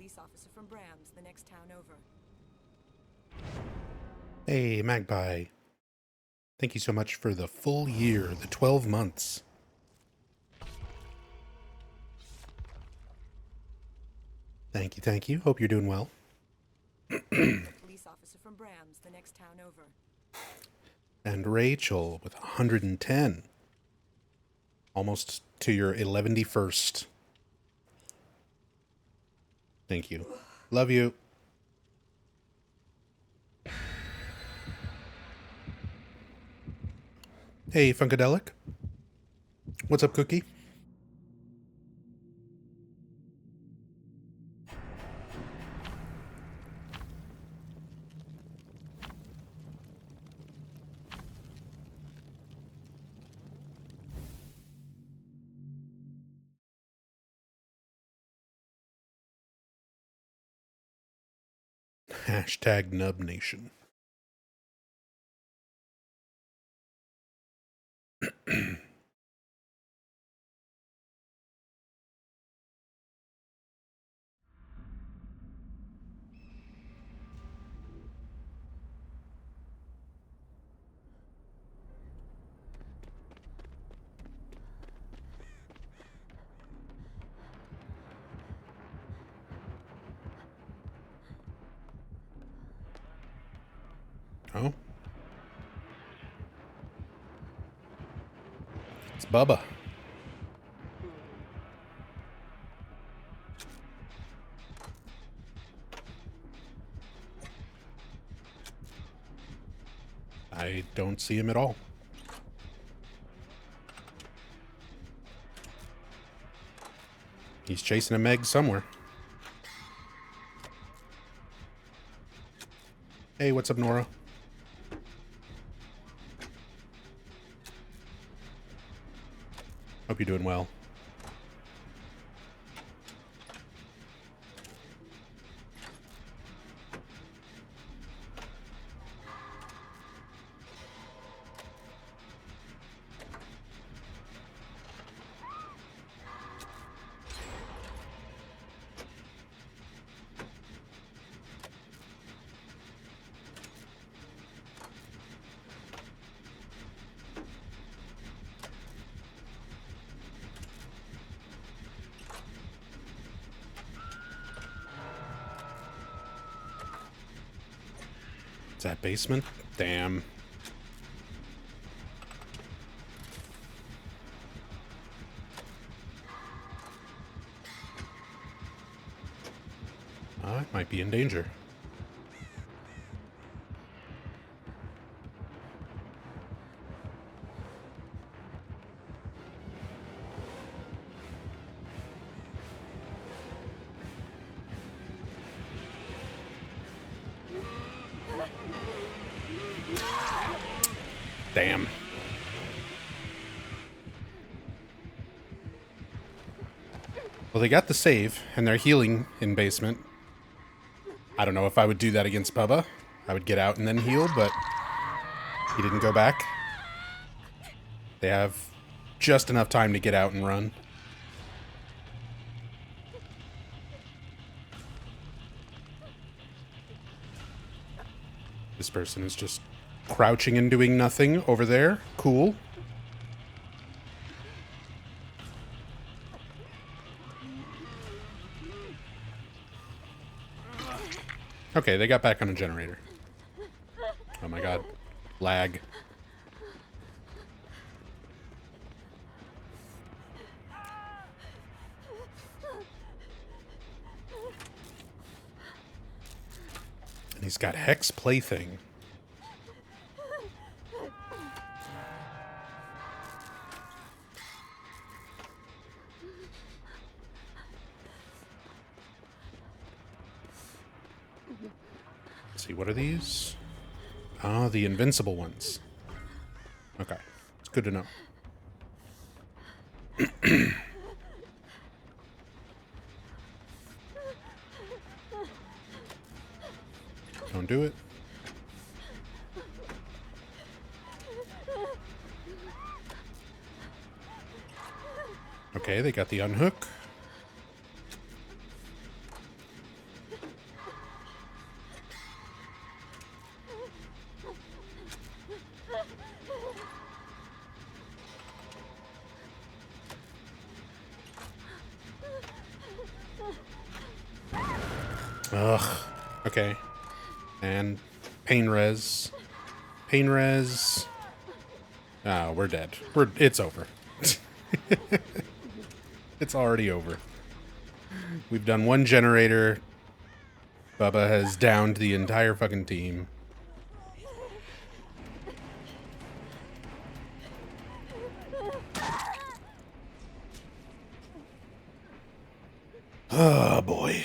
police officer from Brams, the next town over. Hey, Magpie. Thank you so much for the full year, the 12 months. Thank you, thank you. Hope you're doing well. Police officer from Brams, the next town over. And Rachel with 110. Almost to your 11st. Thank you. Love you. Hey, Funkadelic. What's up, Cookie? Hashtag Nub Nation. Oh? It's Bubba. I don't see him at all. He's chasing a Meg somewhere. Hey, what's up, Nora? Hope you're doing well. Is that basement? Damn. I might be in danger. Damn. Well, they got the save, and they're healing in basement. I don't know if I would do that against Bubba. I would get out and then heal, but he didn't go back. They have just enough time to get out and run. This person is just crouching and doing nothing over there. Cool. Okay, they got back on a generator. Oh my god. Lag. And he's got Hex Plaything. Let's see, what are these? Ah, the invincible ones. Okay, it's good to know. Don't do it. Okay, they got the unhook. Ugh. Okay. And pain res. Pain res. Oh, we're dead. It's over. It's already over. We've done one generator. Bubba has downed the entire fucking team. Oh, boy.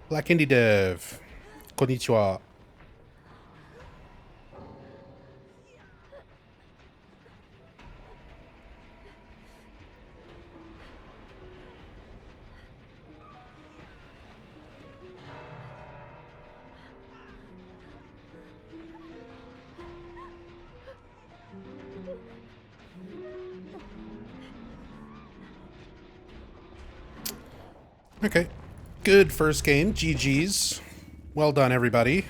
Black Indie Dev. Konnichiwa. Okay. Good first game. GG's. Well done, everybody.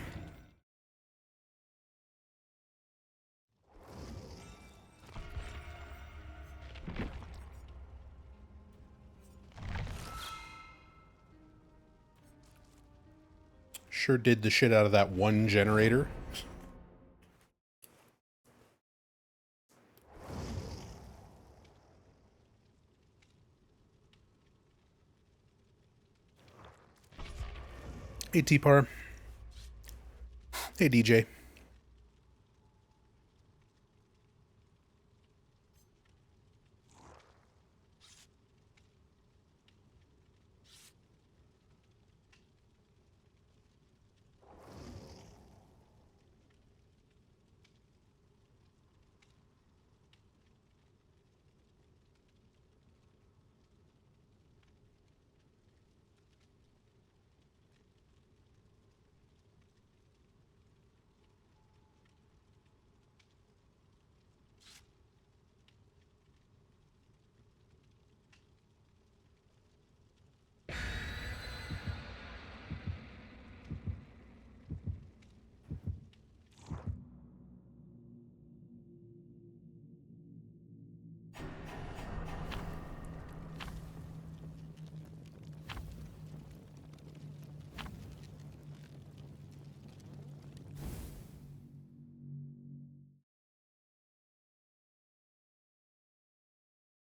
Sure did the shit out of that one generator. Hey, T-Par. Hey, DJ.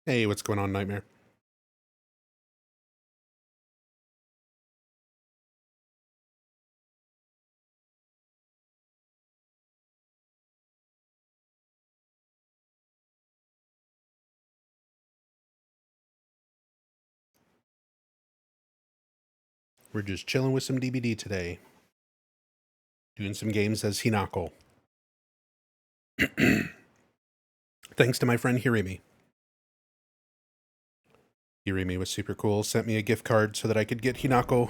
Hey, what's going on, Nightmare? We're just chilling with some DBD today. Doing some games as Hinako. Thanks to my friend Hirimi. Hirimi was super cool. Sent me a gift card so that I could get Hinako.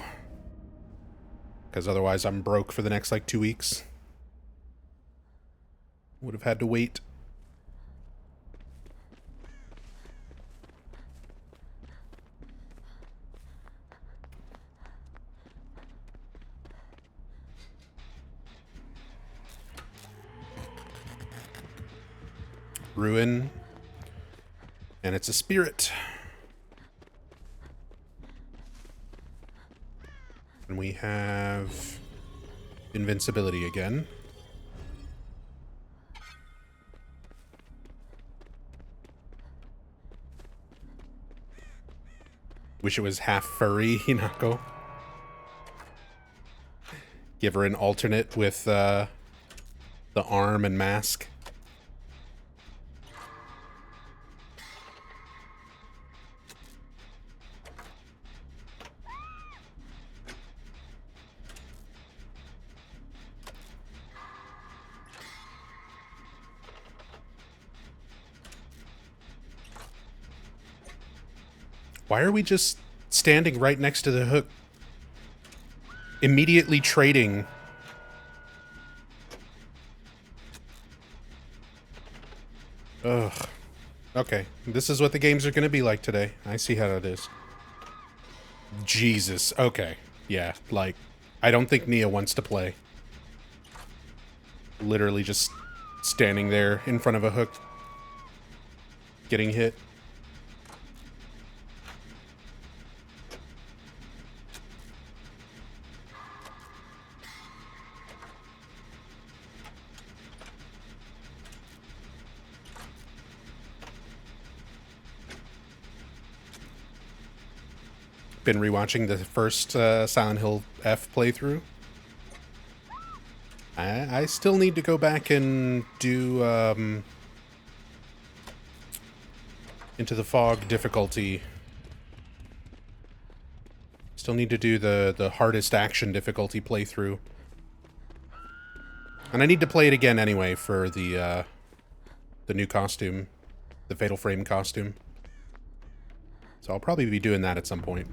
Because otherwise I'm broke for the next, 2 weeks. Would have had to wait. Ruin. And it's a spirit. And we have invincibility again. Wish it was half furry, Hinako. Give her an alternate with the arm and mask. Why are we just standing right next to the hook? Immediately trading. Ugh. Okay, this is what the games are going to be like today. I see how that is. Jesus. Okay. Yeah, I don't think Nia wants to play. Literally just standing there in front of a hook, getting hit. Been rewatching the first Silent Hill F playthrough. I still need to go back and do Into the Fog difficulty. Still need to do the hardest action difficulty playthrough. And I need to play it again anyway for the new costume, the Fatal Frame costume. So I'll probably be doing that at some point.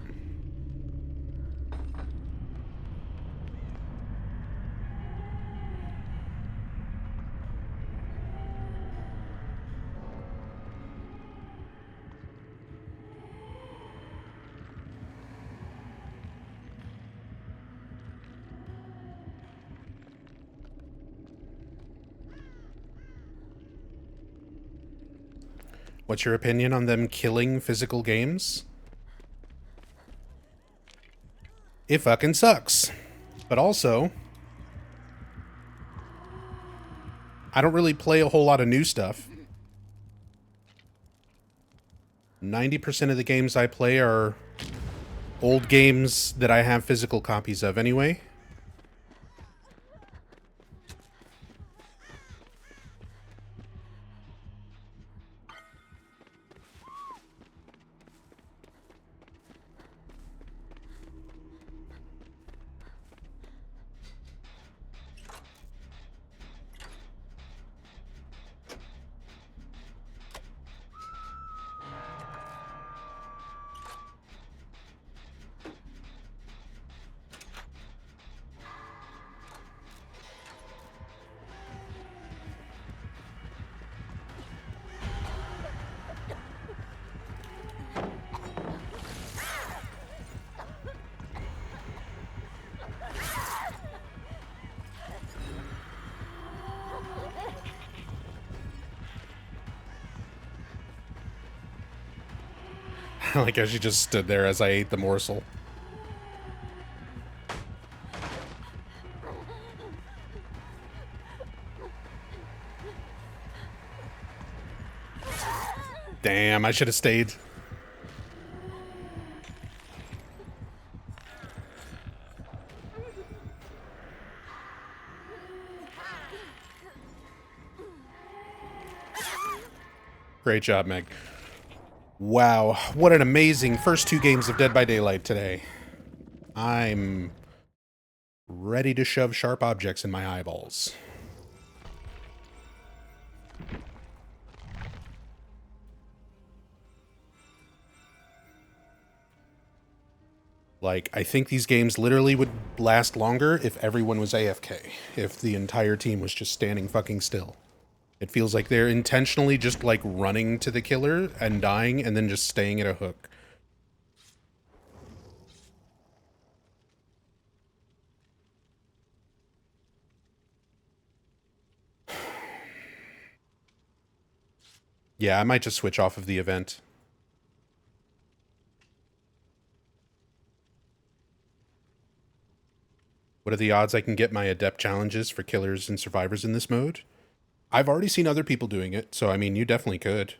What's your opinion on them killing physical games? It fucking sucks. But also, I don't really play a whole lot of new stuff. 90% of the games I play are old games that I have physical copies of anyway. Like how she just stood there as I ate the morsel. Damn, I should have stayed. Great job, Meg. Wow, what an amazing first 2 games of Dead by Daylight today. I'm ready to shove sharp objects in my eyeballs. Like, I think these games literally would last longer if everyone was AFK. If the entire team was just standing fucking still. It feels like they're intentionally just, like, running to the killer and dying and then just staying at a hook. Yeah, I might just switch off of the event. What are the odds I can get my adept challenges for killers and survivors in this mode? I've already seen other people doing it, so I mean, you definitely could.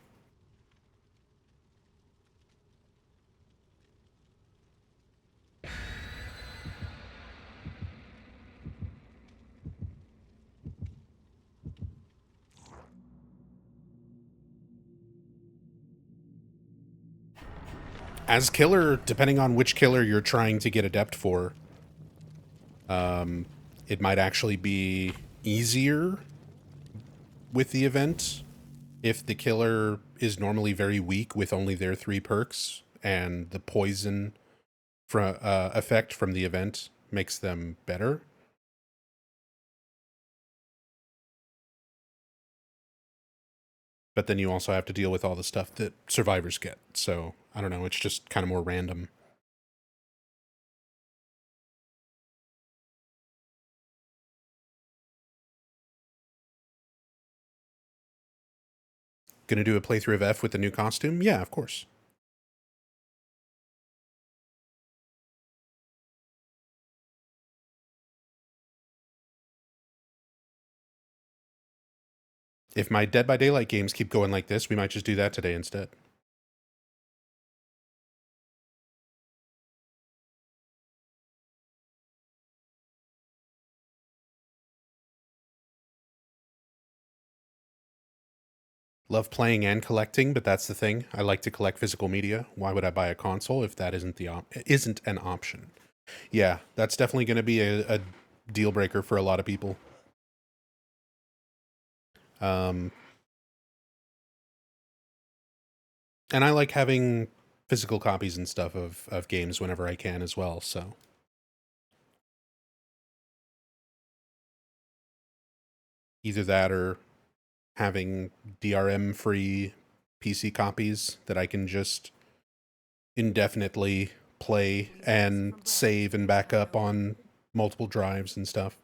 As killer, depending on which killer you're trying to get adept for, it might actually be easier with the event if the killer is normally very weak with only their 3 perks, and the poison effect from the event makes them better. But then you also have to deal with all the stuff that survivors get. So, I don't know, it's just kind of more random. Gonna do a playthrough of F with the new costume? Yeah, of course. If my Dead by Daylight games keep going like this, we might just do that today instead. Love playing and collecting, but that's the thing. I like to collect physical media. Why would I buy a console if that isn't an option? Yeah, that's definitely going to be a deal breaker for a lot of people. And I like having physical copies and stuff of games whenever I can as well, so. Either that or having DRM-free PC copies that I can just indefinitely play and save and back up on multiple drives and stuff.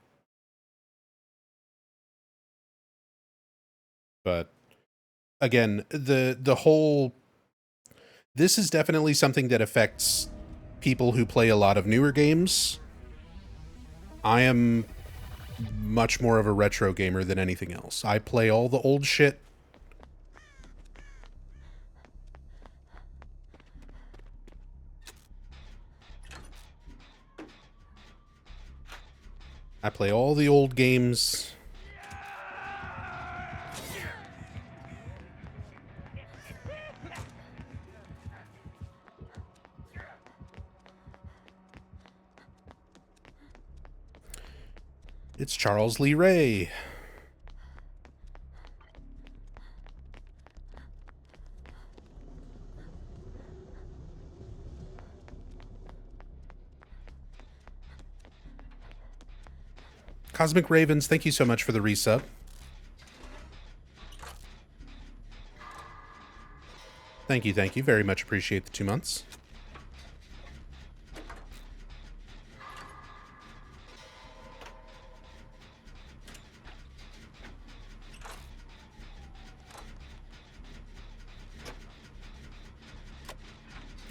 But again, the whole... This is definitely something that affects people who play a lot of newer games. I am much more of a retro gamer than anything else. I play all the old shit. I play all the old games. It's Charles Lee Ray. Cosmic Ravens, thank you so much for the resub. Thank you, thank you. Very much appreciate the 2 months.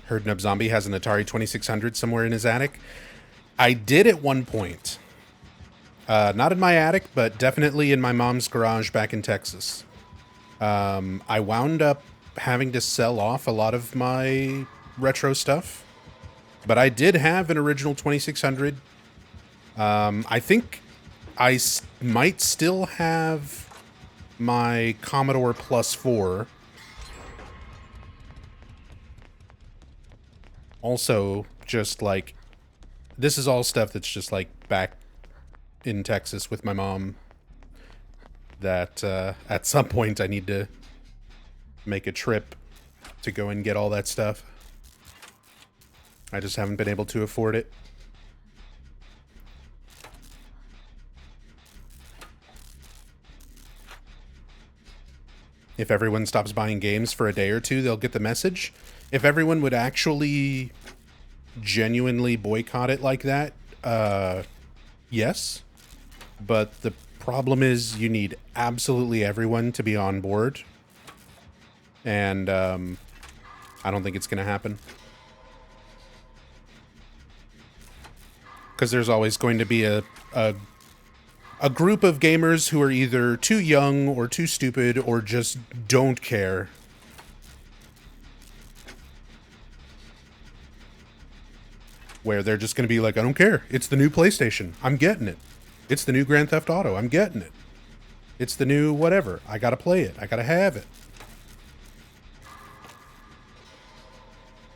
Heard Nub Zombie has an Atari 2600 somewhere in his attic. I did at one point. Not in my attic, but definitely in my mom's garage back in Texas. I wound up having to sell off a lot of my retro stuff. But I did have an original 2600. I think I might still have my Commodore Plus 4. Also, just like, this is all stuff that's just like back in Texas with my mom that at some point I need to make a trip to go and get all that stuff. I just haven't been able to afford it. If everyone stops buying games for a day or two, they'll get the message. If everyone would actually genuinely boycott it like that, yes. But the problem is you need absolutely everyone to be on board. And I don't think it's going to happen. Because there's always going to be a group of gamers who are either too young or too stupid or just don't care. Where they're just going to be like, I don't care. It's the new PlayStation. I'm getting it. It's the new Grand Theft Auto. I'm getting it. It's the new whatever. I got to play it. I got to have it.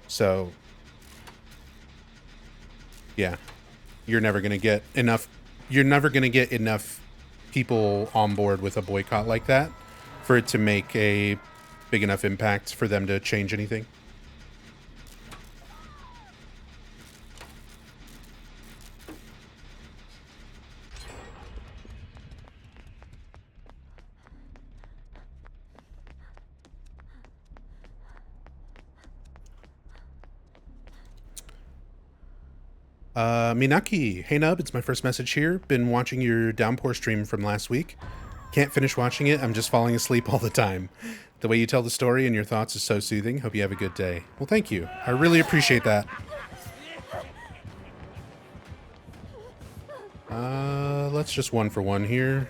So, yeah. You're never going to get enough people on board with a boycott like that for it to make a big enough impact for them to change anything. Minaki, hey Nub, it's my first message here. Been watching your Downpour stream from last week. Can't finish watching it, I'm just falling asleep all the time. The way you tell the story and your thoughts is so soothing. Hope you have a good day. Well, thank you. I really appreciate that. Let's just one for one here.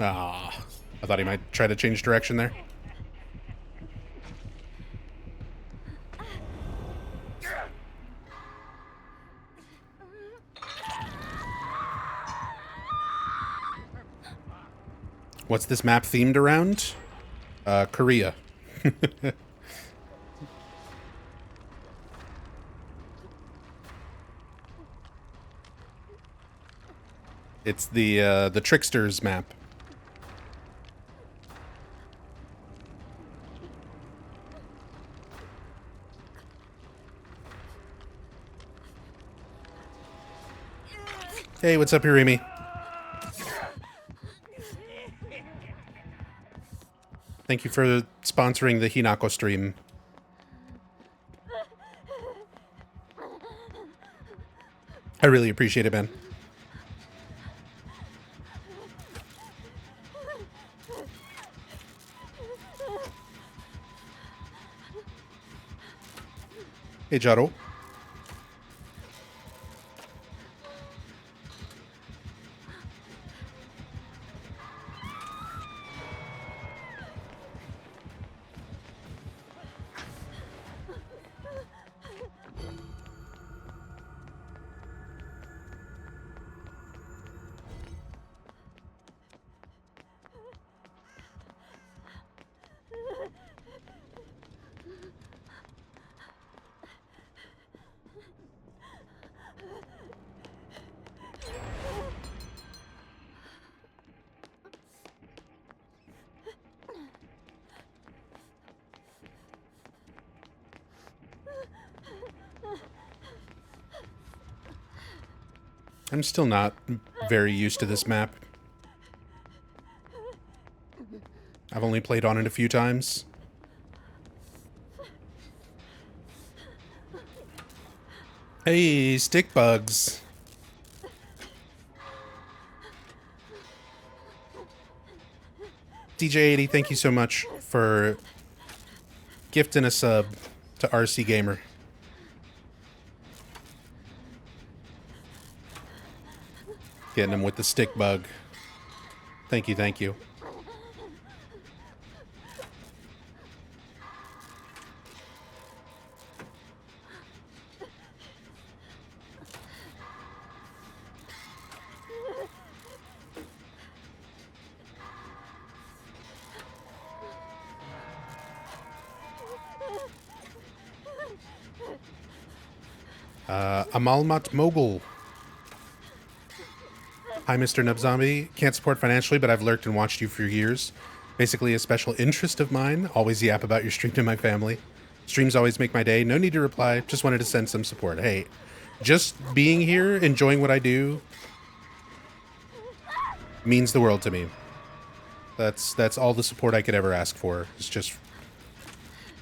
Ah, I thought he might try to change direction there. What's this map themed around? Korea. It's the Tricksters map. Hey, what's up, Hirimi? Thank you for sponsoring the Hinako stream. I really appreciate it, man. Hey, Jaro. I'm still not very used to this map. I've only played on it a few times. Hey, stick bugs. DJ80, thank you so much for gifting a sub to RC Gamer. Getting him with the stick bug. Thank you, thank you. Amalmat Mogul. Hi, Mr. Nubzombie. Can't support financially, but I've lurked and watched you for years. Basically a special interest of mine. Always yap about your stream to my family. Streams always make my day. No need to reply. Just wanted to send some support. Hey, just being here, enjoying what I do, means the world to me. That's all the support I could ever ask for. It's just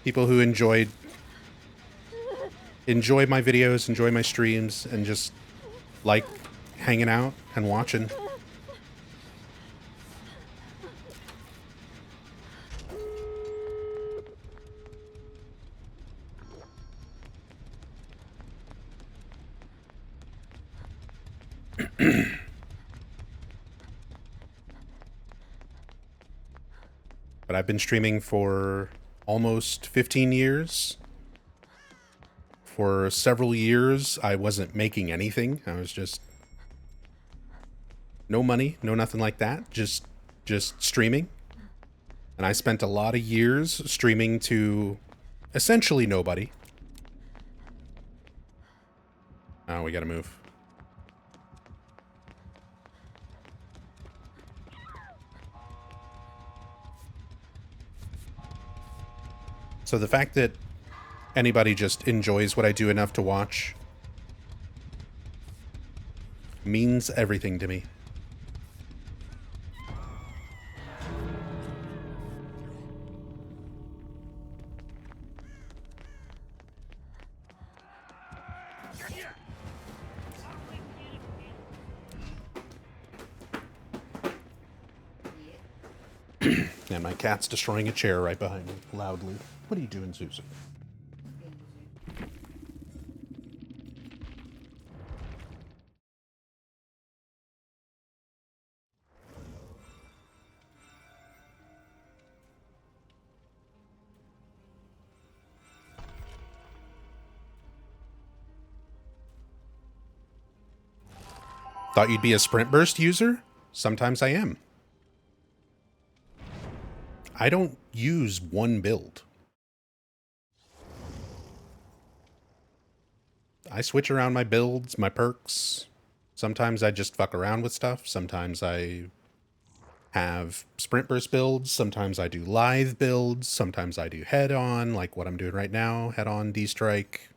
people who enjoy my videos, enjoy my streams, and just like hanging out and watching. But I've been streaming for almost 15 years. For several years, I wasn't making anything. I was just no money, no nothing like that. Just streaming. And I spent a lot of years streaming to essentially nobody. Oh, we gotta move. So the fact that anybody just enjoys what I do enough to watch means everything to me. And my cat's destroying a chair right behind me, loudly. What are you doing, Susan? Thought you'd be a sprint burst user? Sometimes I am. I don't use one build. I switch around my builds, my perks. Sometimes I just fuck around with stuff. Sometimes I have sprint burst builds. Sometimes I do lithe builds. Sometimes I do head on, like what I'm doing right now. Head on, D-strike.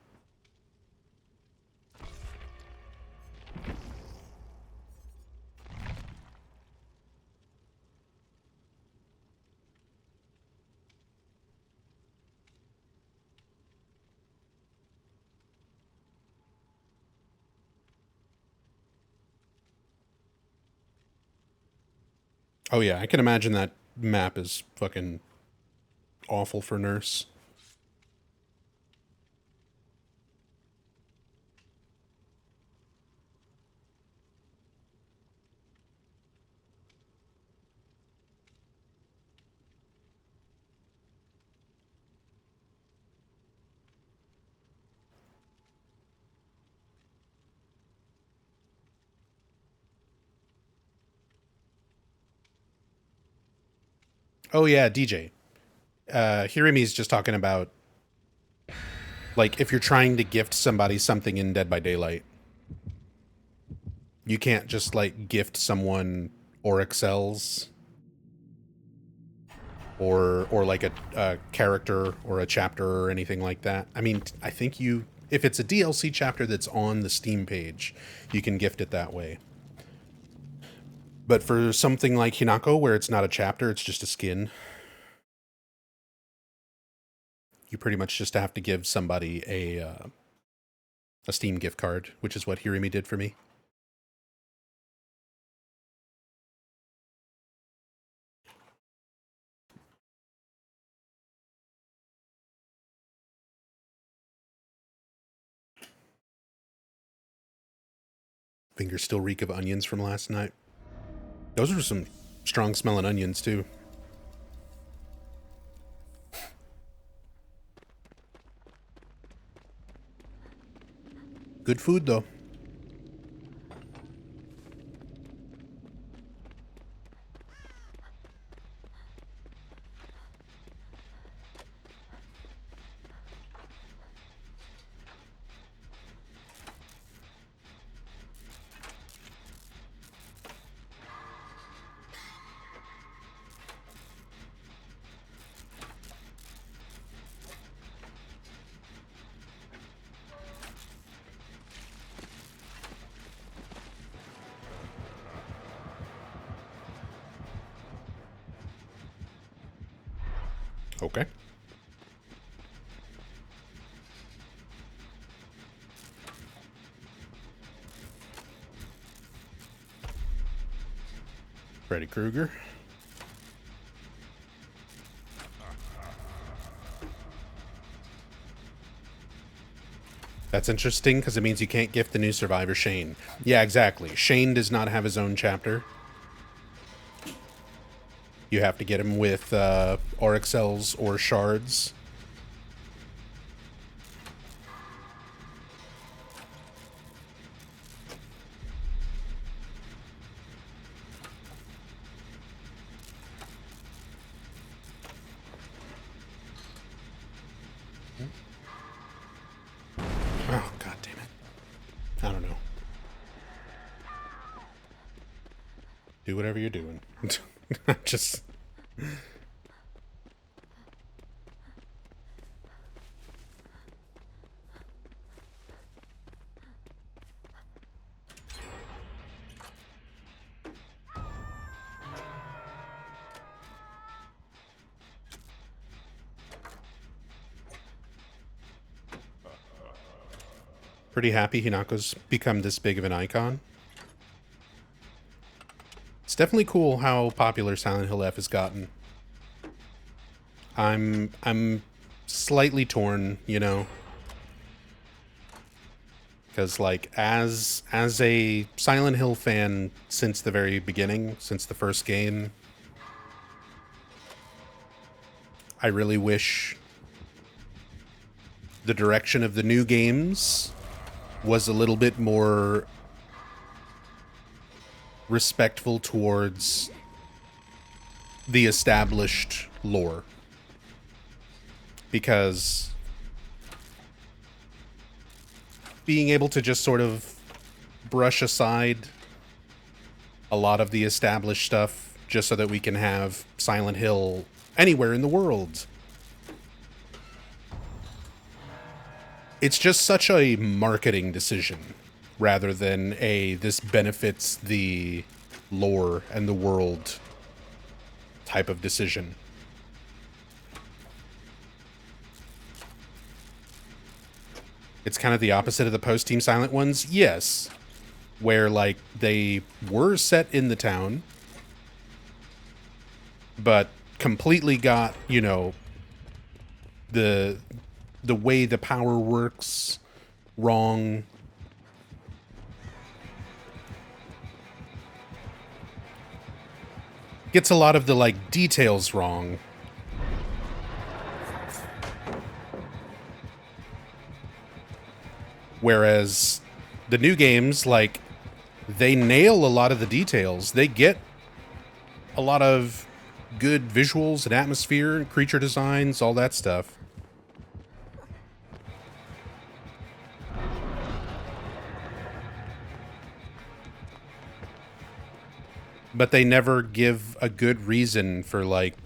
Oh yeah, I can imagine that map is fucking awful for Nurse. Oh yeah, DJ. Hirimi's just talking about, like, if you're trying to gift somebody something in Dead by Daylight, you can't just, like, gift someone Oryx cells or like a character or a chapter or anything like that. I mean, I think you, if it's a DLC chapter that's on the Steam page, you can gift it that way. But for something like Hinako, where it's not a chapter, it's just a skin, you pretty much just have to give somebody a Steam gift card, which is what Hirimi did for me. Fingers still reek of onions from last night. Those are some strong smelling onions too. Good food though. Okay. Freddy Krueger. That's interesting because it means you can't gift the new survivor Shane. Yeah, exactly. Shane does not have his own chapter. You have to get him with Oryx cells or shards. Oh, god damn it. I don't know. Do whatever you're doing. Just... pretty happy Hinako's become this big of an icon. It's definitely cool how popular Silent Hill F has gotten. I'm slightly torn, you know, because like as a Silent Hill fan since the very beginning, since the first game, I really wish the direction of the new games was a little bit more respectful towards the established lore. Because being able to just sort of brush aside a lot of the established stuff just so that we can have Silent Hill anywhere in the world. It's just such a marketing decision rather than a this benefits the lore and the world type of decision. It's kind of the opposite of the post-Team Silent ones, yes, where like they were set in the town, but completely got, you know, the way the power works wrong. Gets a lot of the like details wrong. Whereas the new games, like, they nail a lot of the details. They get a lot of good visuals and atmosphere and creature designs, all that stuff. But they never give a good reason for, like,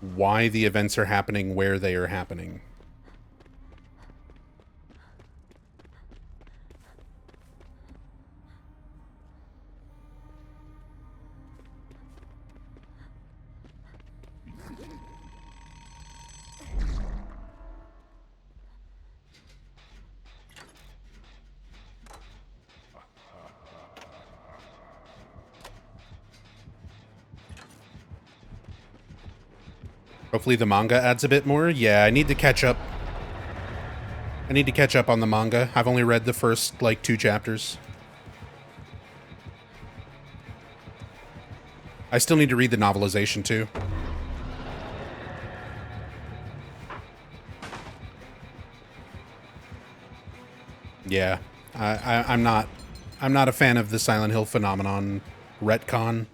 why the events are happening where they are happening. Hopefully the manga adds a bit more. Yeah, I need to catch up. I need to catch up on the manga. I've only read the first, like, 2 chapters. I still need to read the novelization, too. Yeah, I'm not a fan of the Silent Hill phenomenon retcon.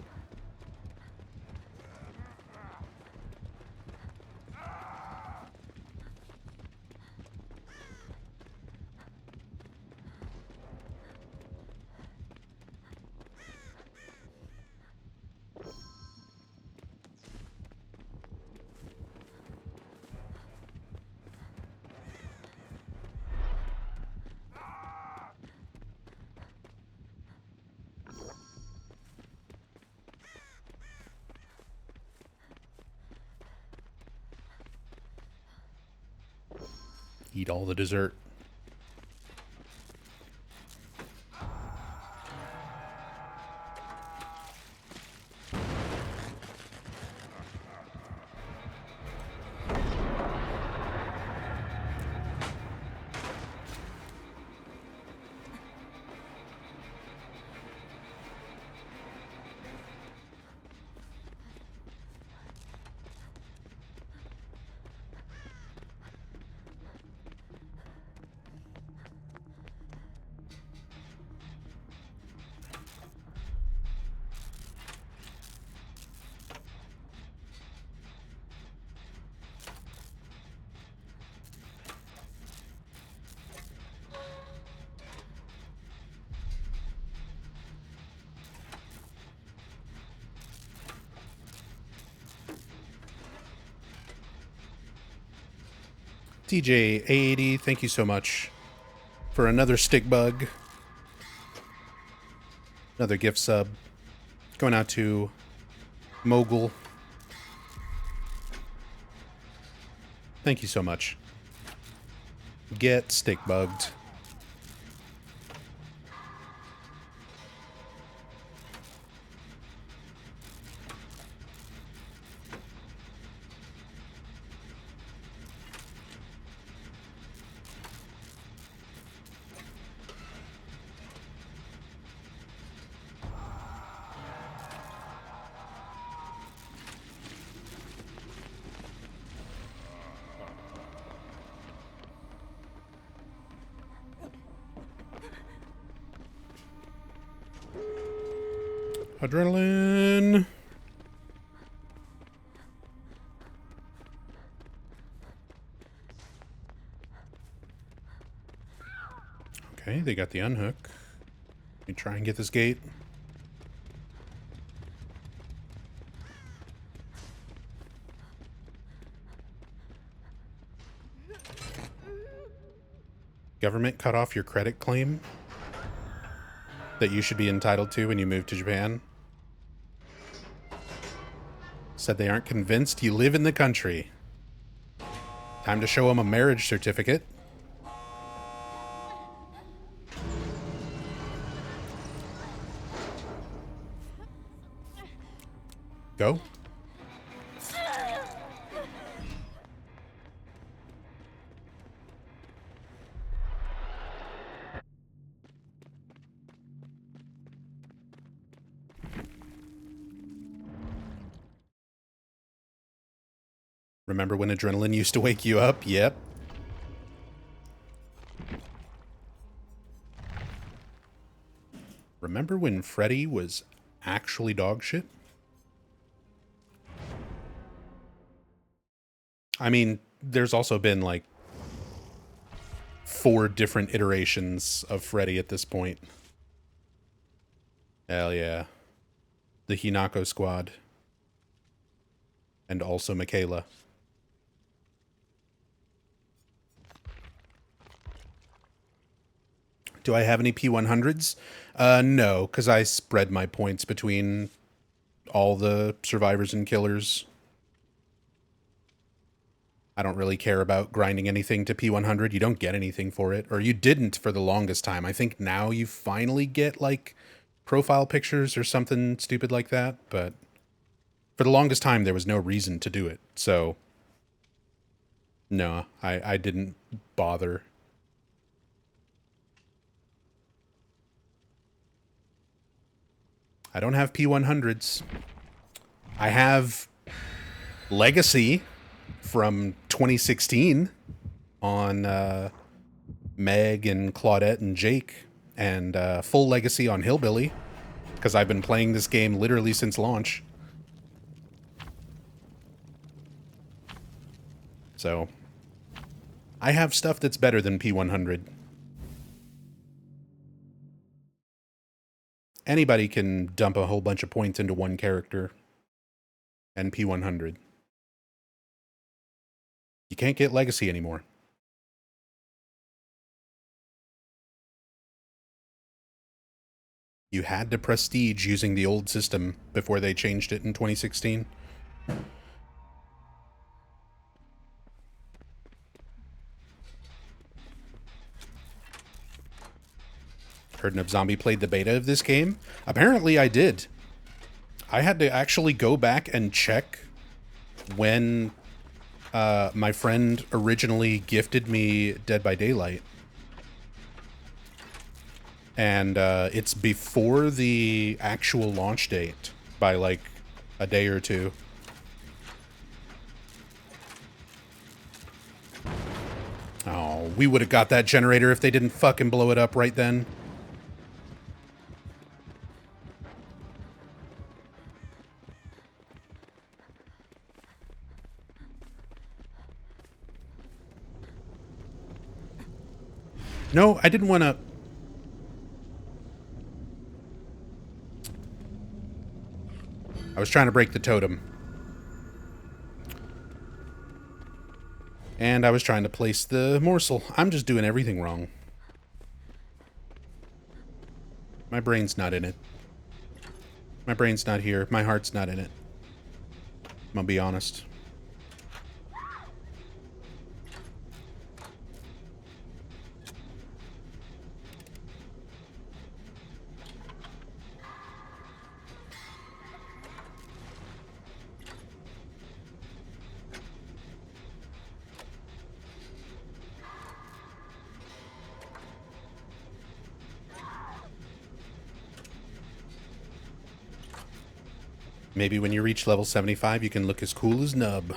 Eat all the dessert. TJ80, thank you so much for another stick bug. Another gift sub. Going out to Mogul. Thank you so much. Get stick bugged. Adrenaline. Okay, they got the unhook. Let me try and get this gate. Government cut off your credit claim that you should be entitled to when you move to Japan. Said they aren't convinced you live in the country. Time to show them a marriage certificate. Go. Remember when adrenaline used to wake you up? Yep. Remember when Freddy was actually dog shit? I mean, there's also been like 4 different iterations of Freddy at this point. Hell yeah. The Hinako squad. And also Michaela. Do I have any P100s? No, because I spread my points between all the survivors and killers. I don't really care about grinding anything to P100. You don't get anything for it. Or you didn't for the longest time. I think now you finally get, like, profile pictures or something stupid like that. But for the longest time, there was no reason to do it. So, no, I didn't bother. I don't have P100s. I have Legacy from 2016 on Meg and Claudette and Jake, and full Legacy on Hillbilly, because I've been playing this game literally since launch. So, I have stuff that's better than P100. Anybody can dump a whole bunch of points into one character and P100. You can't get Legacy anymore. You had to prestige using the old system before they changed it in 2016. Heard Zombie played the beta of this game? Apparently I did. I had to actually go back and check when my friend originally gifted me Dead by Daylight. And it's before the actual launch date by like a day or two. Oh, we would have got that generator if they didn't fucking blow it up right then. No, I didn't want to... I was trying to break the totem. And I was trying to place the morsel. I'm just doing everything wrong. My brain's not in it. My brain's not here. My heart's not in it. I'm gonna be honest. Maybe when you reach level 75, you can look as cool as Nub.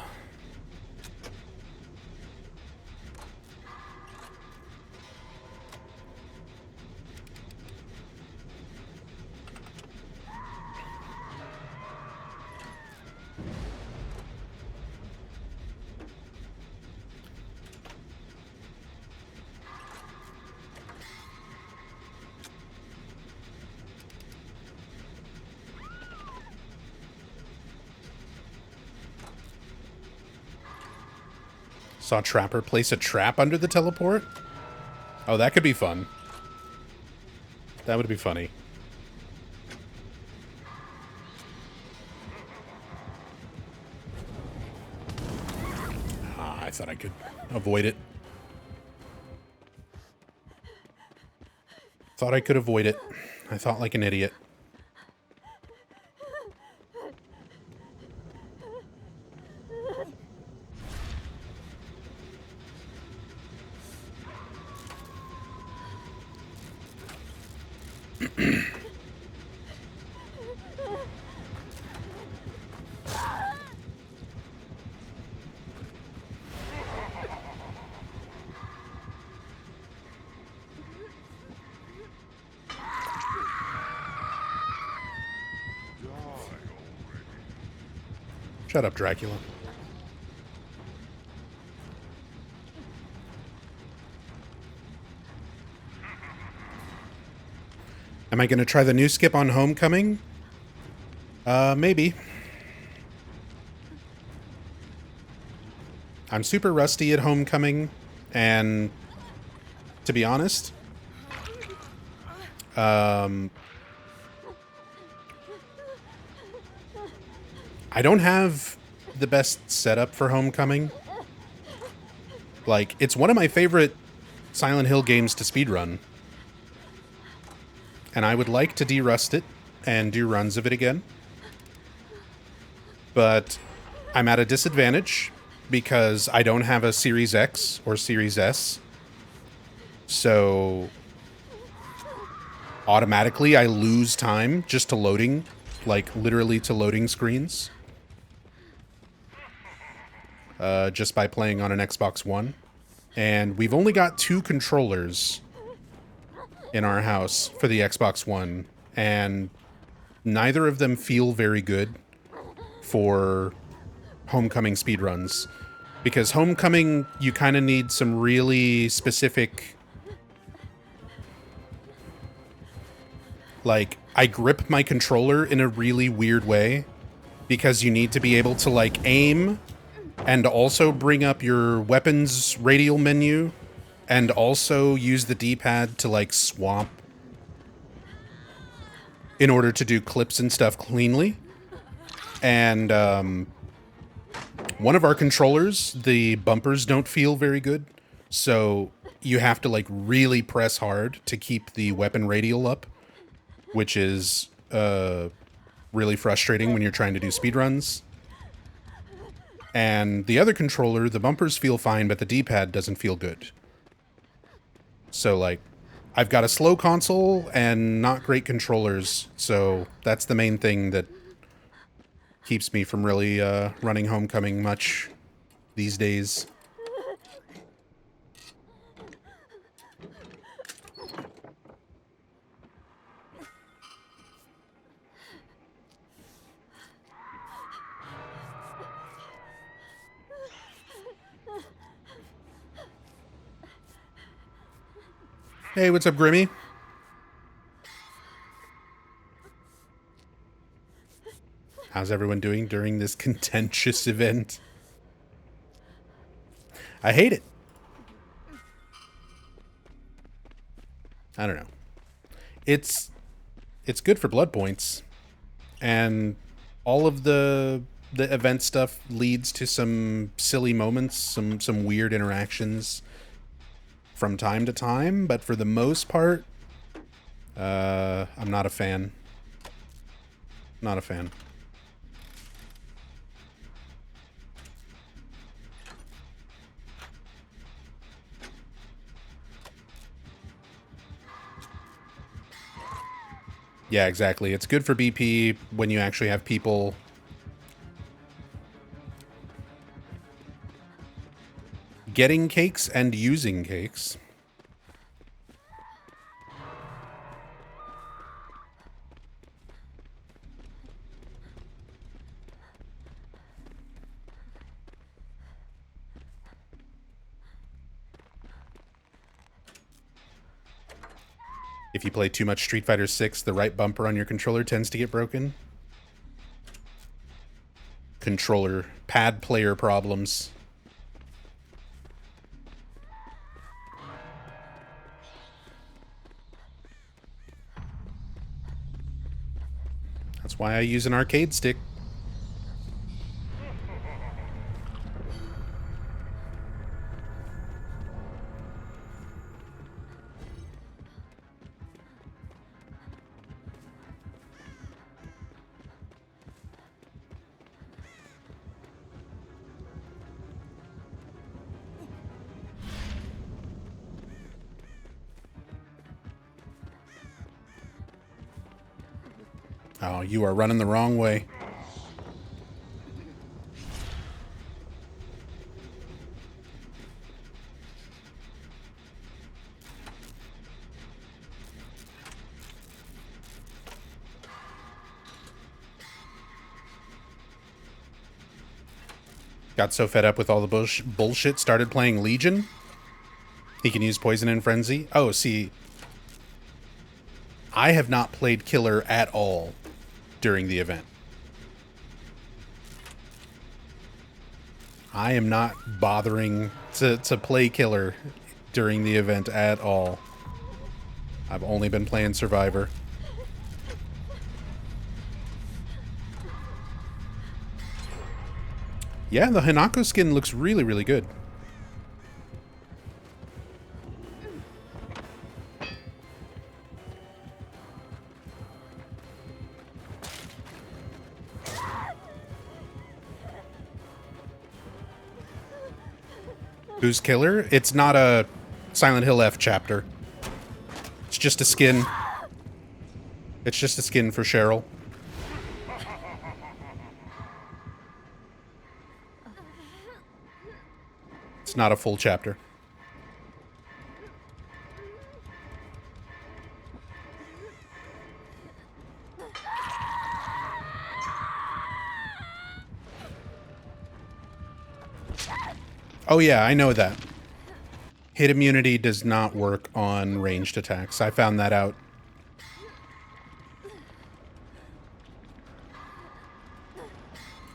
Saw Trapper place a trap under the teleport? Oh, that could be fun. That would be funny. Ah, I thought I could avoid it. Thought I could avoid it. I thought like an idiot. Shut up, Dracula. Am I going to try the new skip on Homecoming? Maybe. I'm super rusty at Homecoming, and to be honest, I don't have the best setup for Homecoming. Like, it's one of my favorite Silent Hill games to speedrun. And I would like to derust it and do runs of it again. But I'm at a disadvantage because I don't have a Series X or Series S. So automatically I lose time just to loading, like literally to loading screens. Just by playing on an Xbox One. And we've only got 2 controllers in our house for the Xbox One, and neither of them feel very good for Homecoming speedruns. Because Homecoming, you kind of need some really specific... Like, I grip my controller in a really weird way, because you need to be able to, like, aim... and also bring up your weapons radial menu, and also use the D-pad to, like, swap in order to do clips and stuff cleanly. And, one of our controllers, the bumpers don't feel very good, so you have to, like, really press hard to keep the weapon radial up, which is, really frustrating when you're trying to do speedruns. And the other controller, the bumpers feel fine, but the D-pad doesn't feel good. So, like, I've got a slow console and not great controllers, so that's the main thing that keeps me from really running Homecoming much these days. Hey, what's up, Grimmy? How's everyone doing during this contentious event? I hate it. I don't know. It's good for blood points, and all of the event stuff leads to some silly moments, some weird interactions from time to time, but for the most part, I'm not a fan. Not a fan. Yeah, exactly. It's good for BP when you actually have people getting cakes and using cakes. If you play too much Street Fighter 6, the right bumper on your controller tends to get broken. Controller pad player problems. That's why I use an arcade stick. Oh, you are running the wrong way. Got so fed up with all the bullshit, started playing Legion. He can use Poison and Frenzy. Oh, see, I have not played Killer at all during the event. I am not bothering to play Killer during the event at all. I've only been playing Survivor. Yeah, the Hinako skin looks really, really good. Who's Killer? It's not a Silent Hill F chapter. It's just a skin. It's just a skin for Cheryl. It's not a full chapter. Oh yeah, I know that. Hit immunity does not work on ranged attacks. I found that out.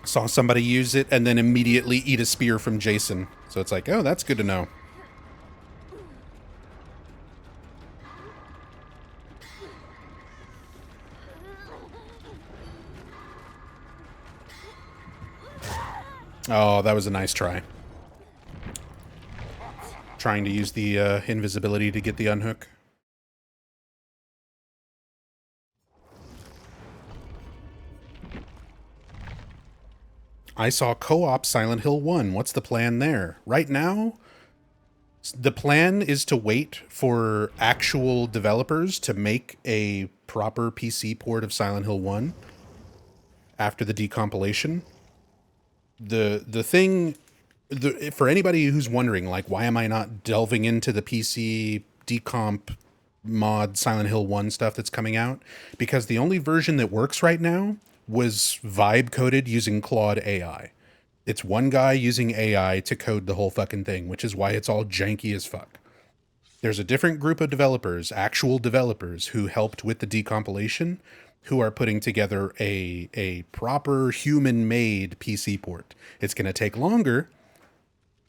Saw somebody use it and then immediately eat a spear from Jason. So it's like, oh, that's good to know. Oh, that was a nice try. Trying to use the invisibility to get the unhook. I saw co-op Silent Hill 1. What's the plan there? Right now, the plan is to wait for actual developers to make a proper PC port of Silent Hill 1 after the decompilation. The thing, for anybody who's wondering, like, why am I not delving into the PC decomp mod Silent Hill 1 stuff that's coming out? Because the only version that works right now was vibe coded using Claude AI. It's one guy using AI to code the whole fucking thing, which is why it's all janky as fuck. There's a different group of developers, actual developers, who helped with the decompilation, who are putting together a proper human-made PC port. It's going to take longer,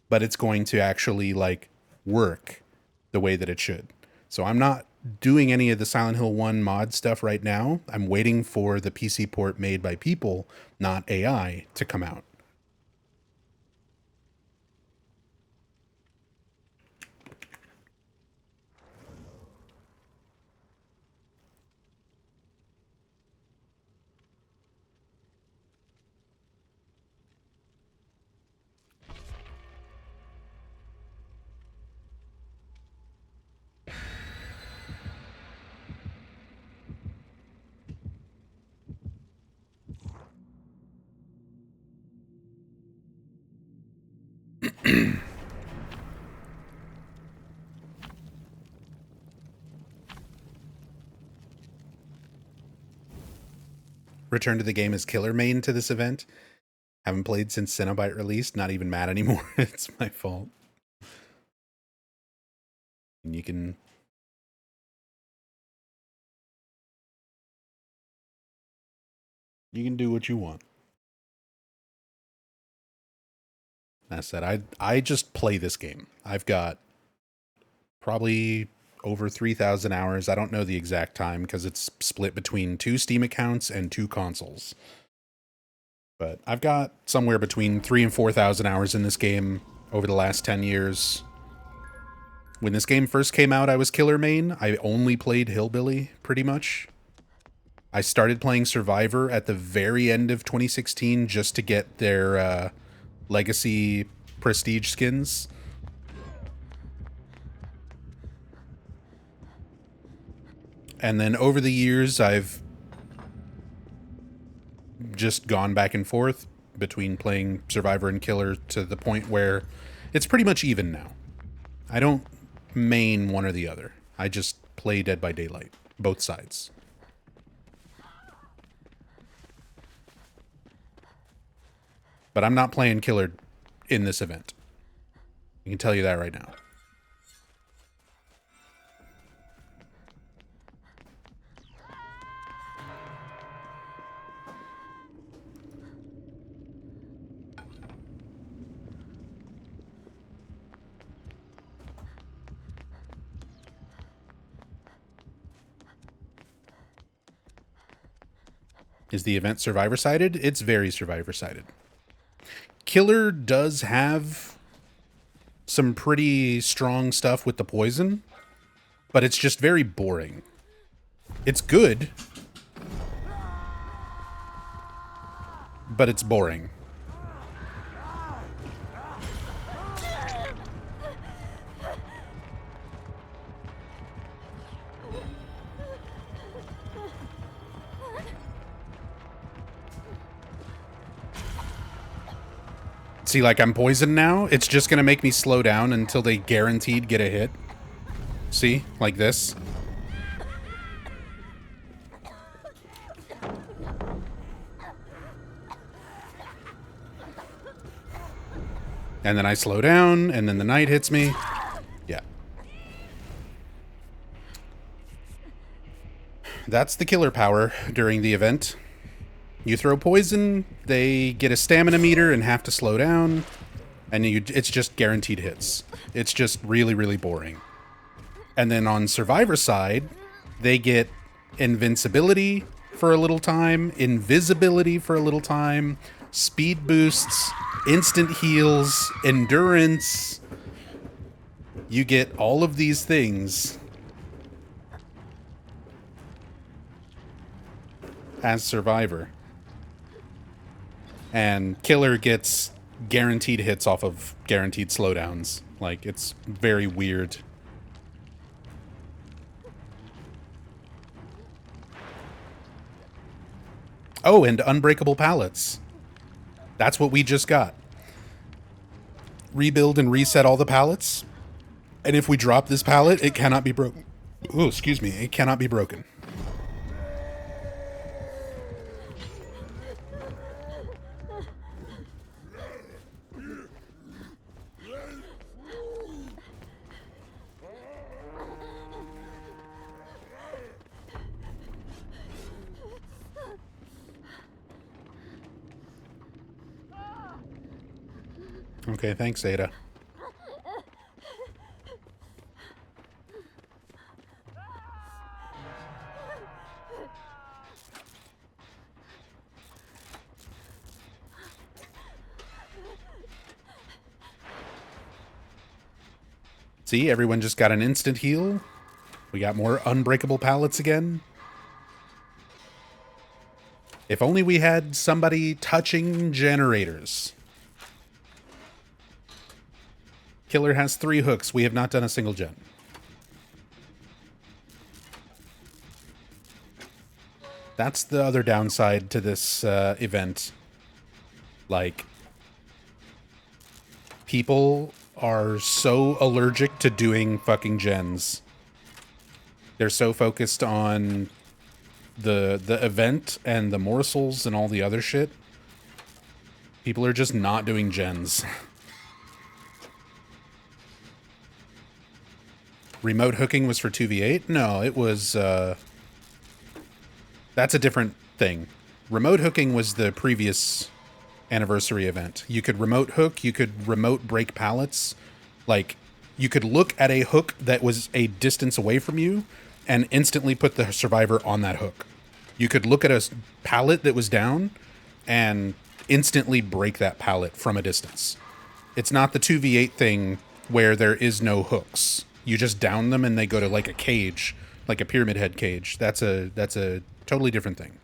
but it's going to actually, like, work the way that it should. So I'm not doing any of the Silent Hill 1 mod stuff right now. I'm waiting for the PC port made by people, not AI, to come out. return to the game as Killer main to this event. Haven't played since Cenobite released. Not even mad anymore. It's my fault. And you can do what you want. That said, I just play this game. I've got probably over 3,000 hours. I don't know the exact time because it's split between 2 Steam accounts and 2 consoles. But I've got somewhere between 3,000 and 4,000 hours in this game over the last 10 years. When this game first came out, I was Killer main. I only played Hillbilly, pretty much. I started playing Survivor at the very end of 2016 just to get their Legacy Prestige skins. And then over the years, I've just gone back and forth between playing Survivor and Killer to the point where it's pretty much even now. I don't main one or the other. I just play Dead by Daylight, both sides. But I'm not playing Killer in this event. I can tell you that right now. Is the event Survivor-sided? It's very Survivor-sided. Killer does have some pretty strong stuff with the poison, but it's just very boring. It's good, but it's boring. See, like, I'm poisoned now. It's just gonna make me slow down until they guaranteed get a hit. See? Like this. And then I slow down, and then the night hits me. Yeah. That's the Killer power during the event. You throw poison, they get a stamina meter and have to slow down, and it's just guaranteed hits. It's just really, really boring. And then on Survivor side, they get invincibility for a little time, invisibility for a little time, speed boosts, instant heals, endurance. You get all of these things as Survivor. And Killer gets guaranteed hits off of guaranteed slowdowns. Like, it's very weird. Oh, and unbreakable pallets. That's what we just got. Rebuild and reset all the pallets. And if we drop this pallet, it cannot be broken. Oh, excuse me. It cannot be broken. Okay, thanks, Ada. See, everyone just got an instant heal. We got more unbreakable pallets again. If only we had somebody touching generators. Killer has 3 hooks. We have not done a single gen. That's the other downside to this event. Like, people are so allergic to doing fucking gens. They're so focused on the event and the morsels and all the other shit, people are just not doing gens. Remote hooking was for 2v8? No, it was, that's a different thing. Remote hooking was the previous anniversary event. You could remote hook, you could remote break pallets. Like, you could look at a hook that was a distance away from you and instantly put the survivor on that hook. You could look at a pallet that was down and instantly break that pallet from a distance. It's not the 2v8 thing where there is no hooks. You just down them and they go to like a cage, like a pyramid head cage. That's a totally different thing.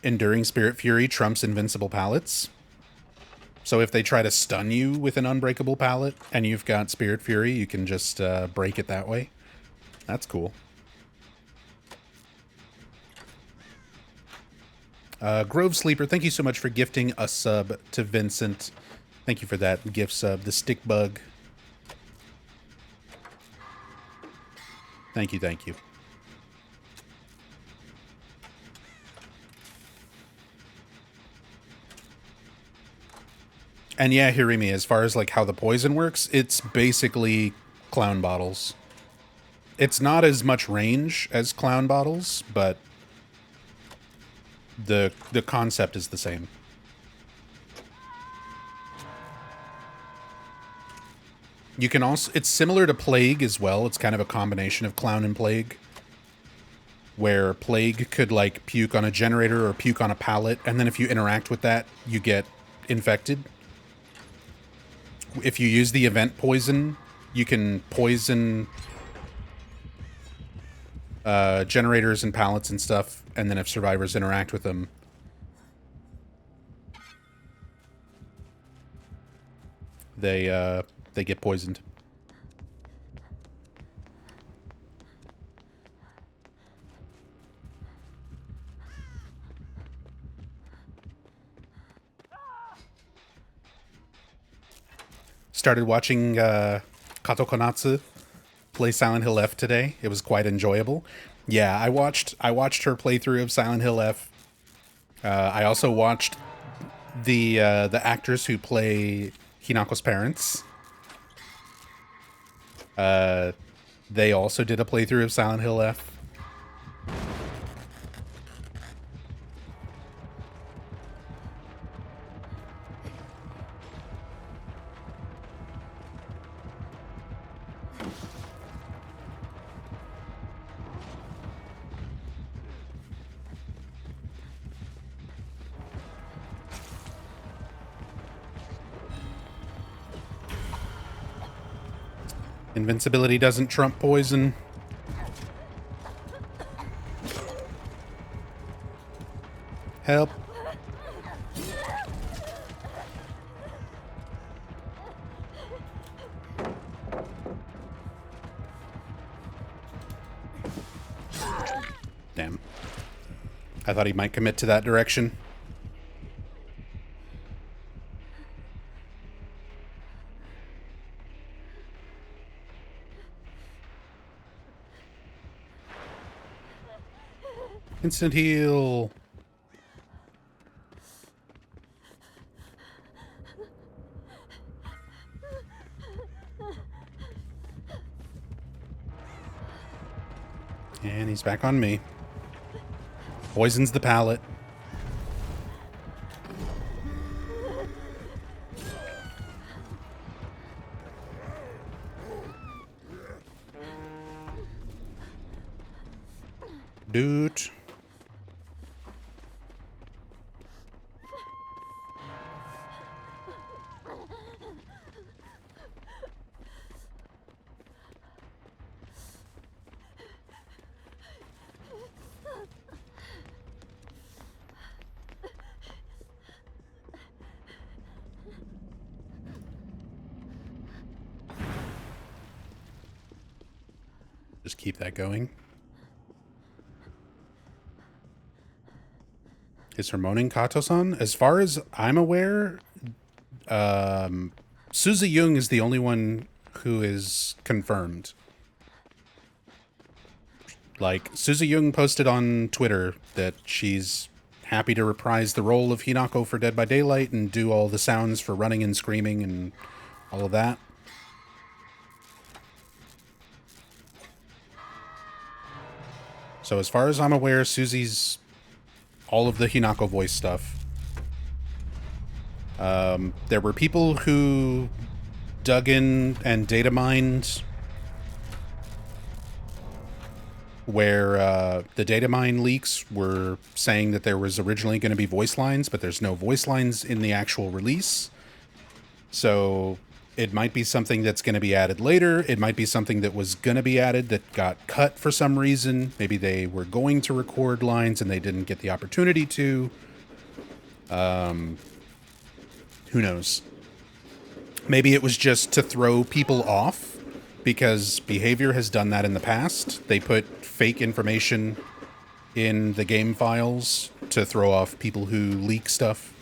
Enduring Spirit Fury trumps Invincible Pallets. So if they try to stun you with an unbreakable pallet and you've got Spirit Fury, you can just break it that way. That's cool. Grove Sleeper, thank you so much for gifting a sub to Vincent. Thank you for that gift sub. The Stick Bug. Thank you, thank you. And yeah, Hirimi, as far as like how the poison works, it's basically clown bottles. It's not as much range as clown bottles, but the concept is the same. You can also, it's similar to Plague as well. It's kind of a combination of Clown and Plague, where Plague could like puke on a generator or puke on a pallet, and then if you interact with that, you get infected. If you use the event poison, you can poison generators and pallets and stuff, and then if survivors interact with them, they get poisoned. Started watching Kato Konatsu play Silent Hill F today. It was quite enjoyable. Yeah, I watched her playthrough of Silent Hill F. I also watched the actors who play Hinako's parents. They also did a playthrough of Silent Hill F. Invincibility doesn't trump poison. Help. Damn. I thought he might commit to that direction. Instant heal. And he's back on me. Poisons the pallet. Dude. Just keep that going. Is her moaning Kato-san? As far as I'm aware, Suzy Jung is the only one who is confirmed. Like, Suzy Jung posted on Twitter that she's happy to reprise the role of Hinako for Dead by Daylight and do all the sounds for running and screaming and all of that. So as far as I'm aware, Susie's all of the Hinako voice stuff. There were people who dug in and data mined where the data mine leaks were saying that there was originally going to be voice lines, but there's no voice lines in the actual release. So it might be something that's going to be added later. It might be something that was going to be added that got cut for some reason. Maybe they were going to record lines and they didn't get the opportunity to. Who knows? Maybe it was just to throw people off, because Behavior has done that in the past. They put fake information in the game files to throw off people who leak stuff.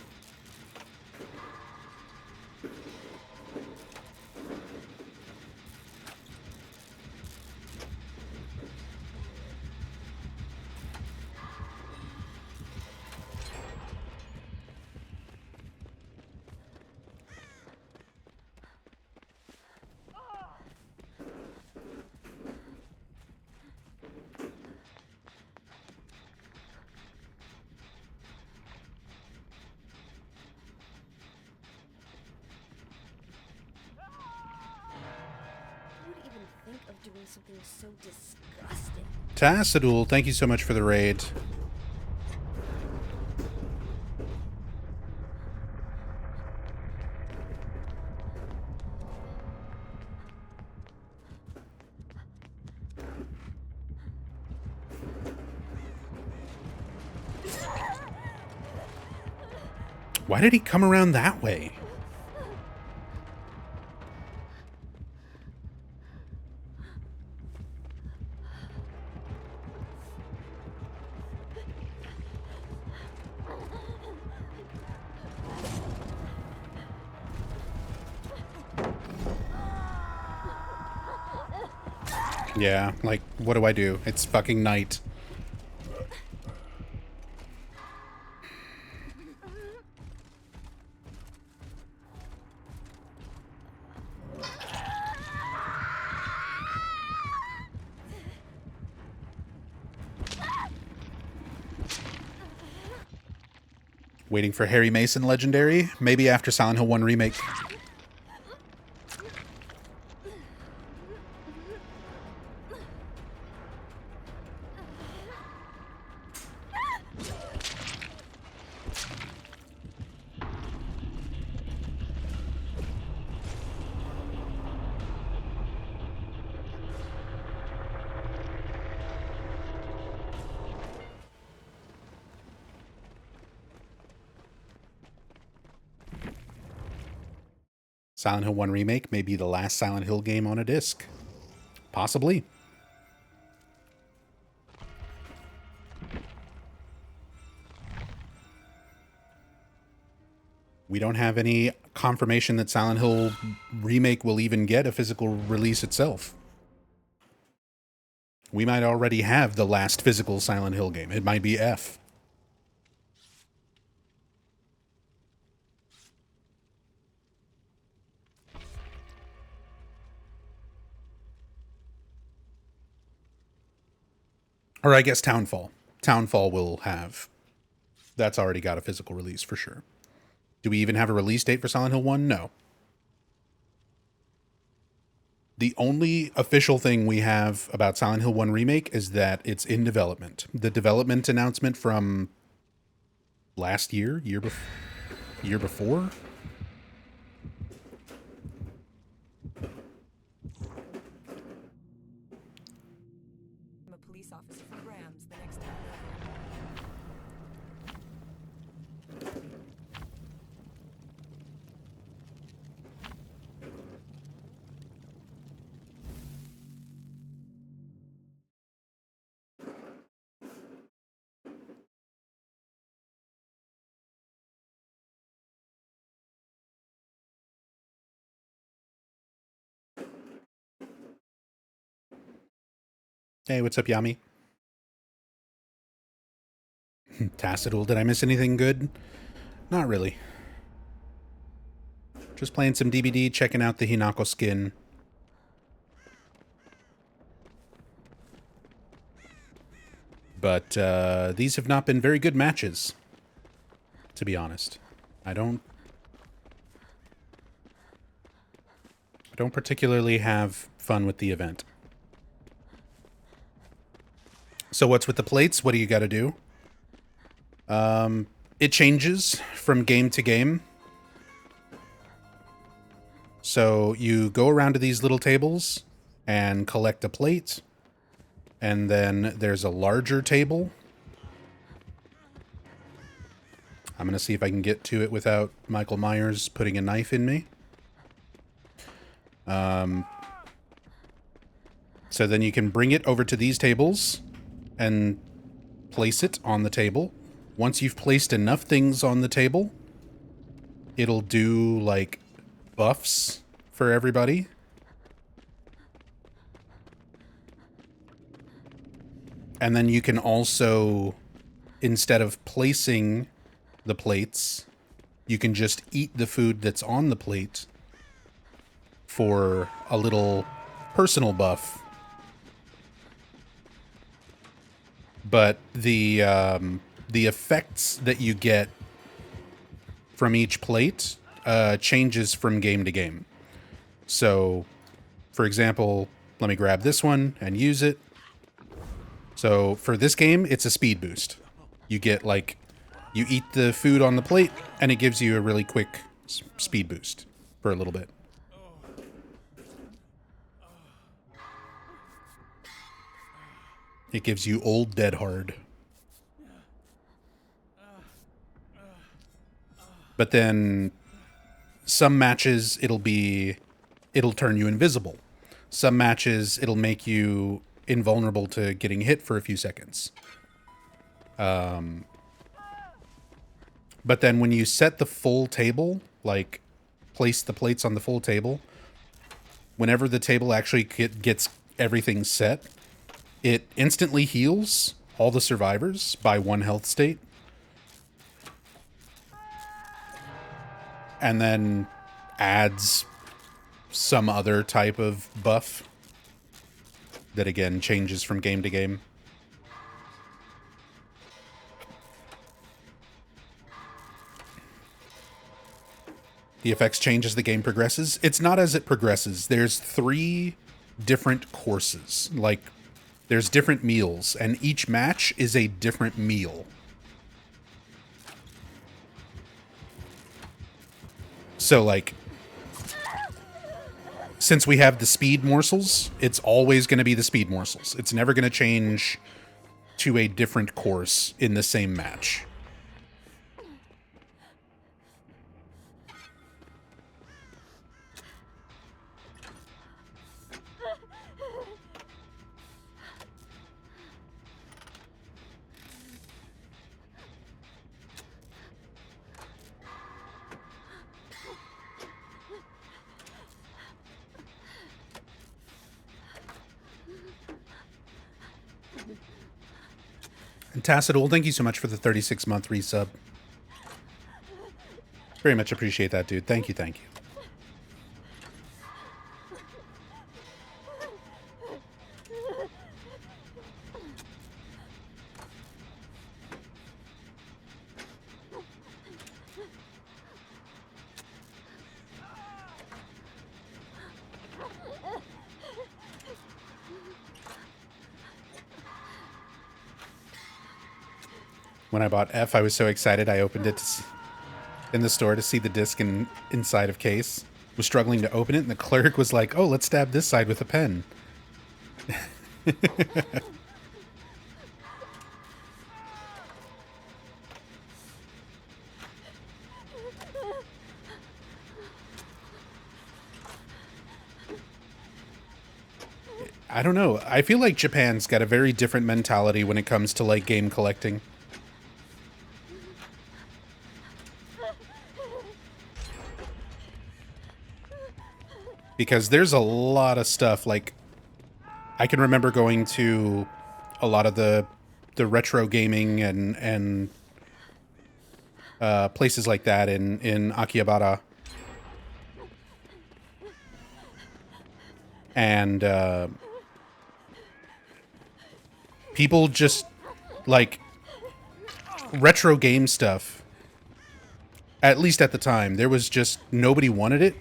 Something so disgusting. Tassadul, thank you so much for the raid. Why did he come around that way? Yeah, like, what do I do? It's fucking night. Waiting for Harry Mason Legendary? Maybe after Silent Hill 1 Remake. Silent Hill 1 Remake may be the last Silent Hill game on a disc. Possibly. We don't have any confirmation that Silent Hill Remake will even get a physical release itself. We might already have the last physical Silent Hill game. It might be F. Or I guess Townfall. Townfall will have. That's already got a physical release for sure. Do we even have a release date for Silent Hill 1? No. The only official thing we have about Silent Hill 1 Remake is that it's in development. The development announcement from last year, year before? I'm a police officer from Brams, the next town over. Hey, what's up, Yami? Tacitol, did I miss anything good? Not really. Just playing some DBD, checking out the Hinako skin. But these have not been very good matches, to be honest. I don't particularly have fun with the event. So what's with the plates? What do you got to do? It changes from game to game. So you go around to these little tables and collect a plate. And then there's a larger table. I'm going to see if I can get to it without Michael Myers putting a knife in me. So then you can bring it over to these tables and place it on the table. Once you've placed enough things on the table, it'll do, like, buffs for everybody. And then you can also, instead of placing the plates, you can just eat the food that's on the plate for a little personal buff. But the effects that you get from each plate changes from game to game. So, for example, let me grab this one and use it. So for this game, it's a speed boost. You get, like, you eat the food on the plate, and it gives you a really quick speed boost for a little bit. It gives you old dead hard. But then some matches, it'll turn you invisible. Some matches, it'll make you invulnerable to getting hit for a few seconds. But then when you set the full table, like place the plates on the full table, whenever the table actually gets everything set, it instantly heals all the survivors by 1 health state. And then adds some other type of buff that, again, changes from game to game. The effects change as the game progresses. It's not as it progresses. There's 3 different courses. Like, there's different meals, and each match is a different meal. So, like, since we have the speed morsels, it's always going to be the speed morsels. It's never going to change to a different course in the same match. And Tacitol, thank you so much for the 36-month resub. Very much appreciate that, dude. Thank you, thank you. When I bought F, I was so excited I opened it in the store to see the disc inside of case. Was struggling to open it, and the clerk was like, "Oh, let's stab this side with a pen." I don't know. I feel like Japan's got a very different mentality when it comes to, like, game collecting. Because there's a lot of stuff, like, I can remember going to a lot of the retro gaming and places like that in Akihabara. And people just, like, retro game stuff, at least at the time, there was just, nobody wanted it.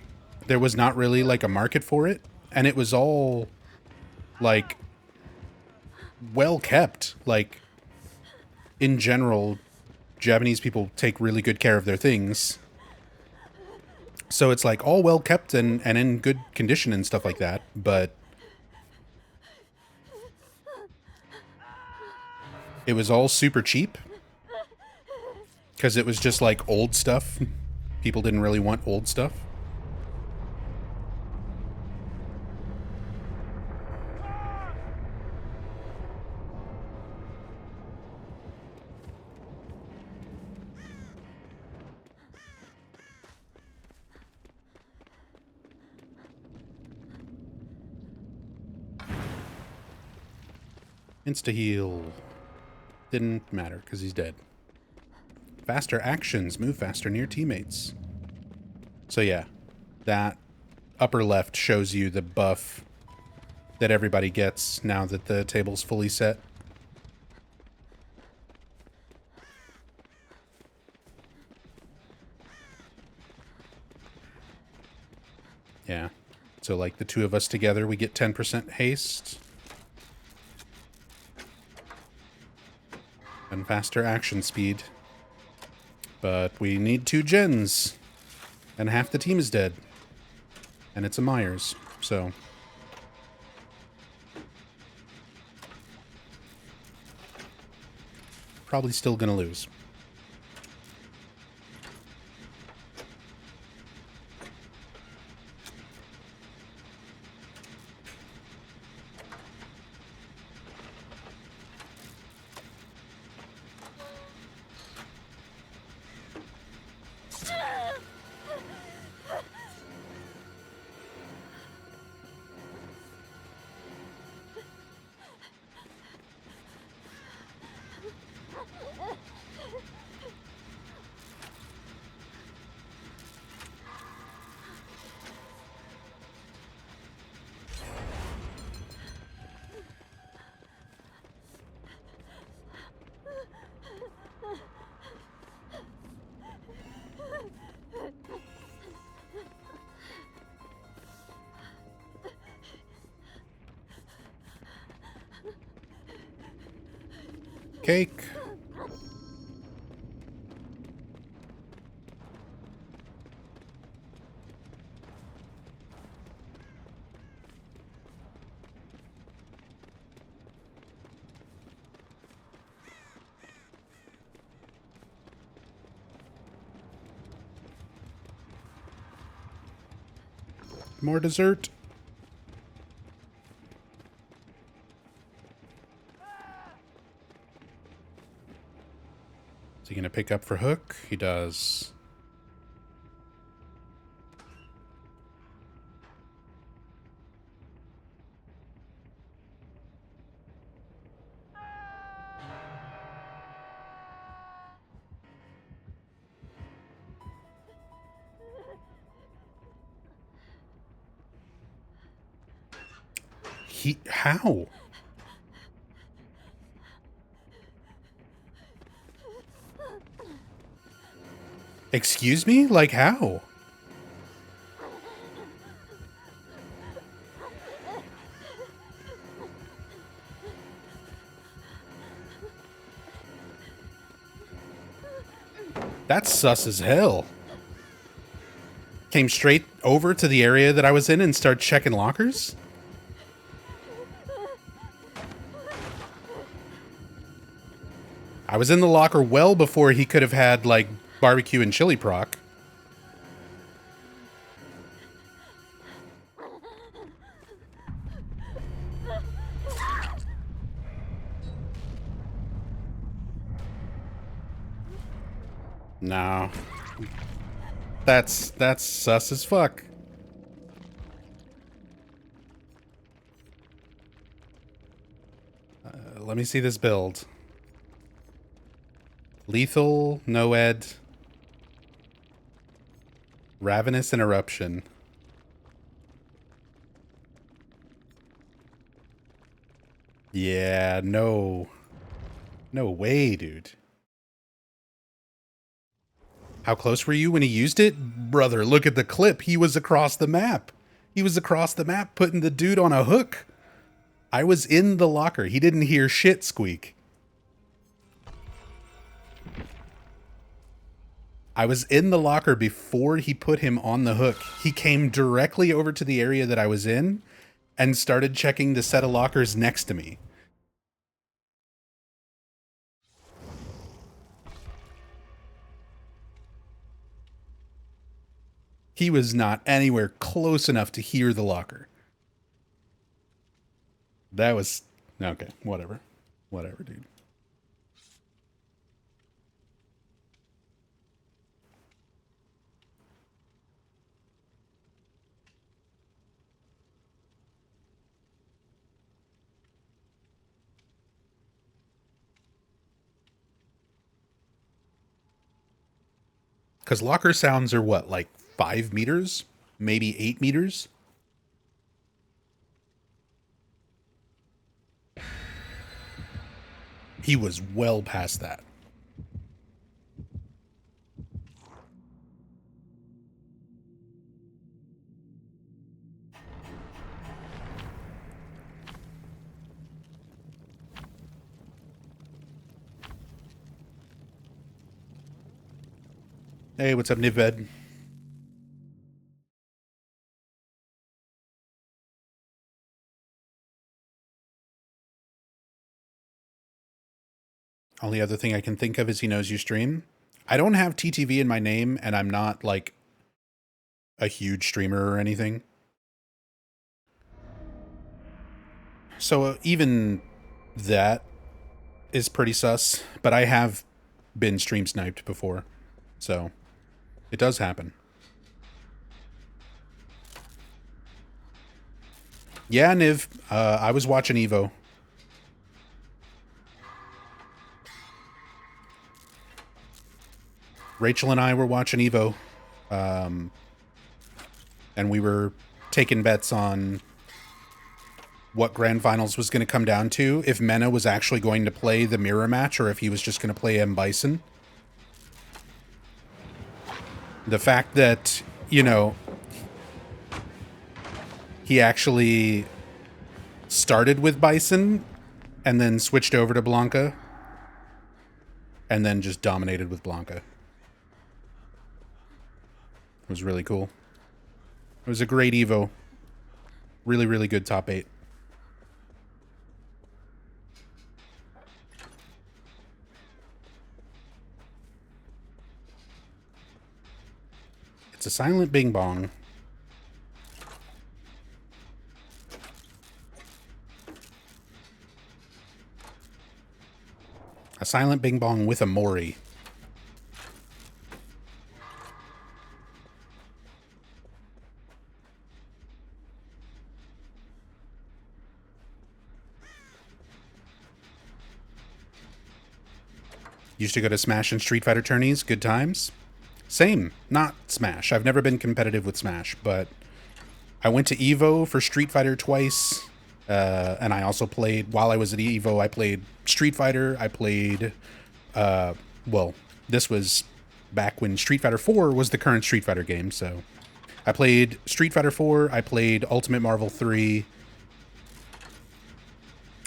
There was not really, like, a market for it. And it was all, like, well kept. Like, in general, Japanese people take really good care of their things. So it's, like, all well kept and in good condition and stuff like that. But it was all super cheap. Because it was just, like, old stuff. People didn't really want old stuff. Insta-heal. Didn't matter, because he's dead. Faster actions. Move faster near teammates. So yeah, that upper left shows you the buff that everybody gets now that the table's fully set. Yeah. So like the two of us together, we get 10% haste. And faster action speed. But we need 2 gens. And half the team is dead. And it's a Myers, so... probably still gonna lose. Cake. More dessert. Is he gonna pick up for Hook? He does. How? Excuse me? Like how? That's sus as hell. Came straight over to the area that I was in and started checking lockers? I was in the locker well before he could have had, like, barbecue and chili proc. No. That's sus as fuck. let me see this build. Lethal, Noed, Ravenous Interruption. Yeah, no. No way, dude. How close were you when he used it? Brother, look at the clip. He was across the map. He was across the map putting the dude on a hook. I was in the locker. He didn't hear shit squeak. I was in the locker before he put him on the hook. He came directly over to the area that I was in and started checking the set of lockers next to me. He was not anywhere close enough to hear the locker. That was... Okay, whatever. Whatever, dude. Because locker sounds are what, like 5 meters? Maybe 8 meters? He was well past that. Hey, what's up, Nived? Only other thing I can think of is he knows you stream. I don't have TTV in my name, and I'm not, like, a huge streamer or anything. So even that is pretty sus, but I have been stream sniped before, so it does happen. Yeah, Niv, I was watching Evo. Rachel and I were watching Evo, and we were taking bets on what Grand Finals was going to come down to, if Mena was actually going to play the mirror match or if he was just going to play M. Bison. The fact that, you know, he actually started with Bison and then switched over to Blanca and then just dominated with Blanca. It was really cool. It was a great Evo. Really, really good top 8. It's a silent bing bong. A silent bing bong with a Mori. Used to go to Smash and Street Fighter tourneys. Good times. Same. Not Smash. I've never been competitive with Smash, but I went to EVO for Street Fighter twice. And I also played, while I was at EVO, I played Street Fighter. I played, well, this was back when Street Fighter 4 was the current Street Fighter game, so I played Street Fighter 4. I played Ultimate Marvel 3.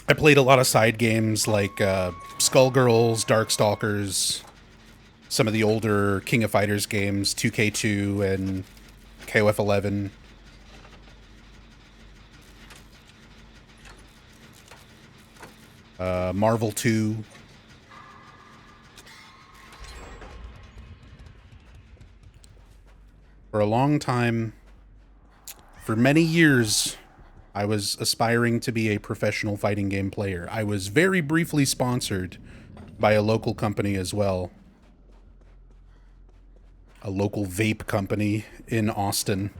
I played a lot of side games like Skullgirls, Darkstalkers, some of the older King of Fighters games, 2K2 and KOF 11. Marvel 2. For a long time, for many years, I was aspiring to be a professional fighting game player. I was very briefly sponsored by a local company as well. A local vape company in Austin.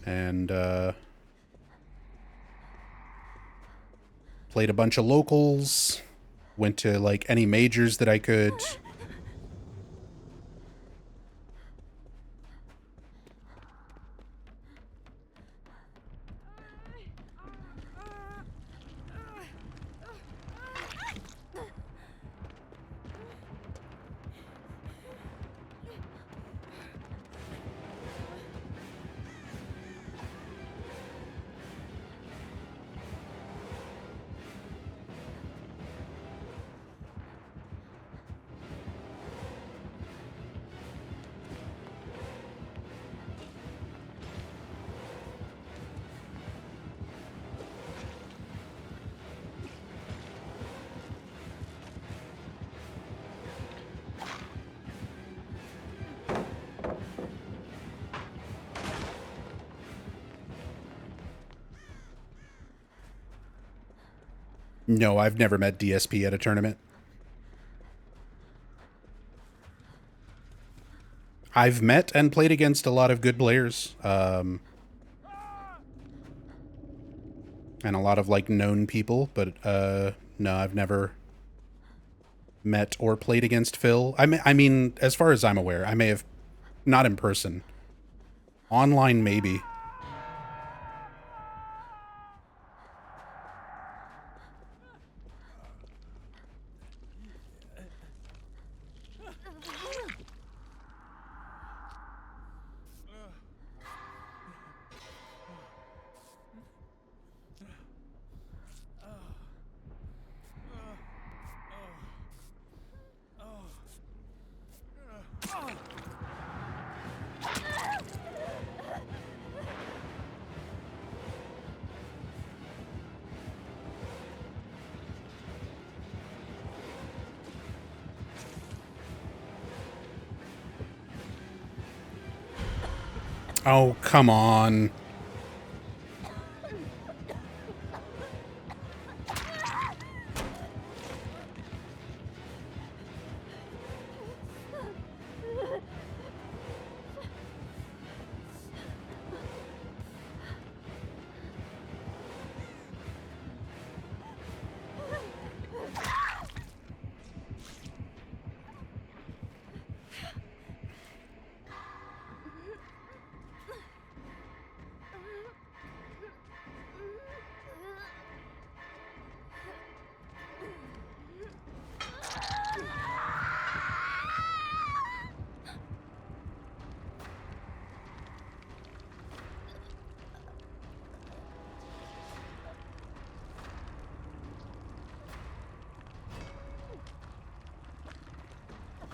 And, Played a bunch of locals. Went to, like, any majors that I could. No, I've never met DSP at a tournament. I've met and played against a lot of good players. And a lot of, like, known people, but, no, I've never met or played against Phil. I mean, as far as I'm aware, I may have, not in person. Online, maybe. Oh, come on.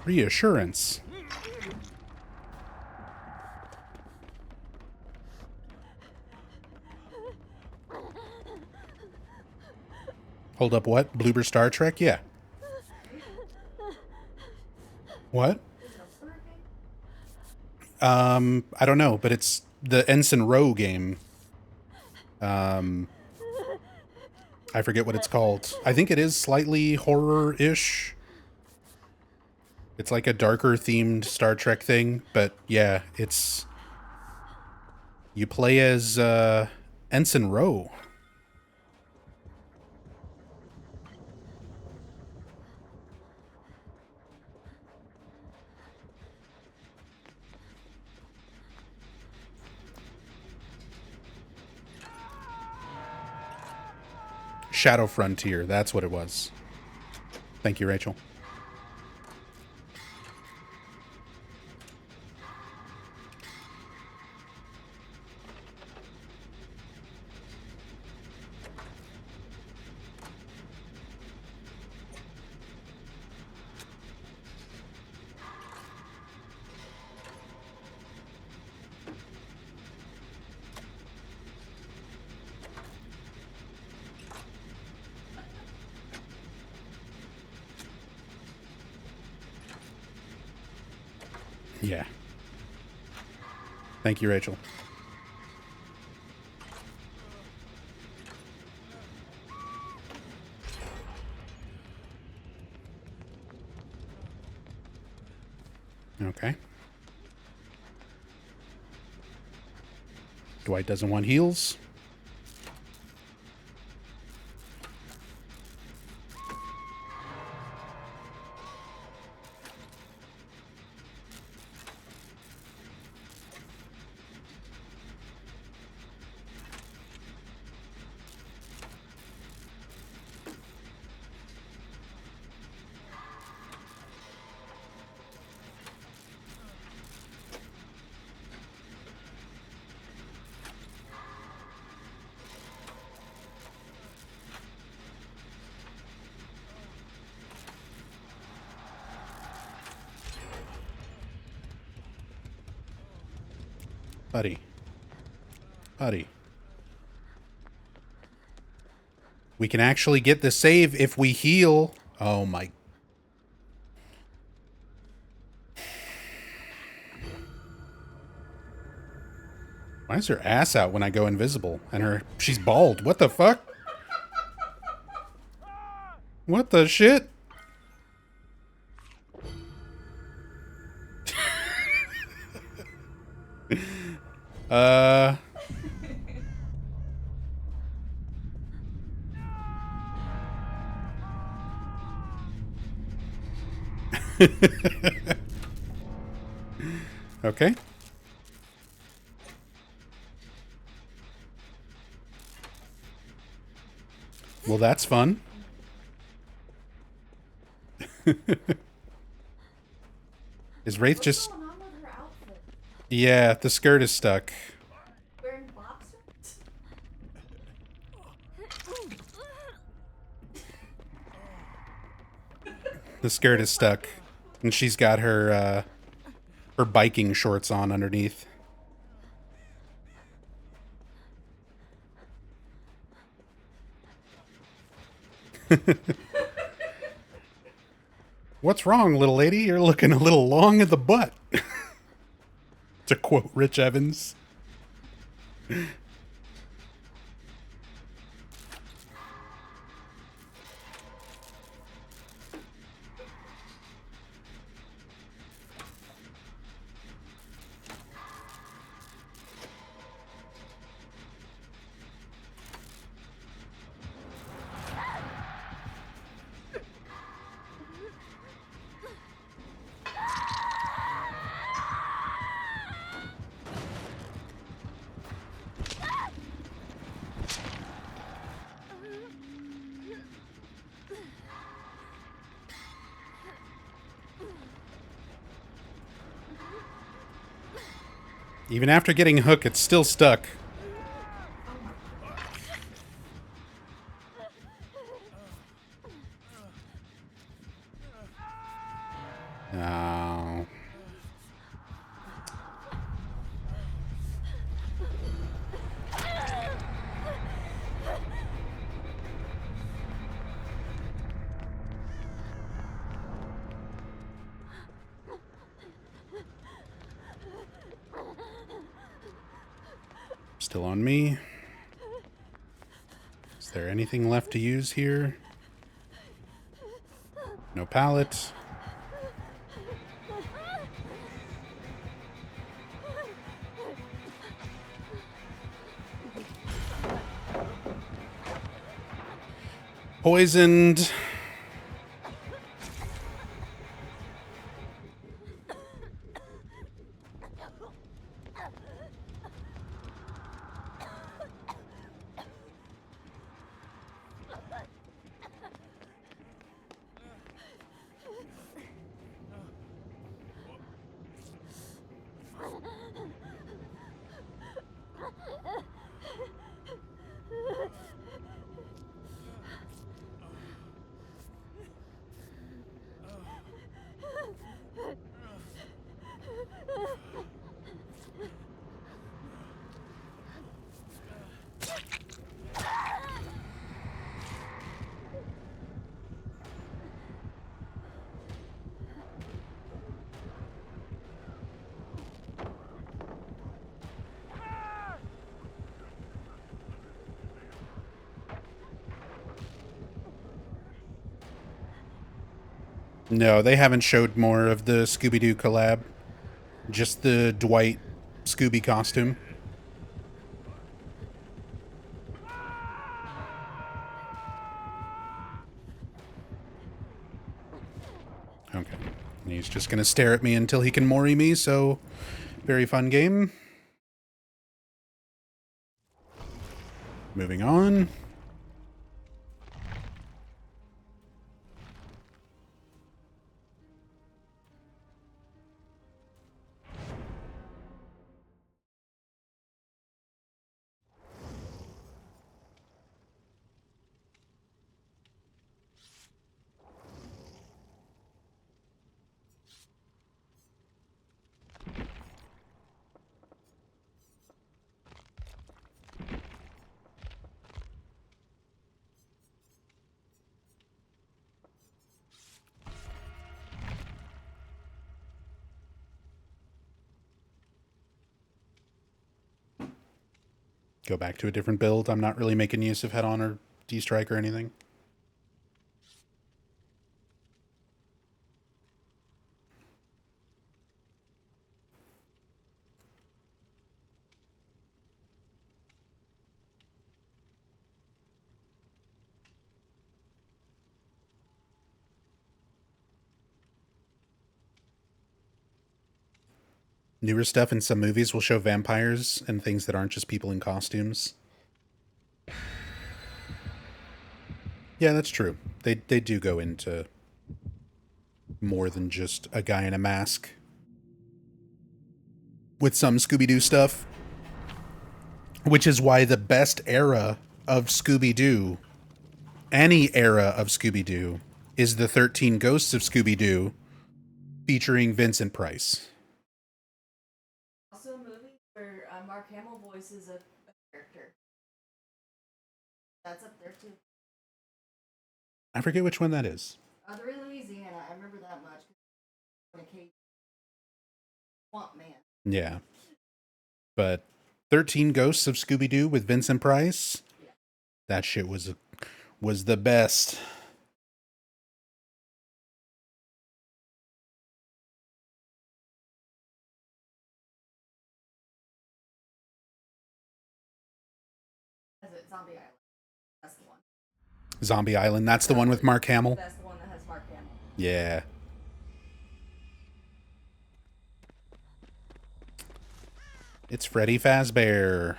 Reassurance. Hold up, what? Bloober Star Trek? Yeah. What? I don't know, but it's the Ensign Row game. I forget what it's called. I think it is slightly horror-ish. It's like a darker themed Star Trek thing, but yeah, it's... You play as, Ensign Row. Shadow Frontier, that's what it was. Thank you, Rachel. Yeah. Thank you, Rachel. Okay. Dwight doesn't want heals. Buddy. Buddy. We can actually get the save if we heal. Oh my. Why is her ass out when I go invisible? And she's bald. What the fuck? What the shit? uh... Okay. Well, that's fun. Is Wraith just... What's going on with her outfit? Yeah, the skirt is stuck. Wearing boxers? The skirt is stuck. And she's got her biking shorts on underneath. What's wrong, little lady? You're looking a little long in the butt. To quote Rich Evans. Even after getting hook, it's still stuck. No. Still on me. Is there anything left to use here? No pallet. Poisoned. No, they haven't showed more of the Scooby-Doo collab. Just the Dwight Scooby costume. Okay. And he's just gonna stare at me until he can Mori me, so very fun game. Moving on. Go back to a different build. I'm not really making use of head-on or D-strike or anything. Newer stuff in some movies will show vampires and things that aren't just people in costumes. Yeah, that's true. They do go into more than just a guy in a mask. With some Scooby-Doo stuff. Which is why the best era of Scooby-Doo, any era of Scooby-Doo, is the 13 Ghosts of Scooby-Doo featuring Vincent Price. Also a movie where Mark Hamill voices a character. That's up there too. I forget which one that is. They're in Louisiana. I remember that much. Swamp Man. Yeah. But 13 Ghosts of Scooby-Doo with Vincent Price? Yeah. That shit was the best. Is it Zombie Island? That's the one. Zombie Island, that's the one with Mark Hamill? That's the one that has Mark Hamill. Yeah. It's Freddy Fazbear.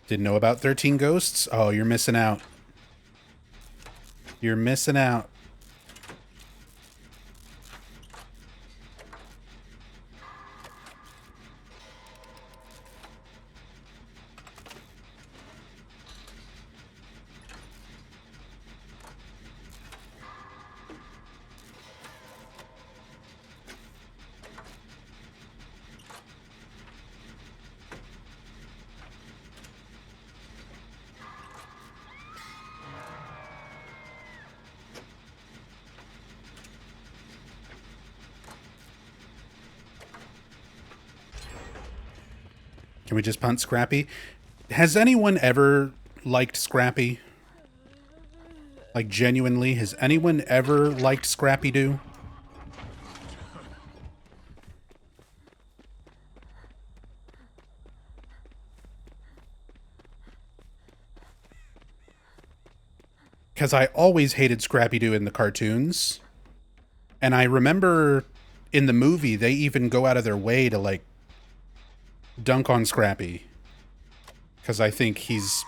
Didn't know about 13 Ghosts? Oh, you're missing out. You're missing out. Can we just punt Scrappy? Has anyone ever liked Scrappy? Like, genuinely, has anyone ever liked Scrappy-Doo? Because I always hated Scrappy-Doo in the cartoons. And I remember in the movie, they even go out of their way to, like, dunk on Scrappy. Because I think he's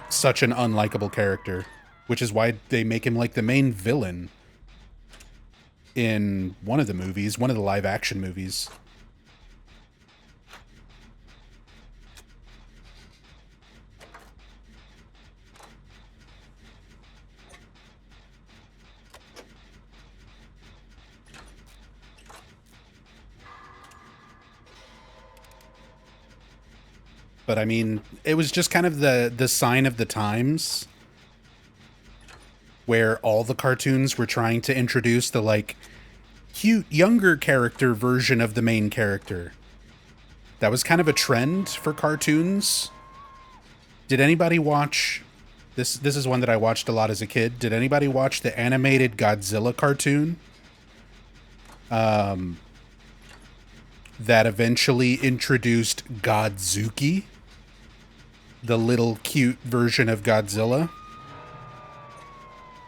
such an unlikable character. Which is why they make him, like, the main villain in one of the movies, one of the live-action movies. But I mean, it was just kind of the sign of the times where all the cartoons were trying to introduce the, like, cute younger character version of the main character. That was kind of a trend for cartoons. Did anybody watch this? This is one that I watched a lot as a kid. Did anybody watch the animated Godzilla cartoon? That eventually introduced Godzuki, the little cute version of Godzilla.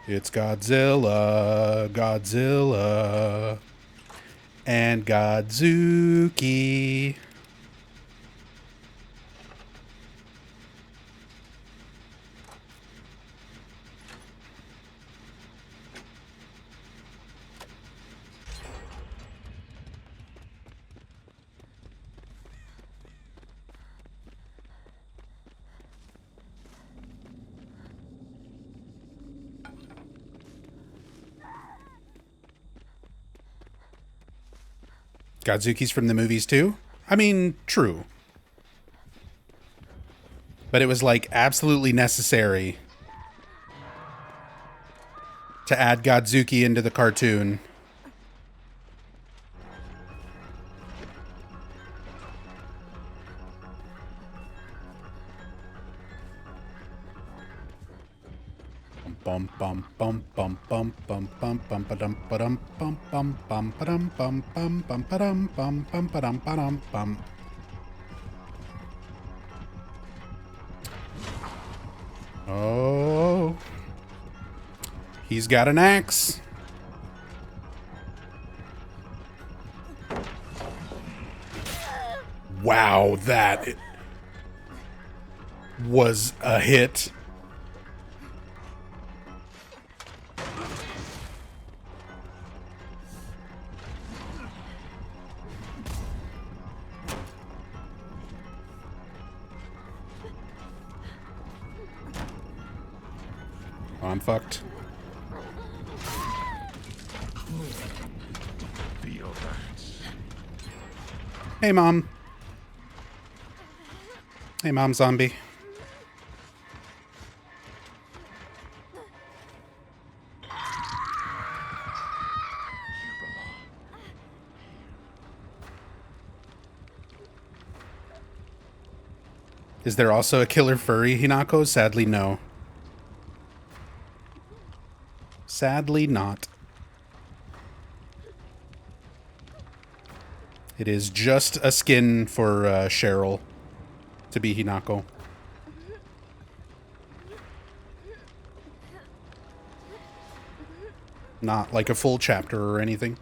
It's Godzilla, Godzilla, and Godzuki. Godzuki's from the movies too? I mean, true. But it was like absolutely necessary to add Godzuki into the cartoon. Bum bum bum bum bum bum bum bum ba-dum ba-dum bum bum bum ba-dum bum bum bum ba-dum bum bum ba-dum ba-dum bum. Oh, he's got an axe. Wow, that was a hit. Oh, I'm fucked. Hey, Mom. Hey, Mom Zombie. Is there also a killer furry, Hinako? Sadly, no. Sadly, not. It is just a skin for Cheryl to be Hinako. Not like a full chapter or anything.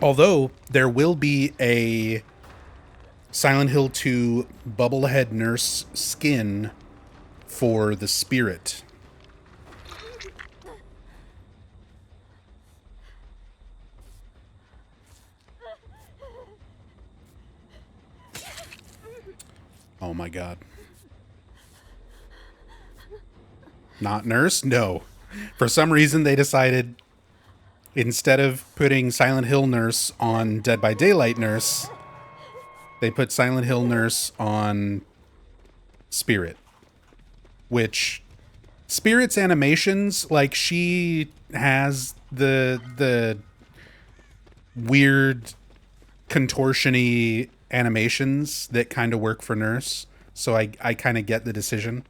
Although, there will be a Silent Hill 2 Bubblehead Nurse skin for the spirit. Oh my god. Not Nurse? No. For some reason they decided instead of putting Silent Hill Nurse on Dead by Daylight Nurse, they put Silent Hill Nurse on Spirit. Which Spirit's animations, like she has the weird contortion-y animations that kind of work for Nurse. So I kind of get the decision.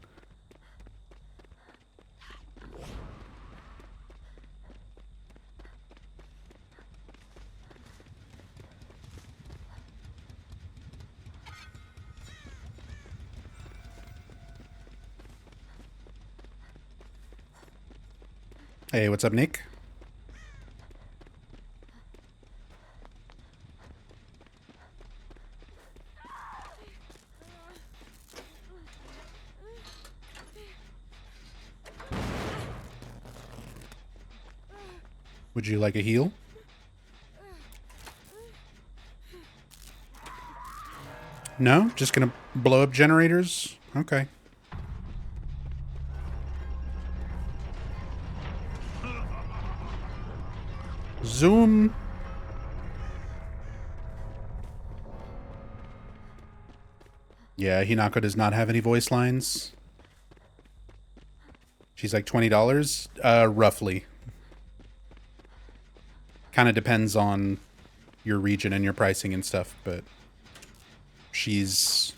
Hey, what's up, Nick? Would you like a heal? No? Just gonna blow up generators? Okay. Zoom. Yeah, Hinako does not have any voice lines. She's like $20, roughly. Kind of depends on your region and your pricing and stuff, but she's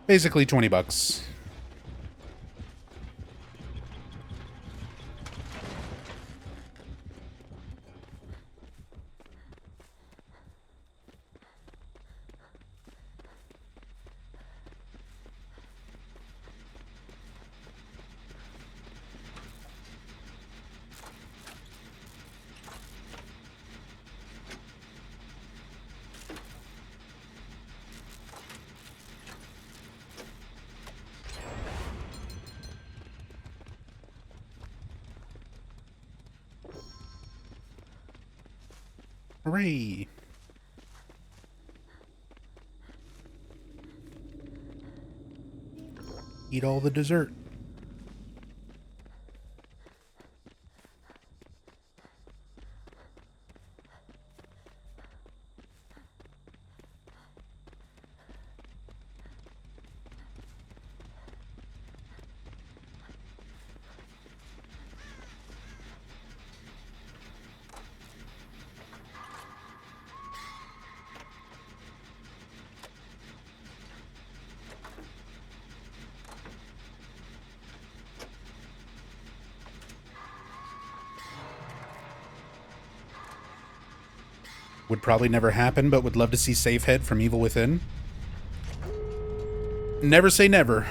basically $20. Hooray! Eat all the dessert. Would probably never happen, but would love to see Safehead from Evil Within. Never say never.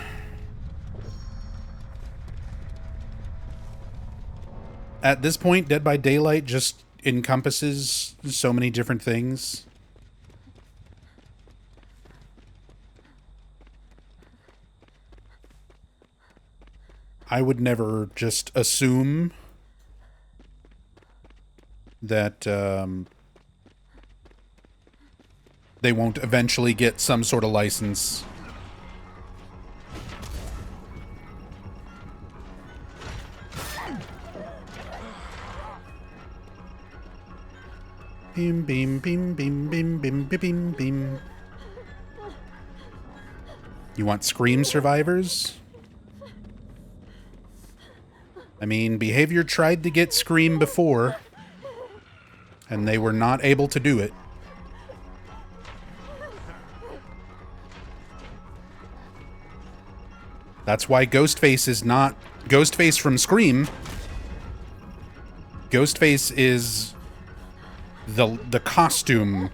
At this point, Dead by Daylight just encompasses so many different things. I would never just assume that they won't eventually get some sort of license. Beam, beam, beam, beam, beam, beam, beam, beam, beam. You want Scream survivors? I mean, Behavior tried to get Scream before, and they were not able to do it. That's why Ghostface is not Ghostface from Scream. Ghostface is the costume,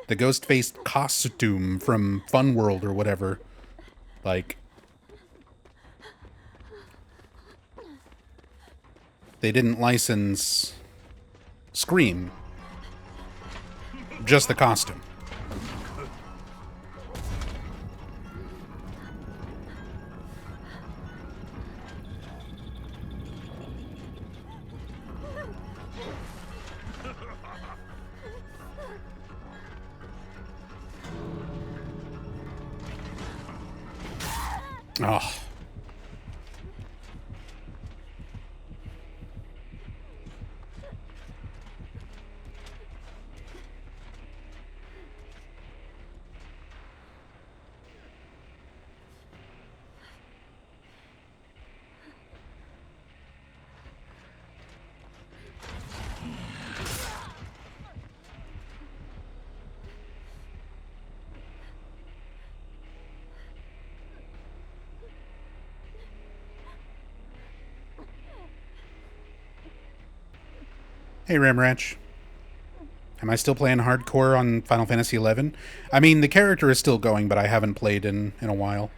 the Ghostface costume from Fun World or whatever. Like, they didn't license Scream, just the costume. Oh. Hey, Ram Ranch. Am I still playing hardcore on Final Fantasy XI? I mean, the character is still going, but I haven't played in a while.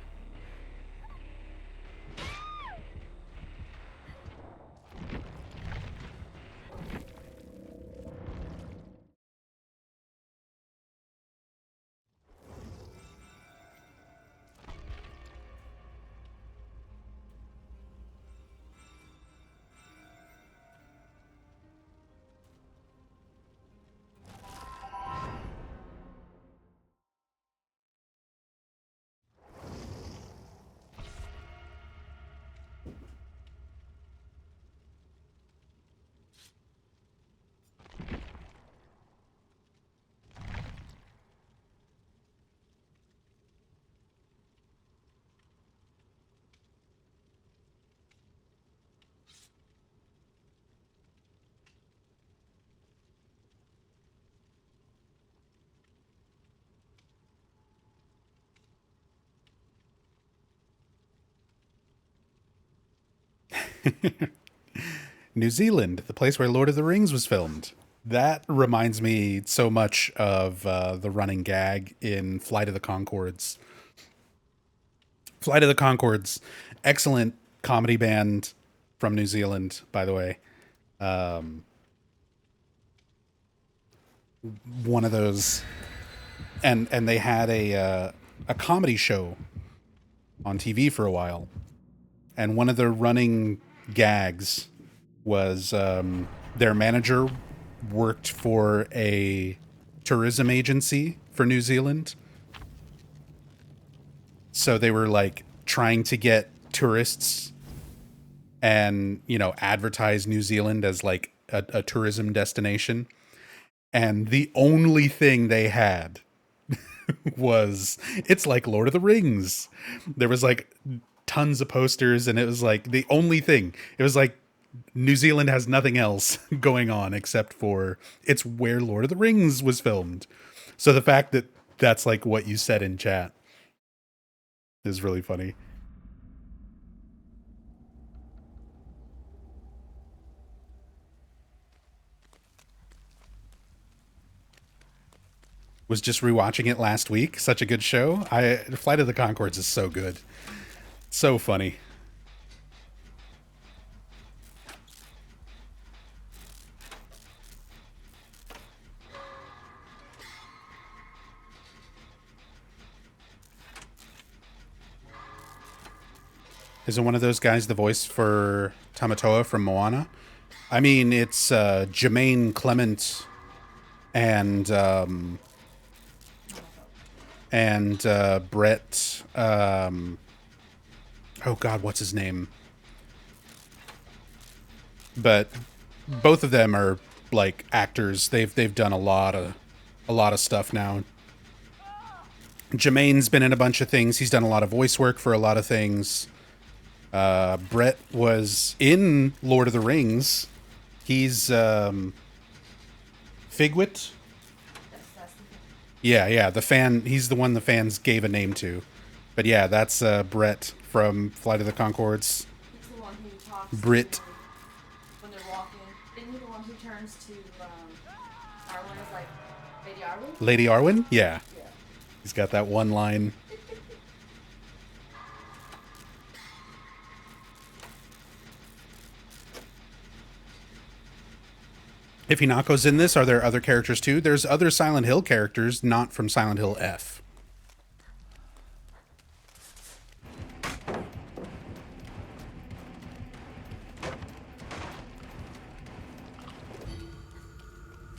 New Zealand, the place where Lord of the Rings was filmed. That reminds me so much of the running gag in Flight of the Conchords. Flight of the Conchords, excellent comedy band from New Zealand, by the way. One of those, and they had a comedy show on TV for a while, and one of the running gags was their manager worked for a tourism agency for New Zealand. So they were like trying to get tourists and, you know, advertise New Zealand as like a tourism destination. And the only thing they had was, it's like Lord of the Rings. There was like tons of posters, and it was like the only thing. It was like New Zealand has nothing else going on except for it's where Lord of the Rings was filmed. So the fact that that's like what you said in chat is really funny. Was just rewatching it last week. Such a good show. Flight of the Conchords is so good. So funny. Isn't one of those guys the voice for Tamatoa from Moana? I mean, it's Jermaine Clement and Brett. Oh God, what's his name? But both of them are like actors. They've done a lot of stuff now. Jermaine's been in a bunch of things. He's done a lot of voice work for a lot of things. Brett was in Lord of the Rings. He's Figwit. Yeah, the fan. He's the one the fans gave a name to. But yeah, that's Brett from Flight of the Conchords. He's the one who talks Brit. when they're walking. Isn't he the one who turns to Arwen as like Lady Arwen? Lady Arwen? Yeah. Yeah. He's got that one line. If Hinako's in this, are there other characters too? There's other Silent Hill characters, not from Silent Hill F.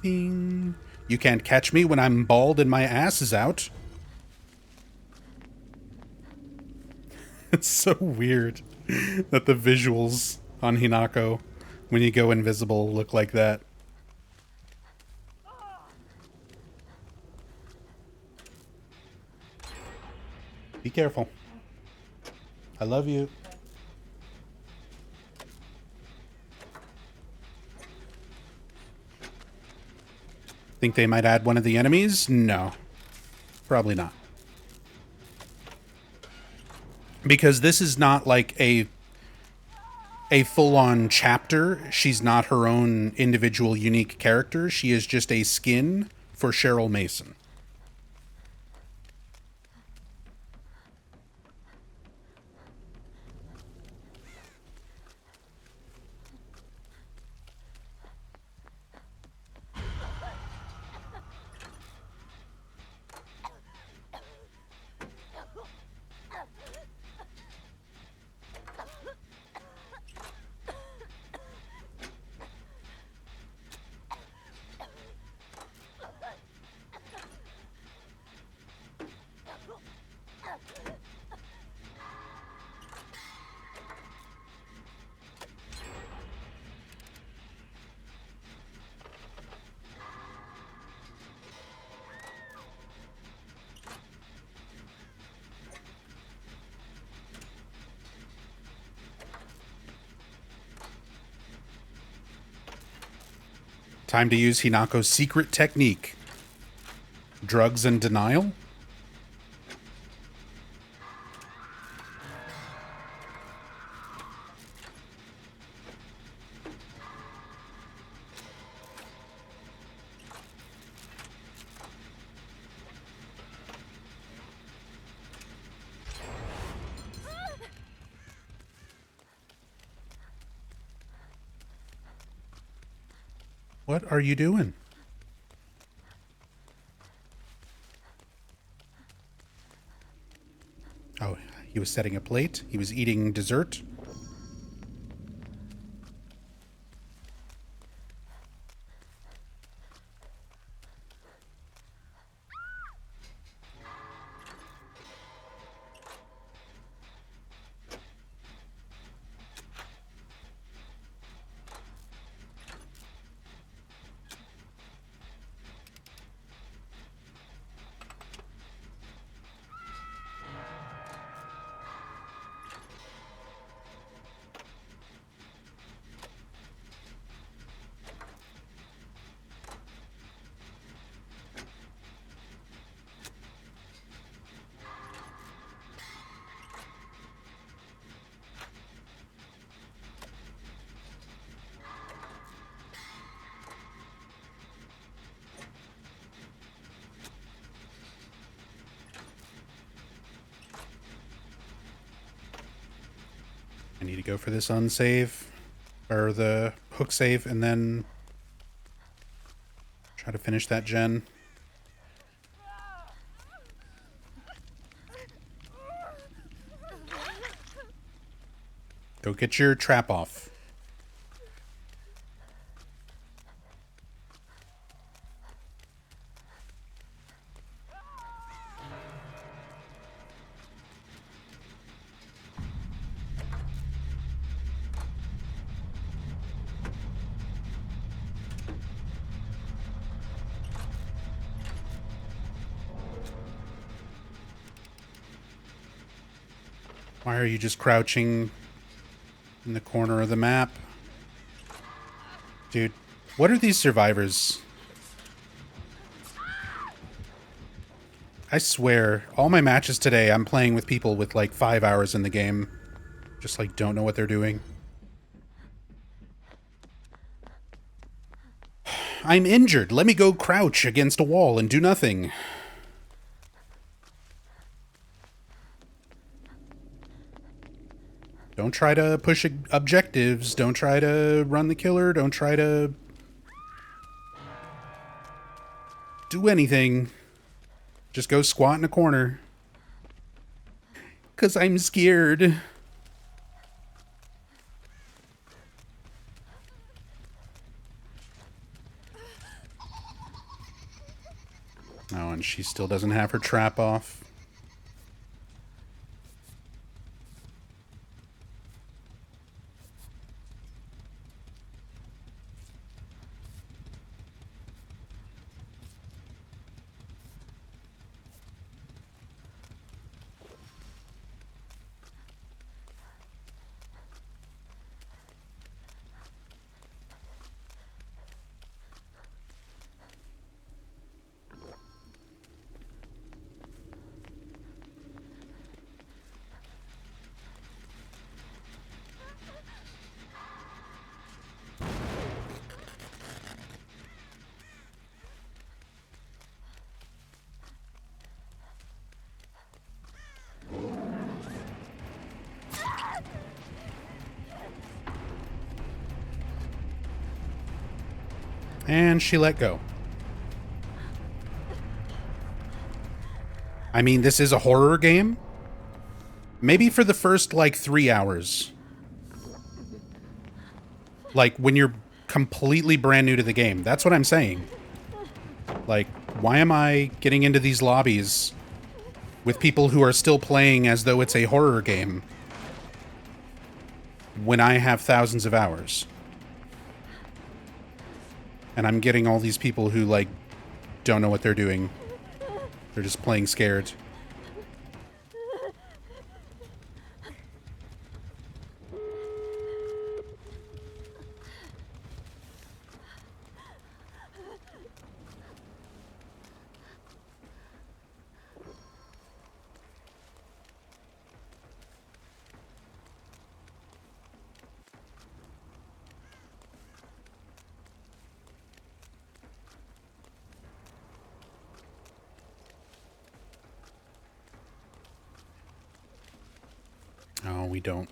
Bing. You can't catch me when I'm bald and my ass is out. It's so weird that the visuals on Hinako when you go invisible look like that. Be careful. I love you. Think they might add one of the enemies? No. Probably not. Because this is not like a full-on chapter. She's not her own individual unique character. She is just a skin for Cheryl Mason. Time to use Hinako's secret technique. Drugs and denial? What are you doing? Oh, he was setting a plate. He was eating dessert. need to go for this unsave, or the hook save, and then try to finish that gen. Go get your trap off. Why are you just crouching in the corner of the map? Dude, what are these survivors? I swear, all my matches today, I'm playing with people with like 5 hours in the game. Just like don't know what they're doing. I'm injured. Let me go crouch against a wall and do nothing. Don't try to push objectives. Don't try to run the killer. Don't try to do anything. Just go squat in a corner. 'Cause I'm scared. Oh, and she still doesn't have her trap off. And she let go. I mean, this is a horror game. Maybe for the first, like, 3 hours. Like, when you're completely brand new to the game. That's what I'm saying. Like, why am I getting into these lobbies with people who are still playing as though it's a horror game when I have thousands of hours? And I'm getting all these people who, like, don't know what they're doing. They're just playing scared. Oh, we don't.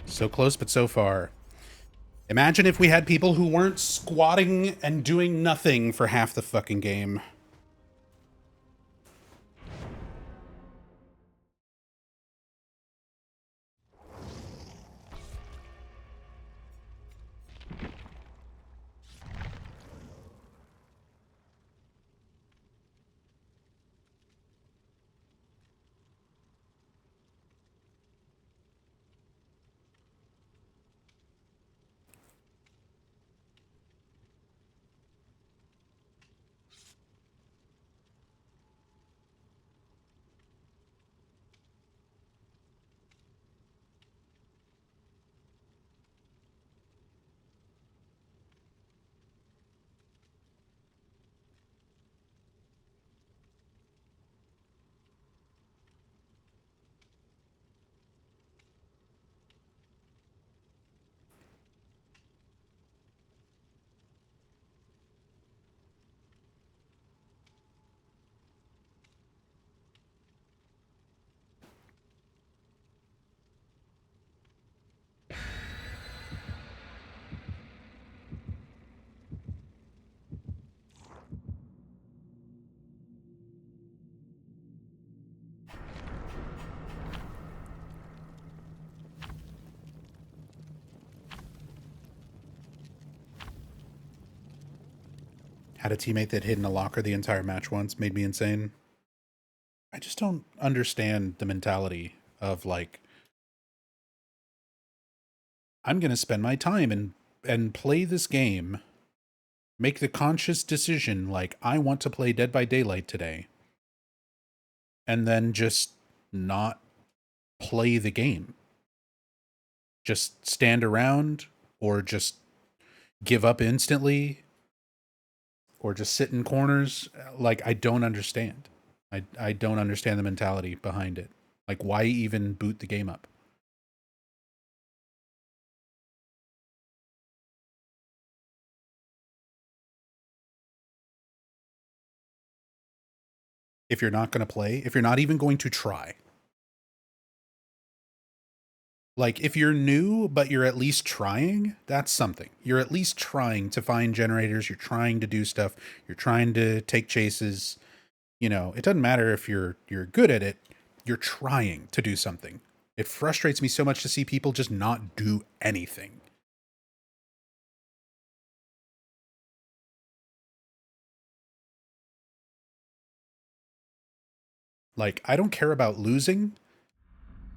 So close, but so far. Imagine if we had people who weren't squatting and doing nothing for half the fucking game. Had a teammate that hid in a locker the entire match once, made me insane. I just don't understand the mentality of like, I'm going to spend my time and play this game, make the conscious decision like I want to play Dead by Daylight today, and then just not play the game. Just stand around, or just give up instantly, or just sit in corners. Like, I don't understand. I don't understand the mentality behind it. Like, why even boot the game up? If you're not going to play, if you're not even going to try. Like, if you're new, but you're at least trying, that's something. You're at least trying to find generators. You're trying to do stuff. You're trying to take chases. You know, it doesn't matter if you're good at it. You're trying to do something. It frustrates me so much to see people just not do anything. Like, I don't care about losing,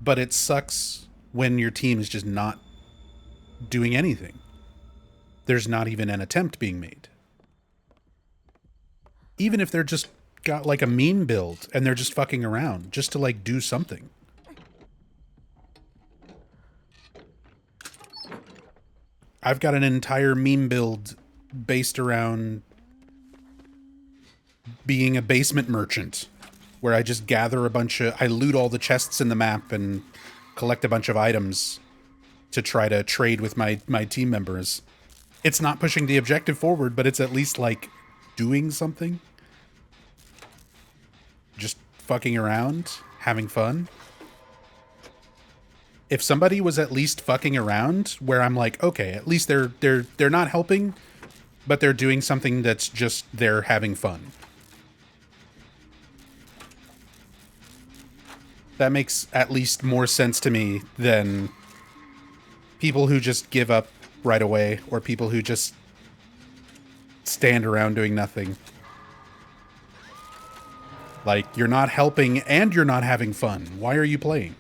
but it sucks when your team is just not doing anything. There's not even an attempt being made. Even if they're just got like a meme build and they're just fucking around just to like do something. I've got an entire meme build based around being a basement merchant, where I just gather I loot all the chests in the map and collect a bunch of items to try to trade with my team members. It's not pushing the objective forward, but it's at least like doing something. Just fucking around, having fun. If somebody was at least fucking around, where I'm like, okay, at least they're not helping, but they're doing something that's just they're having fun. That makes at least more sense to me than people who just give up right away, or people who just stand around doing nothing. Like, you're not helping and you're not having fun. Why are you playing?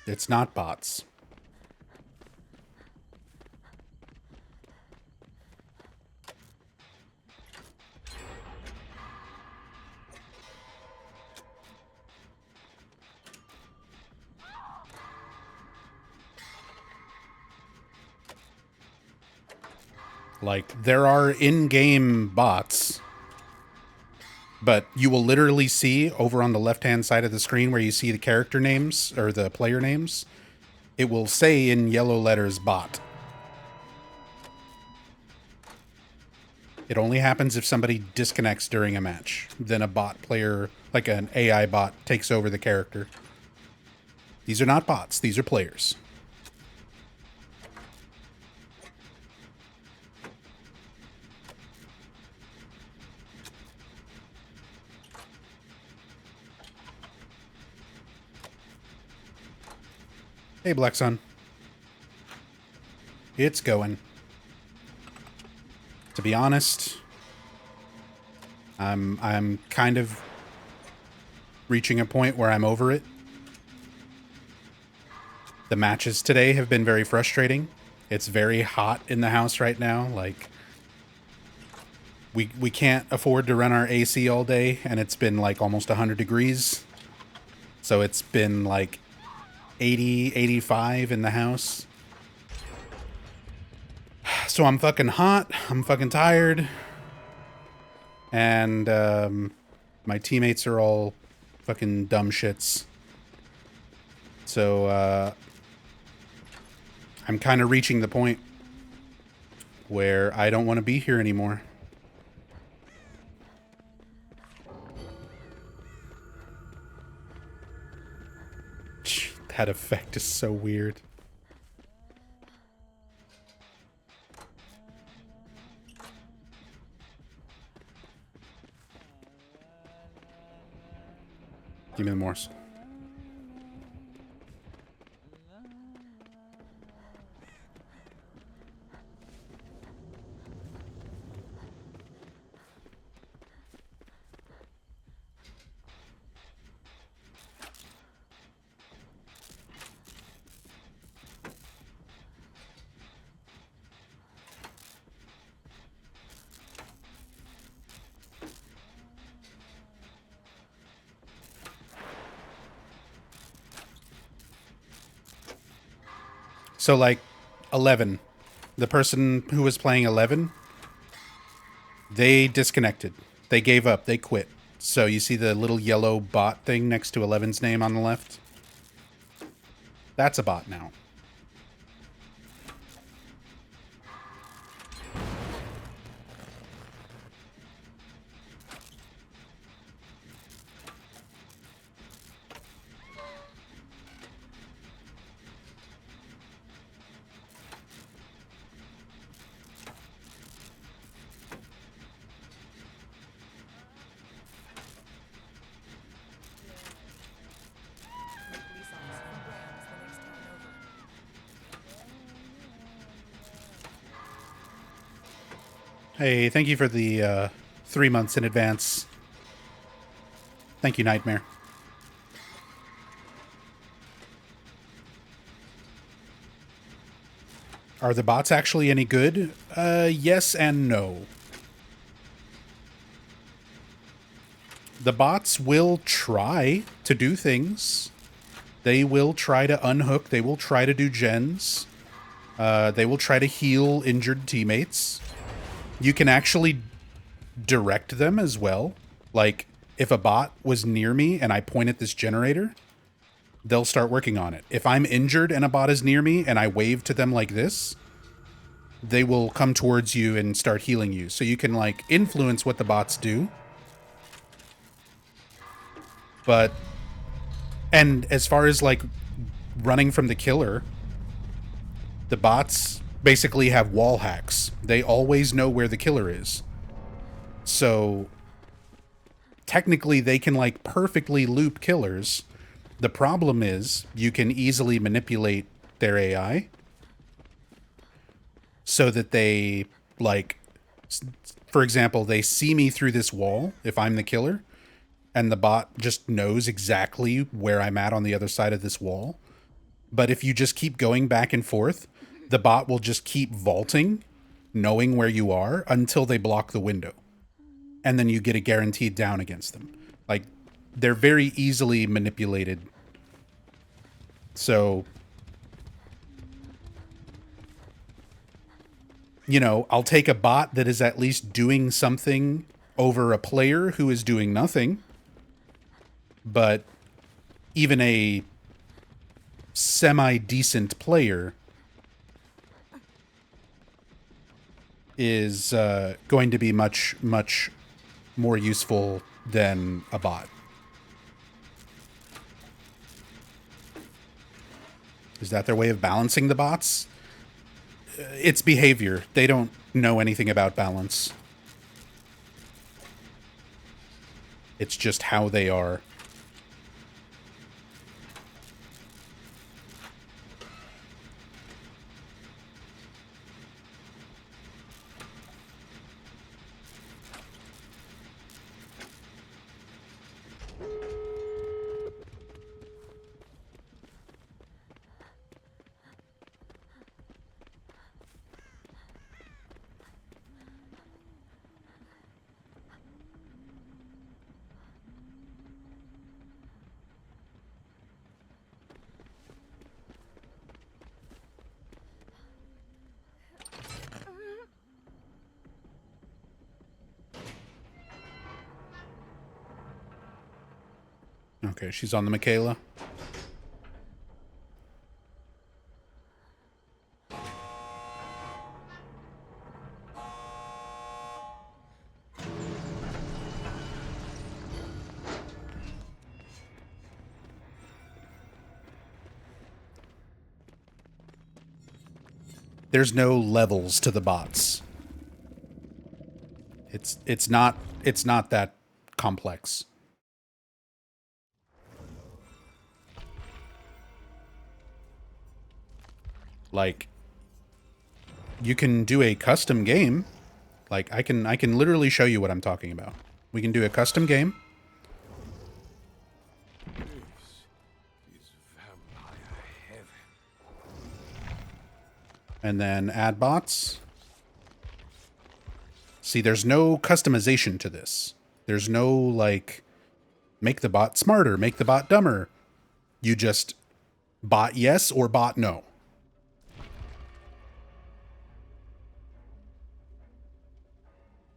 It's not bots. Like, there are in-game bots, but you will literally see over on the left-hand side of the screen where you see the character names or the player names, it will say in yellow letters bot. It only happens if somebody disconnects during a match. Then a bot player, like an AI bot, takes over the character. These are not bots. These are players. Hey, Black Sun. It's going. To be honest, I'm kind of reaching a point where I'm over it. The matches today have been very frustrating. It's very hot in the house right now. Like, we can't afford to run our AC all day, and it's been like almost 100 degrees. So it's been like 80, 85 in the house. So I'm fucking hot. I'm fucking tired. And my teammates are all fucking dumb shits. So I'm kind of reaching the point where I don't want to be here anymore. That effect is so weird. Give me the morsel. So, like, 11. The person who was playing 11, they disconnected. They gave up. They quit. So, you see the little yellow bot thing next to 11's name on the left? That's a bot now. A police officer from Brams the next town over. Hey, thank you for the 3 months in advance. Thank you, Nightmare. Are the bots actually any good? Yes and no. The bots will try to do things. They will try to unhook. They will try to do gens. They will try to heal injured teammates. You can actually direct them as well. Like, if a bot was near me and I point at this generator, they'll start working on it. If I'm injured and a bot is near me and I wave to them like this, they will come towards you and start healing you. So you can, like, influence what the bots do. But, and as far as, like, running from the killer, the bots basically have wall hacks. They always know where the killer is. So technically they can, like, perfectly loop killers. The problem is you can easily manipulate their AI so that they, like, for example, they see me through this wall if I'm the killer, and the bot just knows exactly where I'm at on the other side of this wall. But if you just keep going back and forth, the bot will just keep vaulting, knowing where you are, until they block the window. And then you get a guaranteed down against them. Like, they're very easily manipulated. So, you know, I'll take a bot that is at least doing something over a player who is doing nothing. But even a semi-decent player is going to be much, much more useful than a bot. Is that their way of balancing the bots? It's behavior. They don't know anything about balance. It's just how they are. Okay, she's on the Michaela. There's no levels to the bots. It's not that complex. Like, you can do a custom game. Like, I can literally show you what I'm talking about. We can do a custom game. This is vampire heaven. And then add bots. See, there's no customization to this. There's no, like, make the bot smarter, make the bot dumber. You just bot yes or bot no.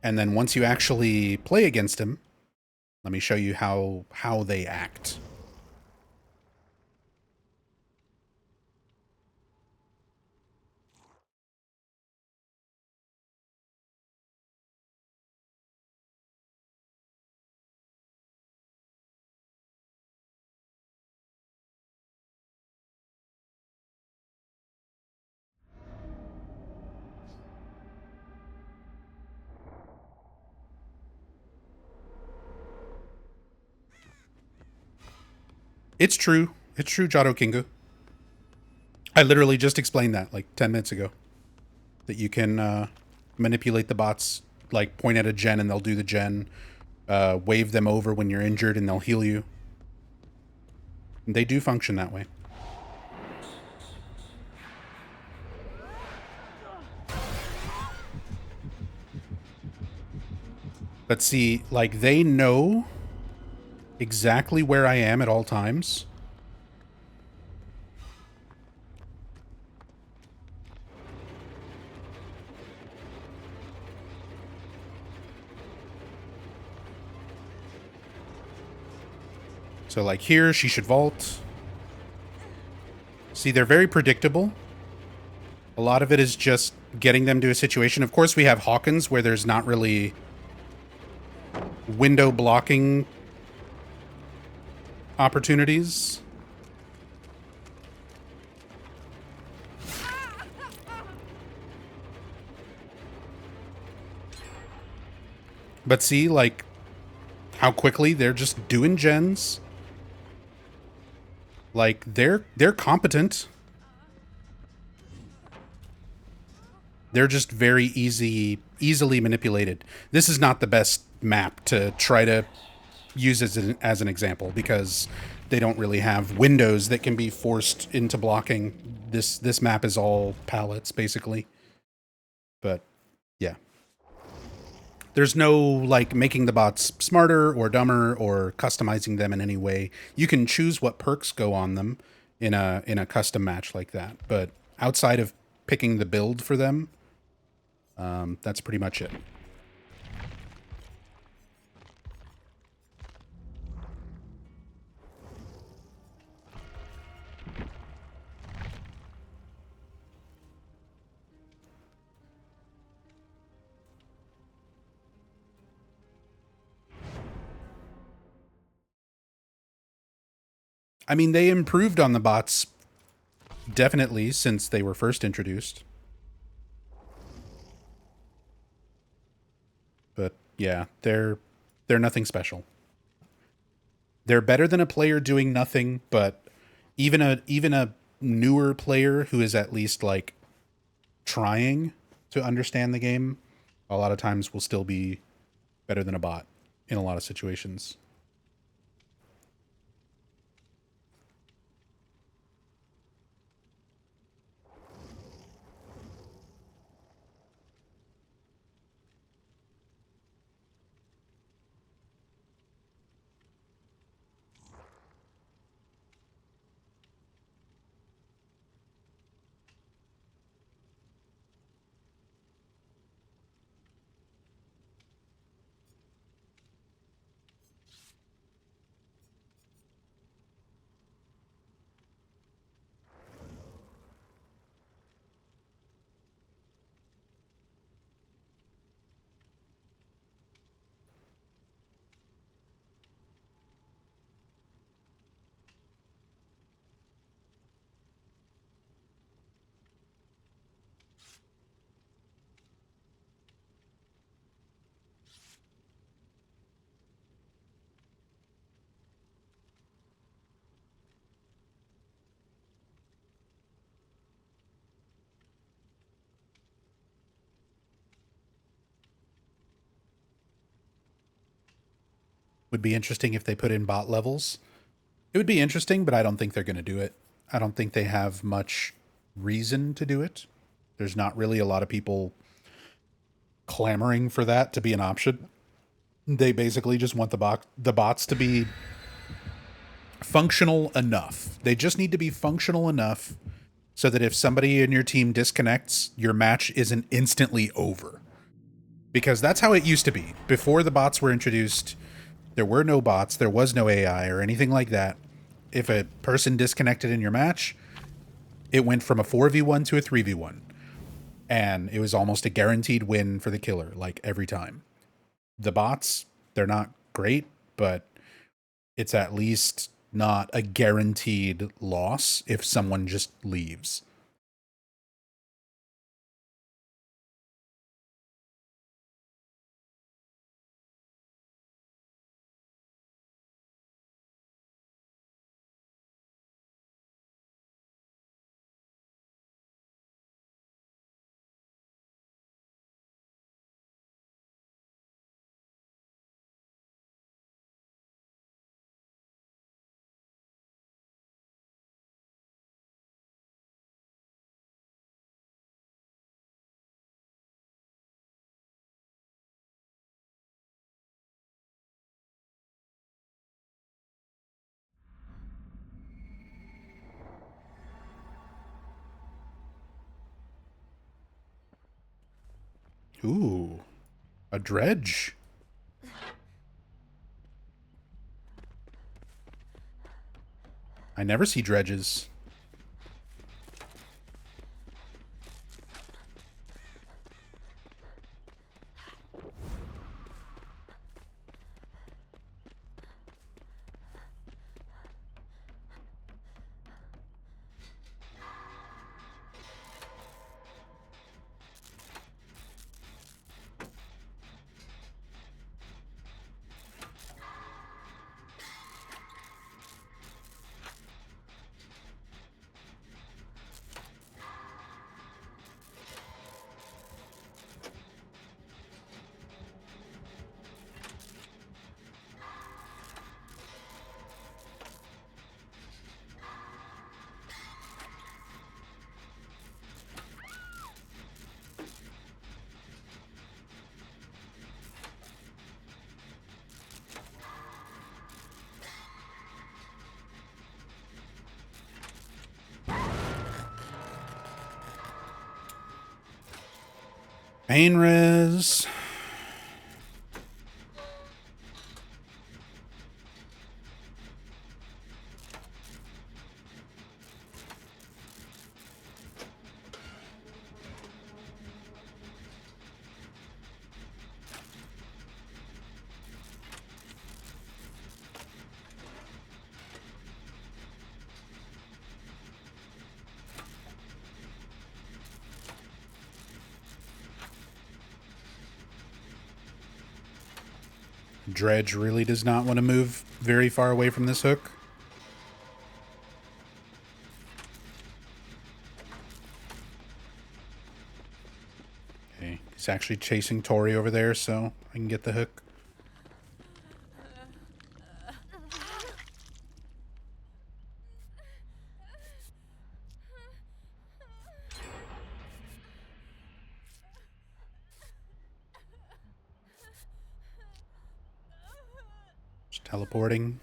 And then once you actually play against him, let me show you how they act. It's true. It's true, Jado Kingu. I literally just explained that like 10 minutes ago. That you can manipulate the bots, like point at a gen and they'll do the gen. Wave them over when you're injured and they'll heal you. And they do function that way. But see, like, they know exactly where I am at all times. So, like, here, she should vault. See, they're very predictable. A lot of it is just getting them to a situation. Of course, we have Hawkins, where there's not really window blocking opportunities. But see, like, how quickly they're just doing gens. Like, they're competent. They're just very easily manipulated. This is not the best map to try to use as an example because they don't really have windows that can be forced into blocking. This map is all pallets, basically. But, yeah. There's no, like, making the bots smarter or dumber or customizing them in any way. You can choose what perks go on them in a custom match like that. But outside of picking the build for them, that's pretty much it. I mean, they improved on the bots definitely since they were first introduced. But yeah, they're nothing special. They're better than a player doing nothing, but even a newer player who is at least like trying to understand the game, a lot of times will still be better than a bot in a lot of situations. Would be interesting if they put in bot levels. It would be interesting, but I don't think they're going to do it. I don't think they have much reason to do it. There's not really a lot of people clamoring for that to be an option. They basically just want the bots to be functional enough. They just need to be functional enough so that if somebody in your team disconnects, your match isn't instantly over. Because that's how it used to be. Before the bots were introduced, there were no bots, there was no AI or anything like that. If a person disconnected in your match, it went from a 4v1 to a 3v1. And it was almost a guaranteed win for the killer, like every time. The bots, they're not great, but it's at least not a guaranteed loss if someone just leaves. Ooh, a dredge. I never see dredges. Pain res. Dredge really does not want to move very far away from this hook. Okay, he's actually chasing Tori over there, so I can get the hook. Just teleporting.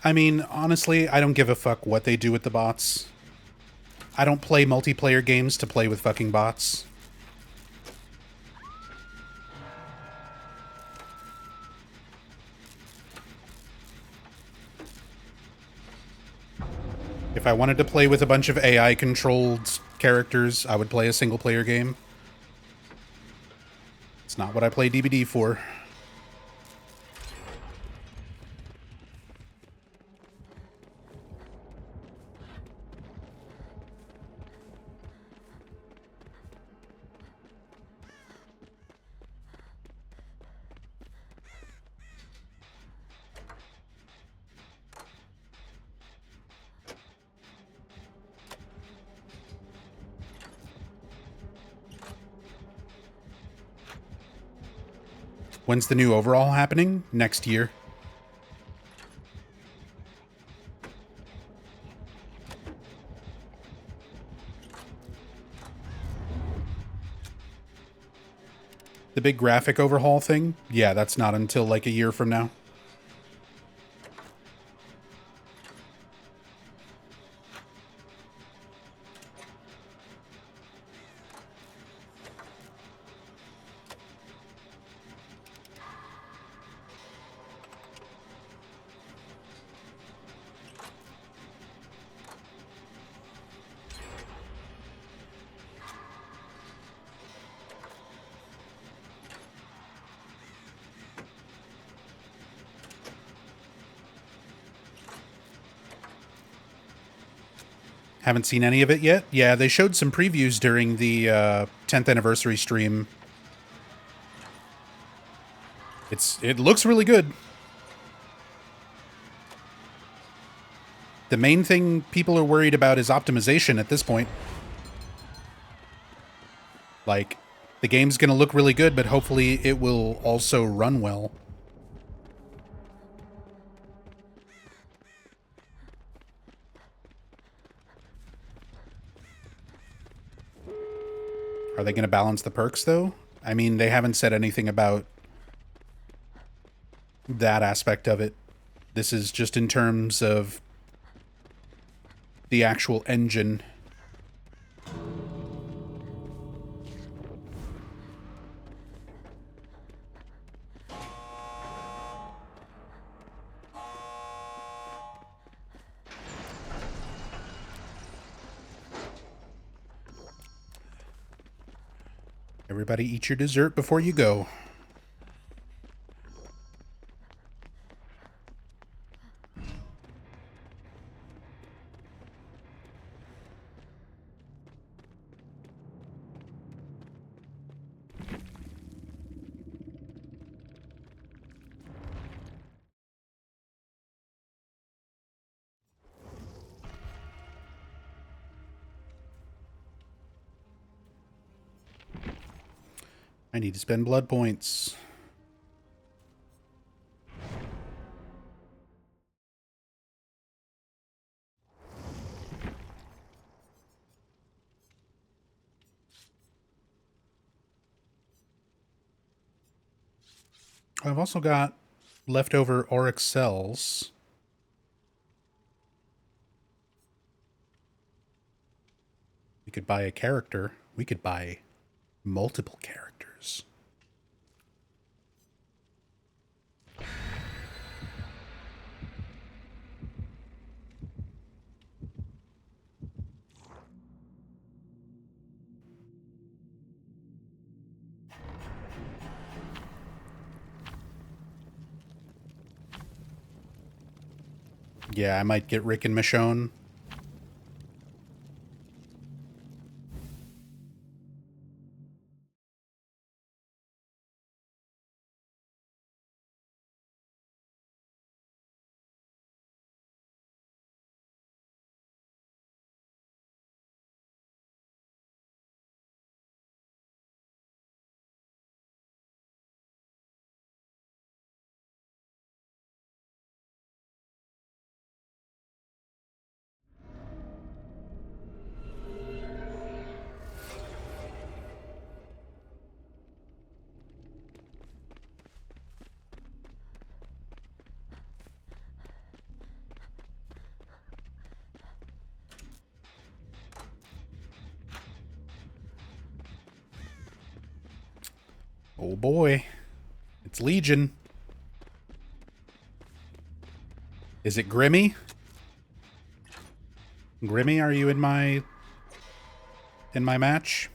I mean, honestly, I don't give a fuck what they do with the bots. I don't play multiplayer games to play with fucking bots. If I wanted to play with a bunch of AI-controlled characters, I would play a single-player game. It's not what I play DBD for. When's the new overhaul happening? Next year. The big graphic overhaul thing? Yeah, that's not until like a year from now. Haven't seen any of it yet. Yeah, they showed some previews during the 10th anniversary stream. It looks really good. The main thing people are worried about is optimization at this point. Like, the game's gonna look really good, but hopefully it will also run well. Are they gonna balance the perks, though? I mean, they haven't said anything about that aspect of it. This is just in terms of the actual engine. Everybody eat your dessert before you go. I need to spend blood points. I've also got leftover auric cells. We could buy a character. We could buy multiple characters. Yeah, I might get Rick and Michonne. Oh boy. It's Legion. Is it Grimmy? Grimmy, are you in my match?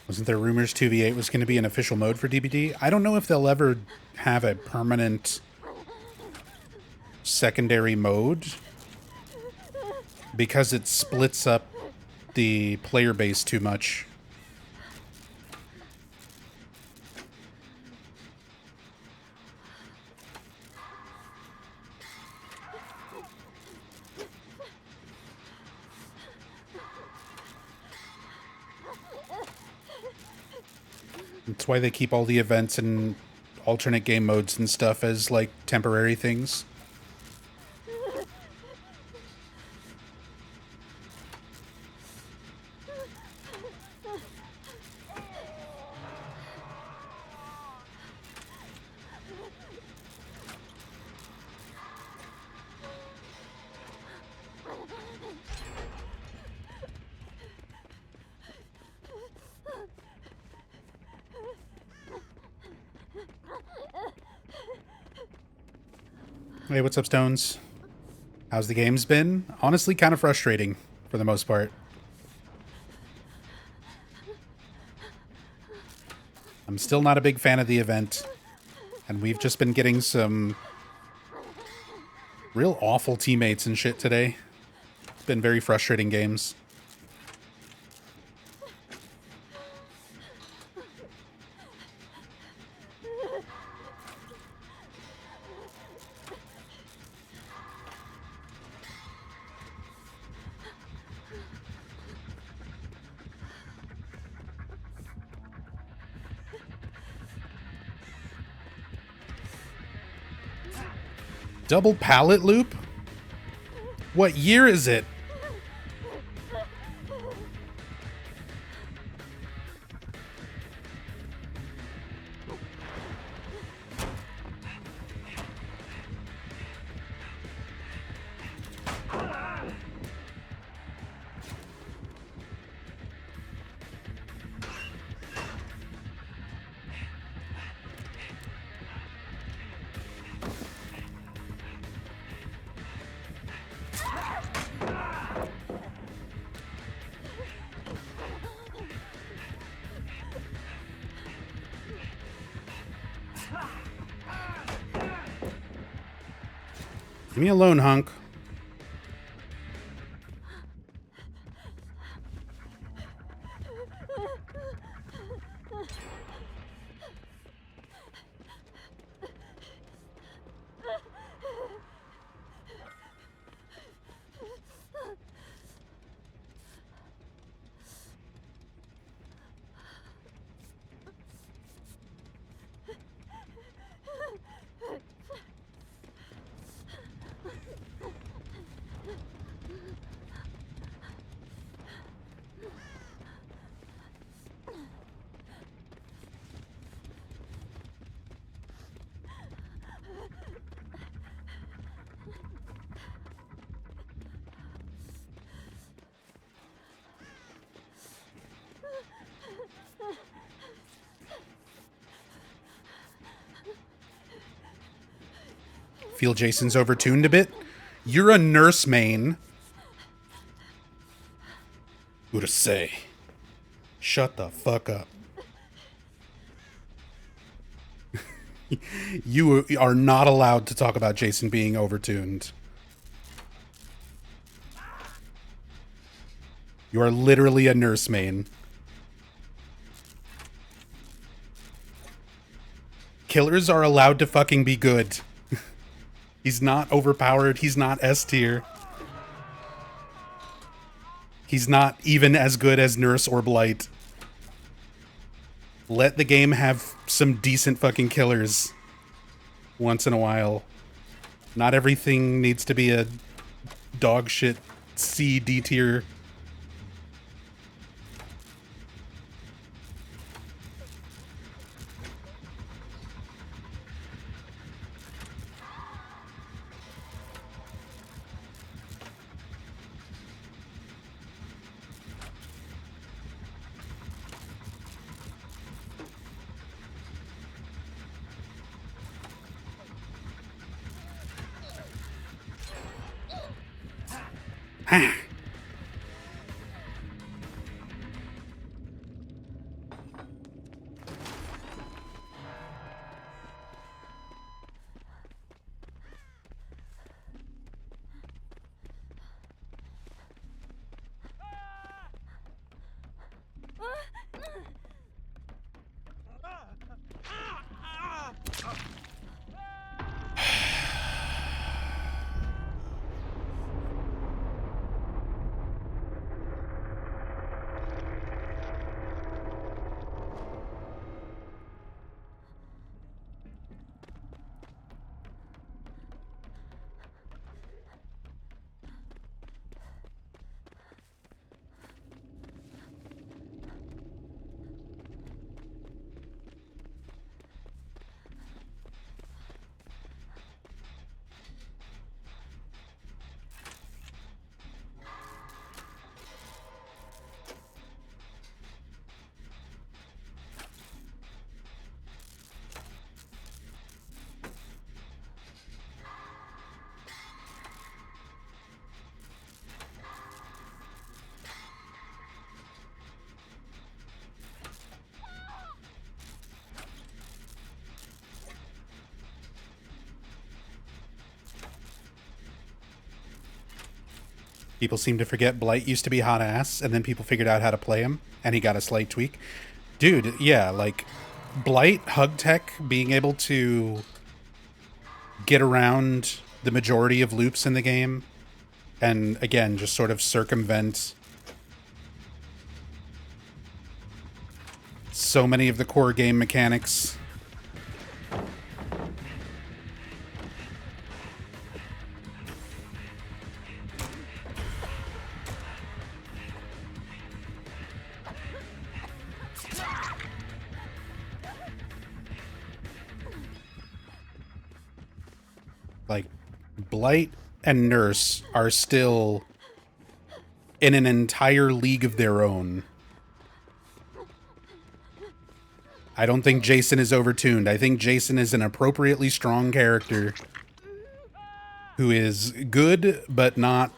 Wasn't there rumors 2v8 was going to be an official mode for DBD? I don't know if they'll ever have a permanent secondary mode because it splits up the player base too much. That's why they keep all the events and alternate game modes and stuff as, like, temporary things. Hey, what's up, Stones? How's the games been? Honestly, kind of frustrating for the most part. I'm still not a big fan of the event, and we've just been getting some real awful teammates and shit today. It's been very frustrating games. Double pallet loop? What year is it? Leave me alone, hunk. feel Jason's overtuned a bit. You're a nurse main. Urusei. Shut the fuck up. You are not allowed to talk about Jason being overtuned. You are literally a nurse main. Killers are allowed to fucking be good. He's not overpowered. He's not S tier. He's not even as good as Nurse or Blight. Let the game have some decent fucking killers once in a while. Not everything needs to be a dog shit C, D tier. People seem to forget Blight used to be hot ass, and then people figured out how to play him, and he got a slight tweak. Dude, yeah, like, Blight, Hug Tech, being able to get around the majority of loops in the game, and, again, just sort of circumvent so many of the core game mechanics. Like, Blight and Nurse are still in an entire league of their own. I don't think Jason is overtuned. I think Jason is an appropriately strong character who is good, but not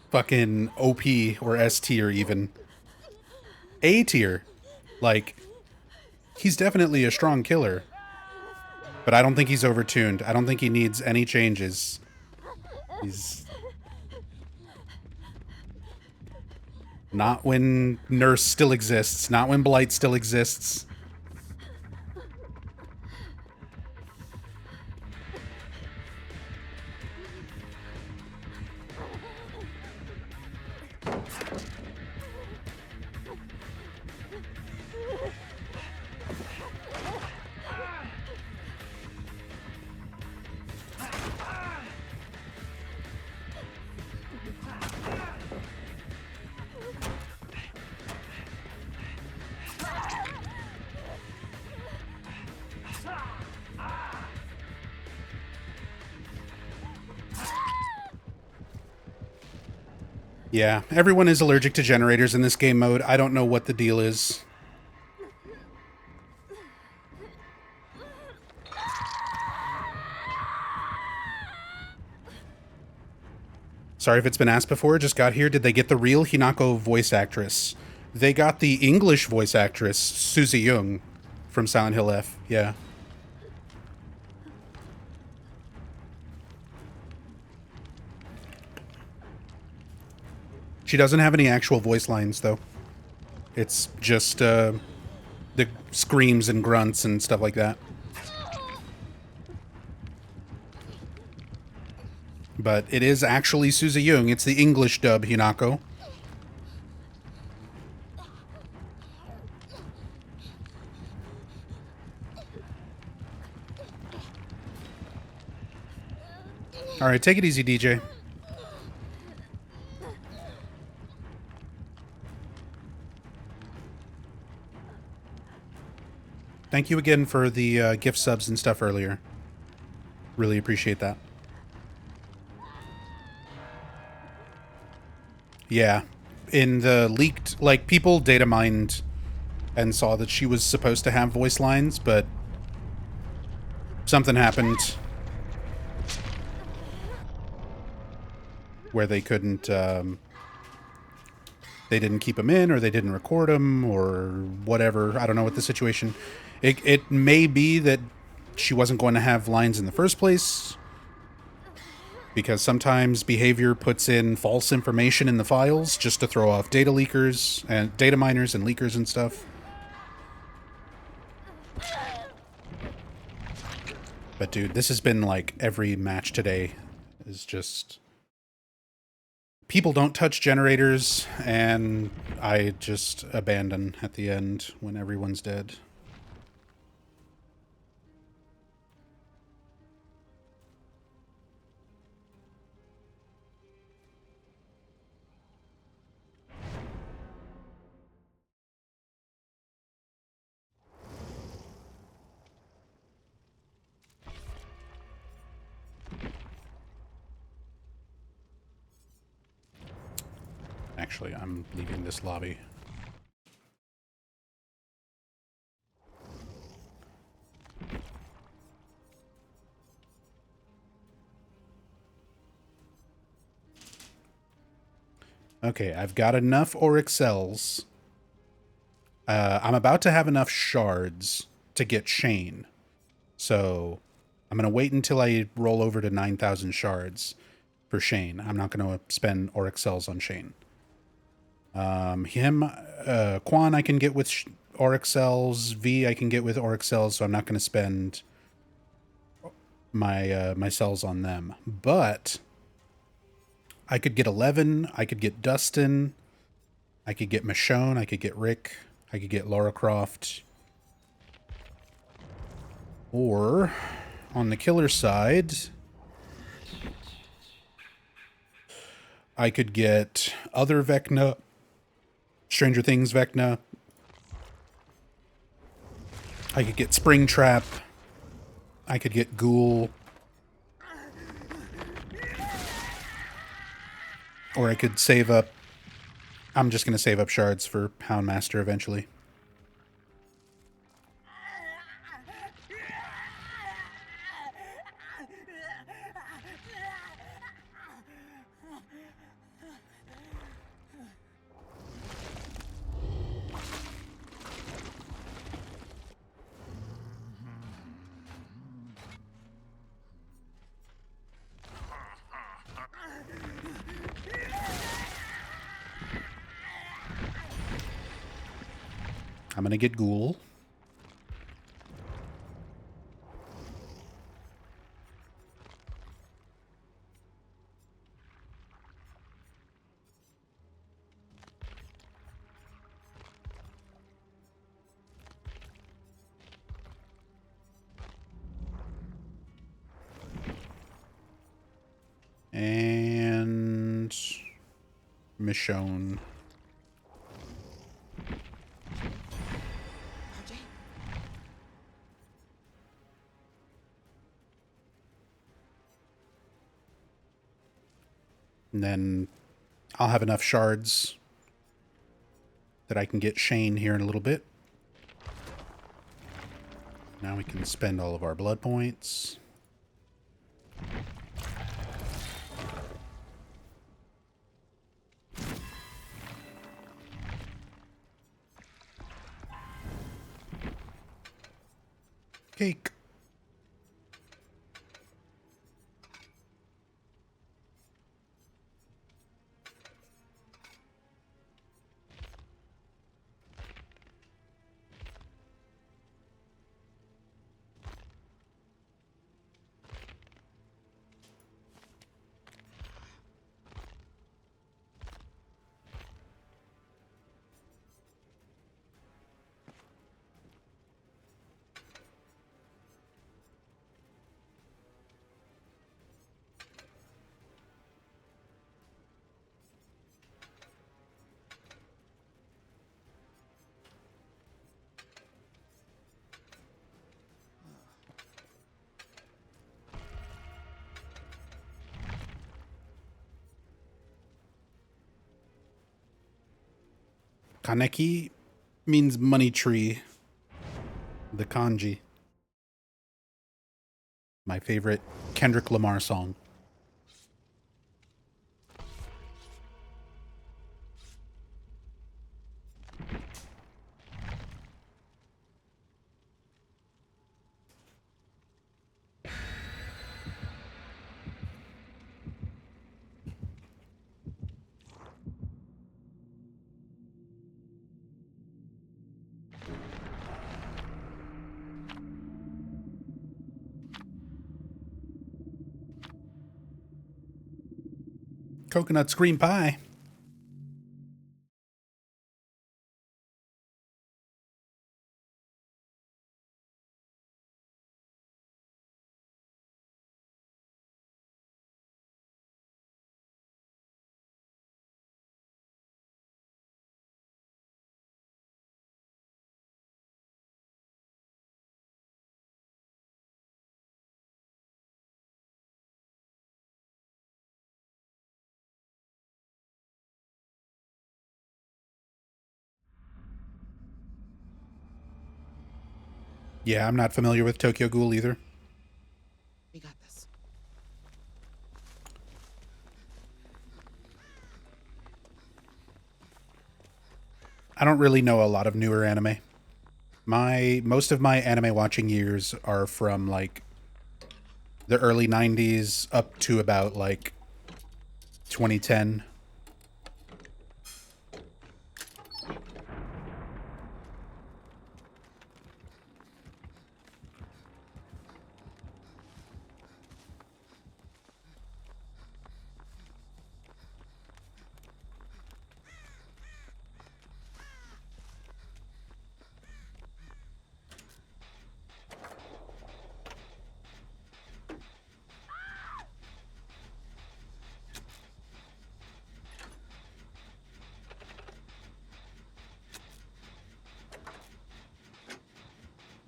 fucking OP or S tier even. A tier. Like, he's definitely a strong killer. But I don't think he's overtuned. I don't think he needs any changes. He's... Not when Nurse still exists. Not when Blight still exists. Yeah, everyone is allergic to generators in this game mode. I don't know what the deal is. Sorry if it's been asked before, just got here. Did they get the real Hinako voice actress? They got the English voice actress, Susie Young, from Silent Hill F. Yeah. She doesn't have any actual voice lines, though. It's just the screams and grunts and stuff like that. But it is actually Susie Young. It's the English dub Hinako. Alright, take it easy, DJ. Thank you again for the gift subs and stuff earlier. Really appreciate that. Yeah. In the leaked, like, people data mined and saw that she was supposed to have voice lines, but something happened where they couldn't, they didn't keep them in, or they didn't record them, or whatever. I don't know what the situation. It may be that she wasn't going to have lines in the first place, because sometimes behavior puts in false information in the files just to throw off data leakers and data miners and leakers and stuff. But dude, this has been like every match today is just people don't touch generators, and I just abandon at the end when everyone's dead. Actually, I'm leaving this lobby. Okay, I've got enough Oryx cells. I'm about to have enough shards to get Shane. So I'm going to wait until I roll over to 9,000 shards for Shane. I'm not going to spend Oryx cells on Shane. Quan I can get with Oryx cells. V I can get with Oryx cells, so I'm not going to spend my my cells on them. But I could get 11. I could get Dustin. I could get Michonne. I could get Rick. I could get Lara Croft. Or on the killer side, I could get other Vecna, Stranger Things Vecna. I could get Springtrap. I could get Ghoul. Or I could save up. I'm just going to save up shards for Houndmaster eventually. I'm going to get Ghoul. And Michonne. And then I'll have enough shards that I can get Shane here in a little bit. Now we can spend all of our blood points. Cake. Kaneki means money tree. The kanji. My favorite Kendrick Lamar song. Coconut cream pie. Yeah, I'm not familiar with Tokyo Ghoul either. We got this. I don't really know a lot of newer anime. Most of my anime watching years are from like the early 90s up to about like 2010.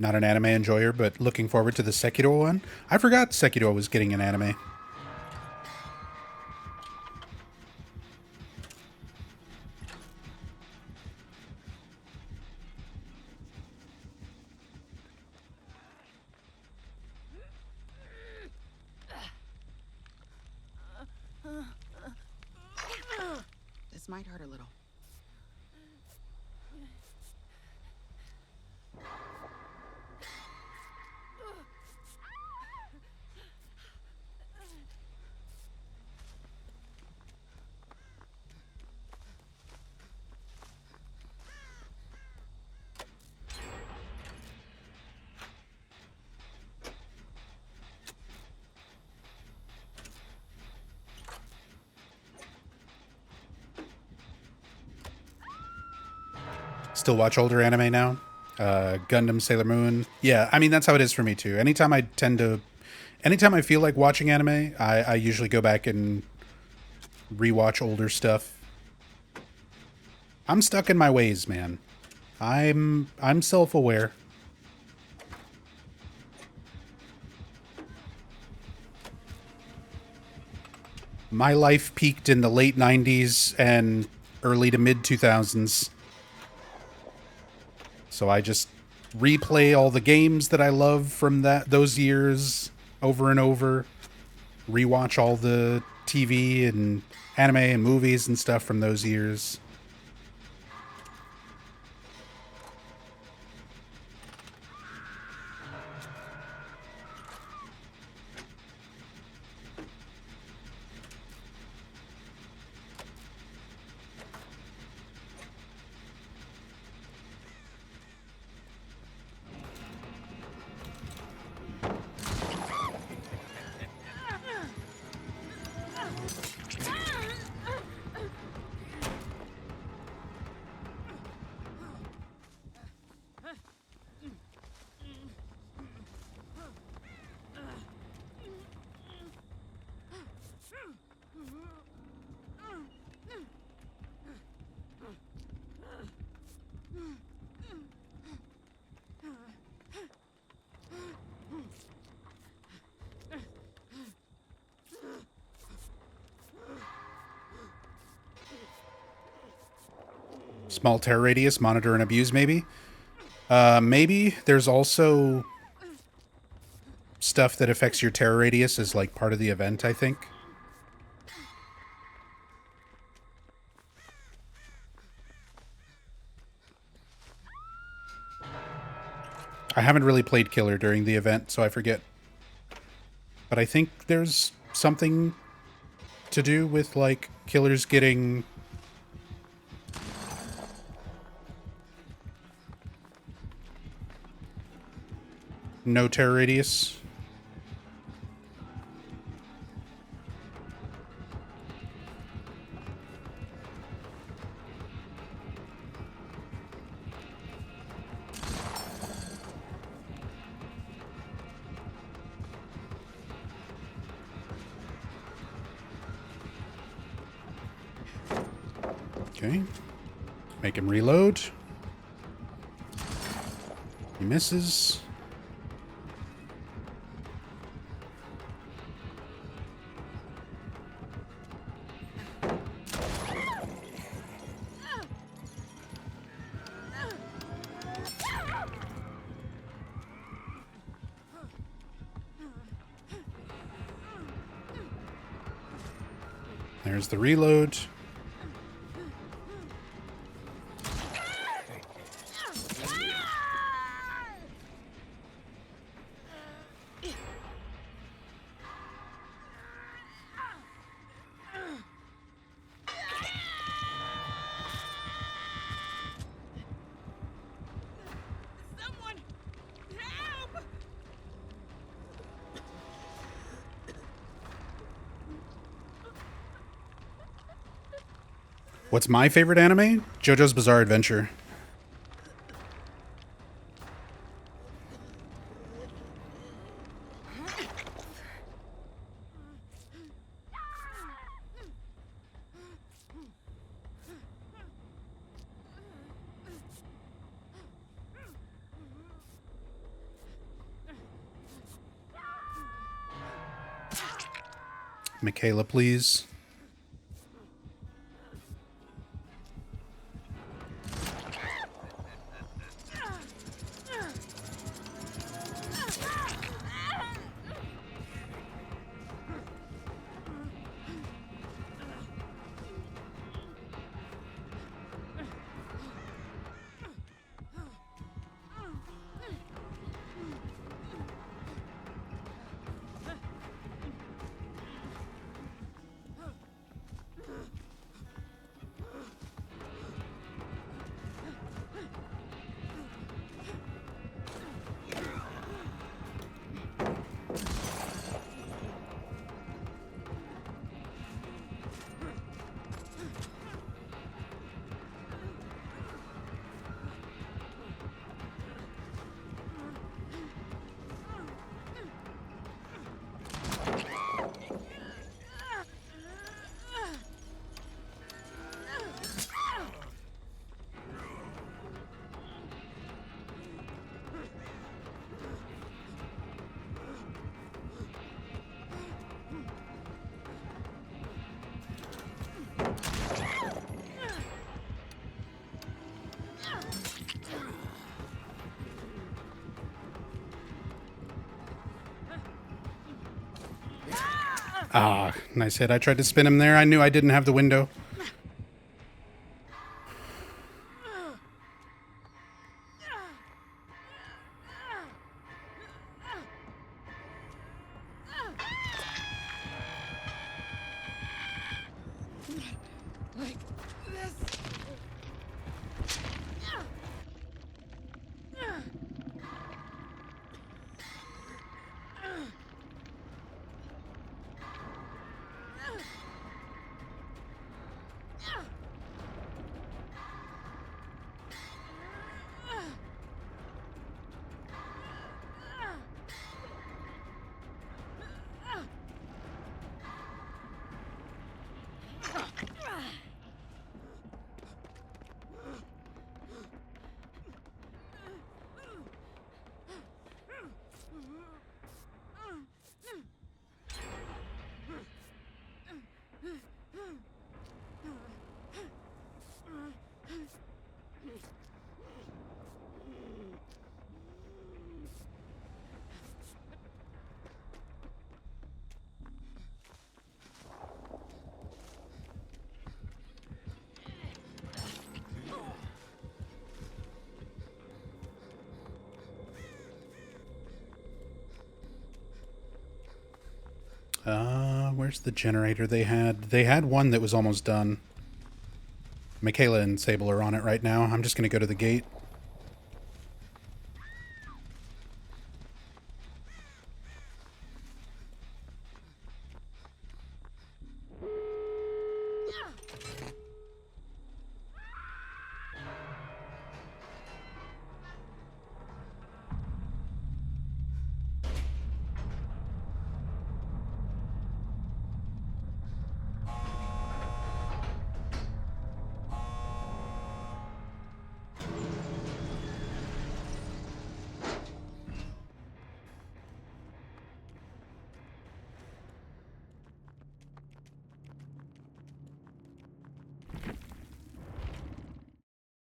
Not an anime enjoyer, but looking forward to the Sekiro one. I forgot Sekiro was getting an anime. This might hurt a little. Still watch older anime now. Gundam, Sailor Moon. Yeah, I mean, that's how it is for me too. Anytime I feel like watching anime, I usually go back and rewatch older stuff. I'm stuck in my ways, man. I'm self-aware. My life peaked in the late 90s and early to mid 2000s. So I just replay all the games that I love from those years over and over. Rewatch all the TV and anime and movies and stuff from those years. Small terror radius, monitor and abuse, maybe? Maybe. There's also stuff that affects your terror radius as, like, part of the event, I think. I haven't really played Killer during the event, so I forget. But I think there's something to do with, like, killers getting... no terror radius. Okay. Make him reload. He misses. There's the reload. What's my favorite anime? JoJo's Bizarre Adventure. Michaela, please. Ah, nice hit. I tried to spin him there. I knew I didn't have the window. Like this. Where's the generator they had? They had one that was almost done. Michaela and Sable are on it right now. I'm just going to go to the gate.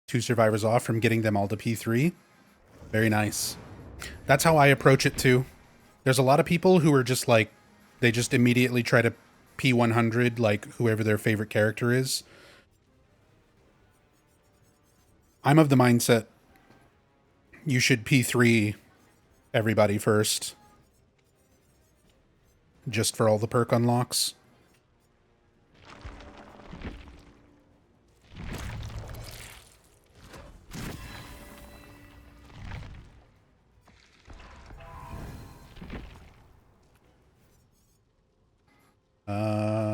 Two survivors off from getting them all to P3. Very nice. That's how I approach it too. There's a lot of people who are just like, they just immediately try to P100 like whoever their favorite character is. I'm of the mindset you should P3 everybody first. Just for all the perk unlocks.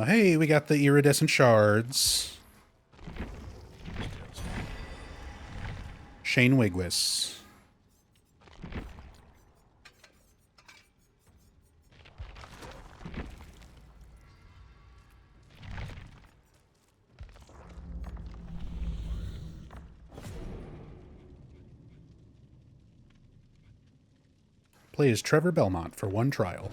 Hey, we got the iridescent shards. Shane Wigwis. Play as Trevor Belmont for one trial.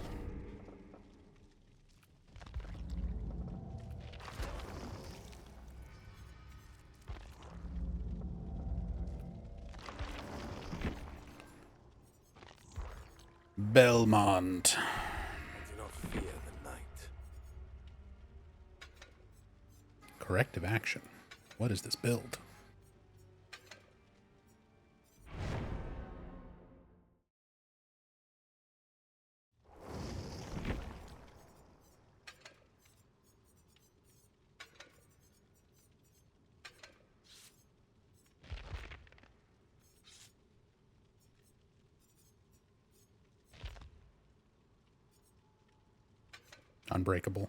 Belmont. I do not fear the night. Corrective action. What is this build? Unbreakable.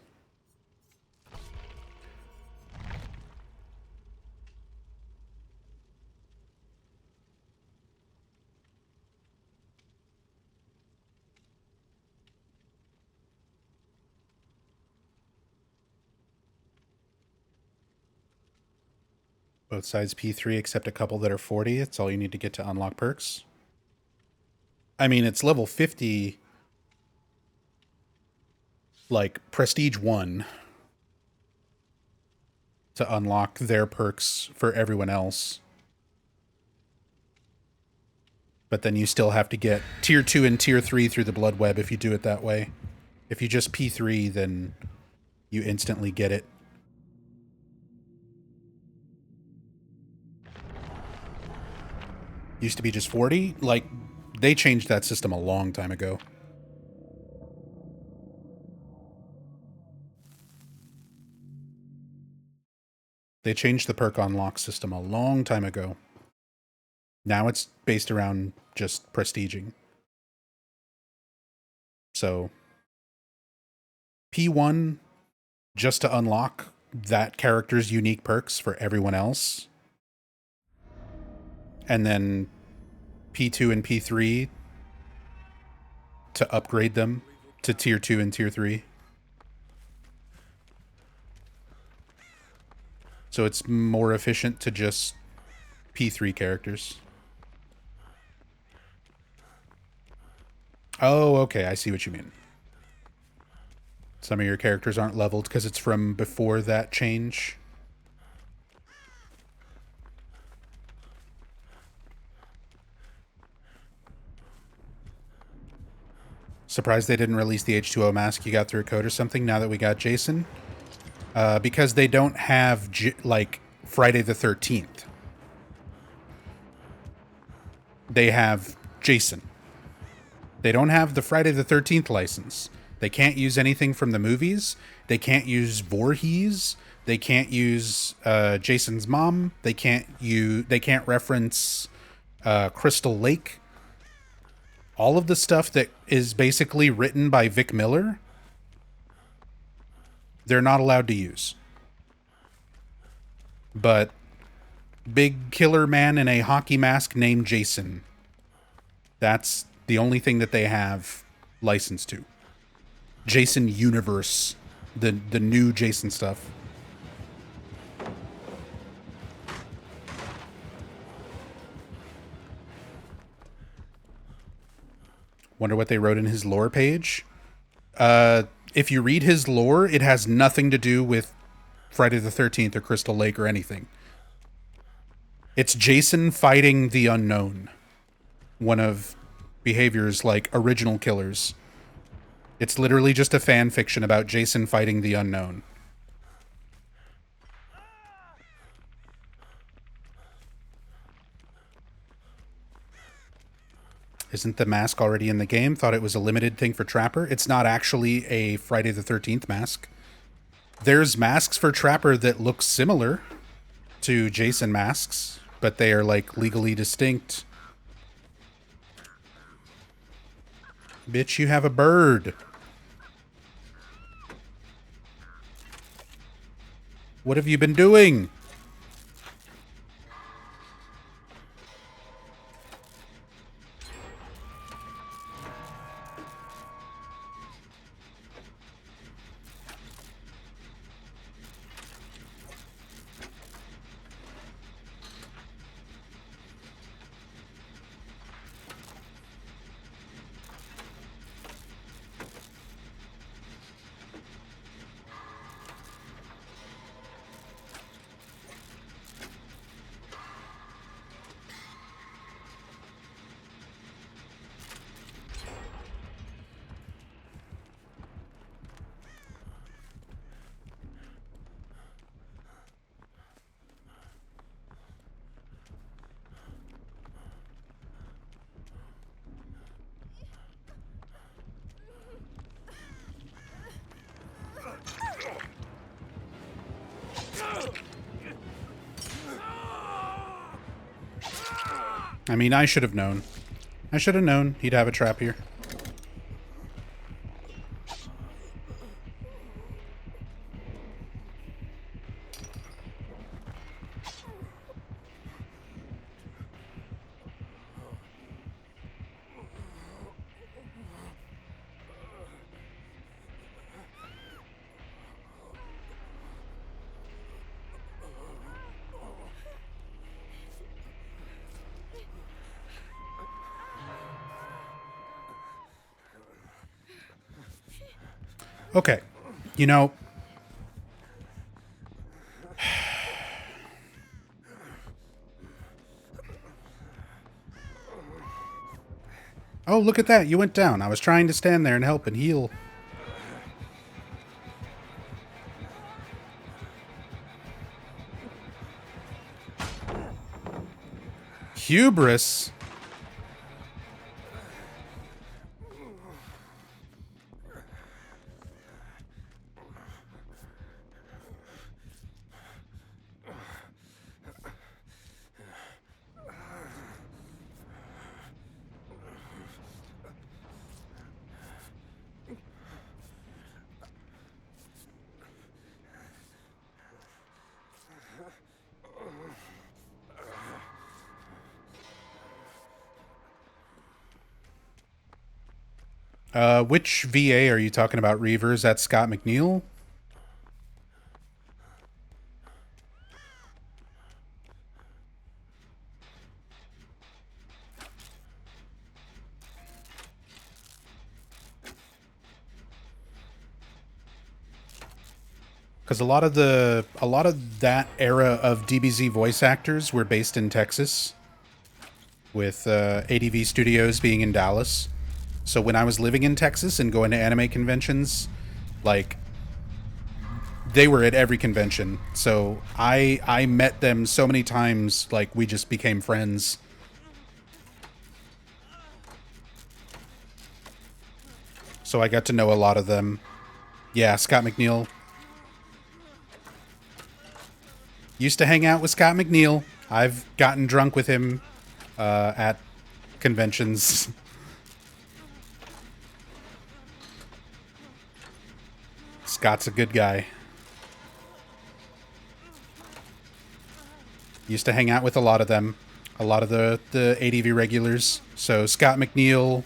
Both sides P3 except a couple that are 40. It's all you need to get to unlock perks. I mean, it's level 50... like prestige 1 to unlock their perks for everyone else. But then you still have to get tier 2 and tier 3 through the blood web if you do it that way. If you just P3, then you instantly get it. Used to be just 40. Like, they changed that system a long time ago. They changed the perk unlock system a long time ago. Now it's based around just prestiging. So, P1, just to unlock that character's unique perks for everyone else. And then P2 and P3 to upgrade them to tier 2 and tier 3. So it's more efficient to just P3 characters. Oh, okay, I see what you mean. Some of your characters aren't leveled because it's from before that change. Surprised they didn't release the H2O mask you got through a code or something now that we got Jason. Because they don't have, like, Friday the 13th. They have Jason. They don't have the Friday the 13th license. They can't use anything from the movies. They can't use Voorhees. They can't use Jason's mom. They can't reference Crystal Lake. All of the stuff that is basically written by Vic Miller, they're not allowed to use. But big killer man in a hockey mask named Jason, that's the only thing that they have license to. Jason Universe, the new Jason stuff. Wonder what they wrote in his lore page. If you read his lore, it has nothing to do with Friday the 13th or Crystal Lake or anything. It's Jason fighting the unknown. One of Behavior's, like, original killers. It's literally just a fan fiction about Jason fighting the unknown. Isn't the mask already in the game? Thought it was a limited thing for Trapper. It's not actually a Friday the 13th mask. There's masks for Trapper that look similar to Jason masks, but they are, like, legally distinct. Bitch, you have a bird. What have you been doing? I mean, I should have known. I should have known he'd have a trap here. Okay, you know, oh, look at that, you went down. I was trying to stand there and help and heal. Hubris? Which VA are you talking about, Reaver? Is that Scott McNeil? Because a lot of that era of DBZ voice actors were based in Texas, with ADV Studios being in Dallas. So when I was living in Texas and going to anime conventions, like, they were at every convention. So I met them so many times, like, we just became friends. so I got to know a lot of them. Yeah, Scott McNeil. Used to hang out with Scott McNeil. I've gotten drunk with him at conventions. Scott's a good guy. Used to hang out with a lot of them. A lot of the ADV regulars. So Scott McNeil,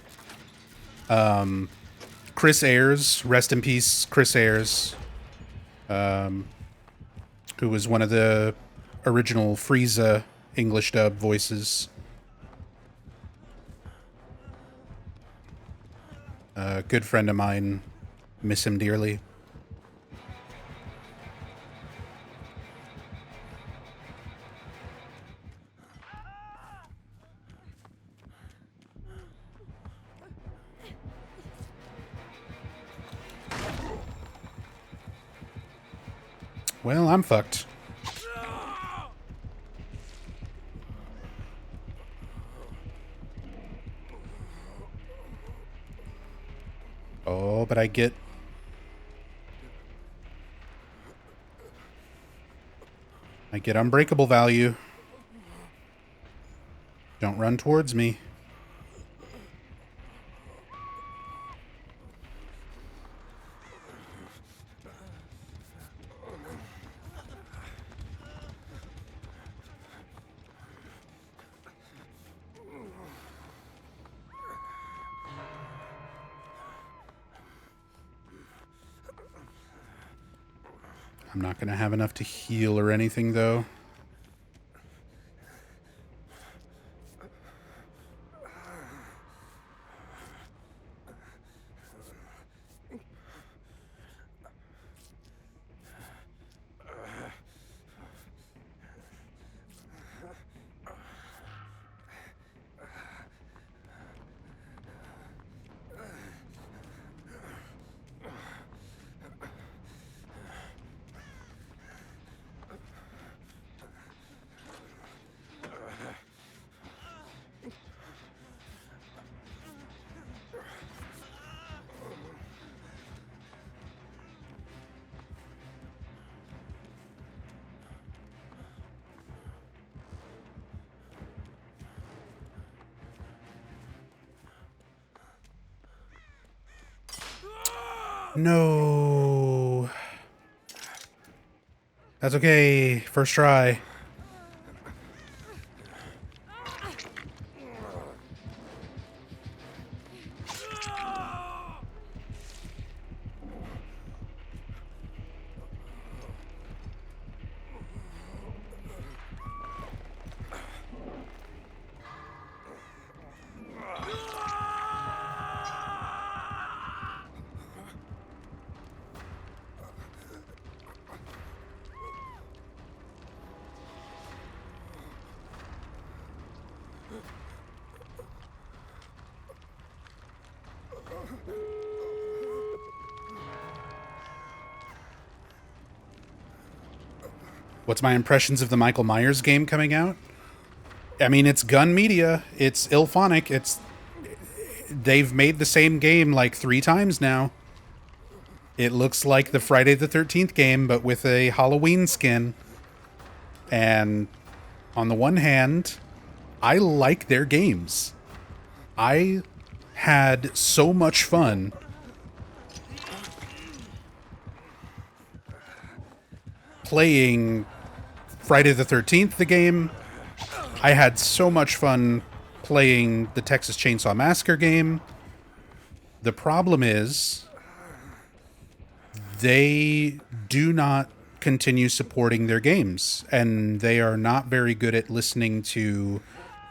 Chris Ayers, rest in peace, Chris Ayers, who was one of the original Frieza English dub voices. A good friend of mine. Miss him dearly. Well, I'm fucked. Oh, but I get... unbreakable value. Don't run towards me. I'm not going to have enough to heal or anything, though. No. That's okay. First try. What's my impressions of the Michael Myers game coming out? I mean, it's Gun Media. It's Ilphonic. They've made the same game like 3 times now. It looks like the Friday the 13th game, but with a Halloween skin. And on the one hand, I like their games. I had so much fun playing Friday the 13th, the game. I had so much fun playing the Texas Chainsaw Massacre game. The problem is they do not continue supporting their games, and they are not very good at listening to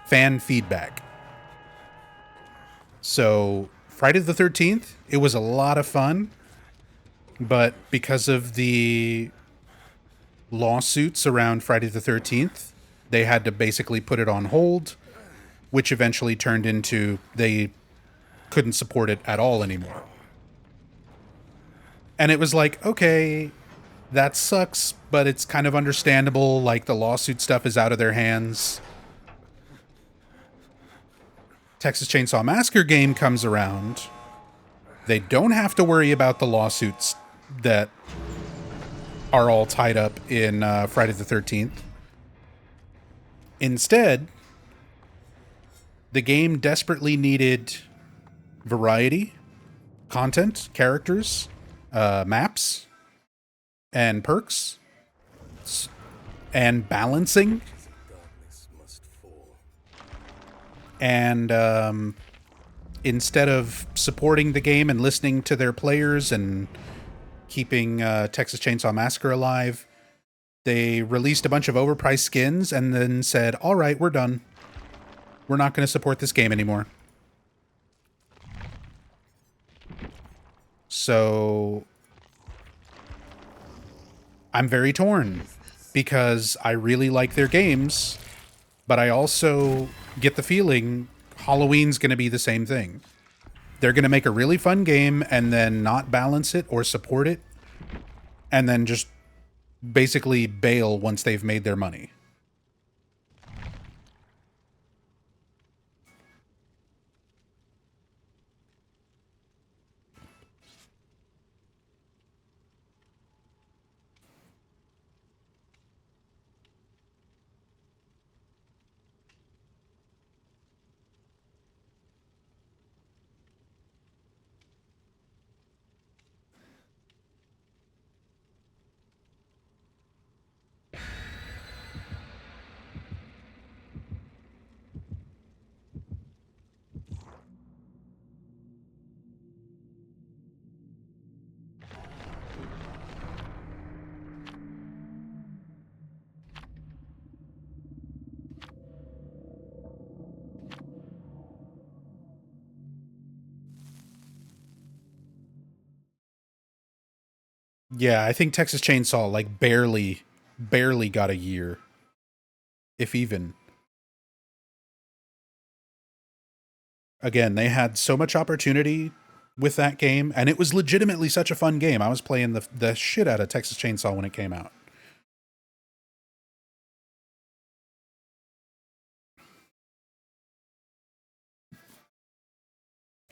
fan feedback. So Friday the 13th, it was a lot of fun, but because of the lawsuits around Friday the 13th, they had to basically put it on hold, which eventually turned into they couldn't support it at all anymore. And it was like, okay, that sucks, but it's kind of understandable. Like, the lawsuit stuff is out of their hands. Texas Chainsaw Massacre game comes around, They don't have to worry about the lawsuits that are all tied up in Friday the 13th. Instead, the game desperately needed variety, content, characters, maps, and perks, and balancing. Darkness must fall. And instead of supporting the game and listening to their players and keeping Texas Chainsaw Massacre alive, they released a bunch of overpriced skins and then said, all right, we're done. We're not going to support this game anymore. So I'm very torn because I really like their games, but I also get the feeling Halloween's going to be the same thing. They're going to make a really fun game and then not balance it or support it, and then just basically bail once they've made their money. Yeah, I think Texas Chainsaw like barely got a year, if even. Again, they had so much opportunity with that game, and it was legitimately such a fun game. I was playing the shit out of Texas Chainsaw when it came out.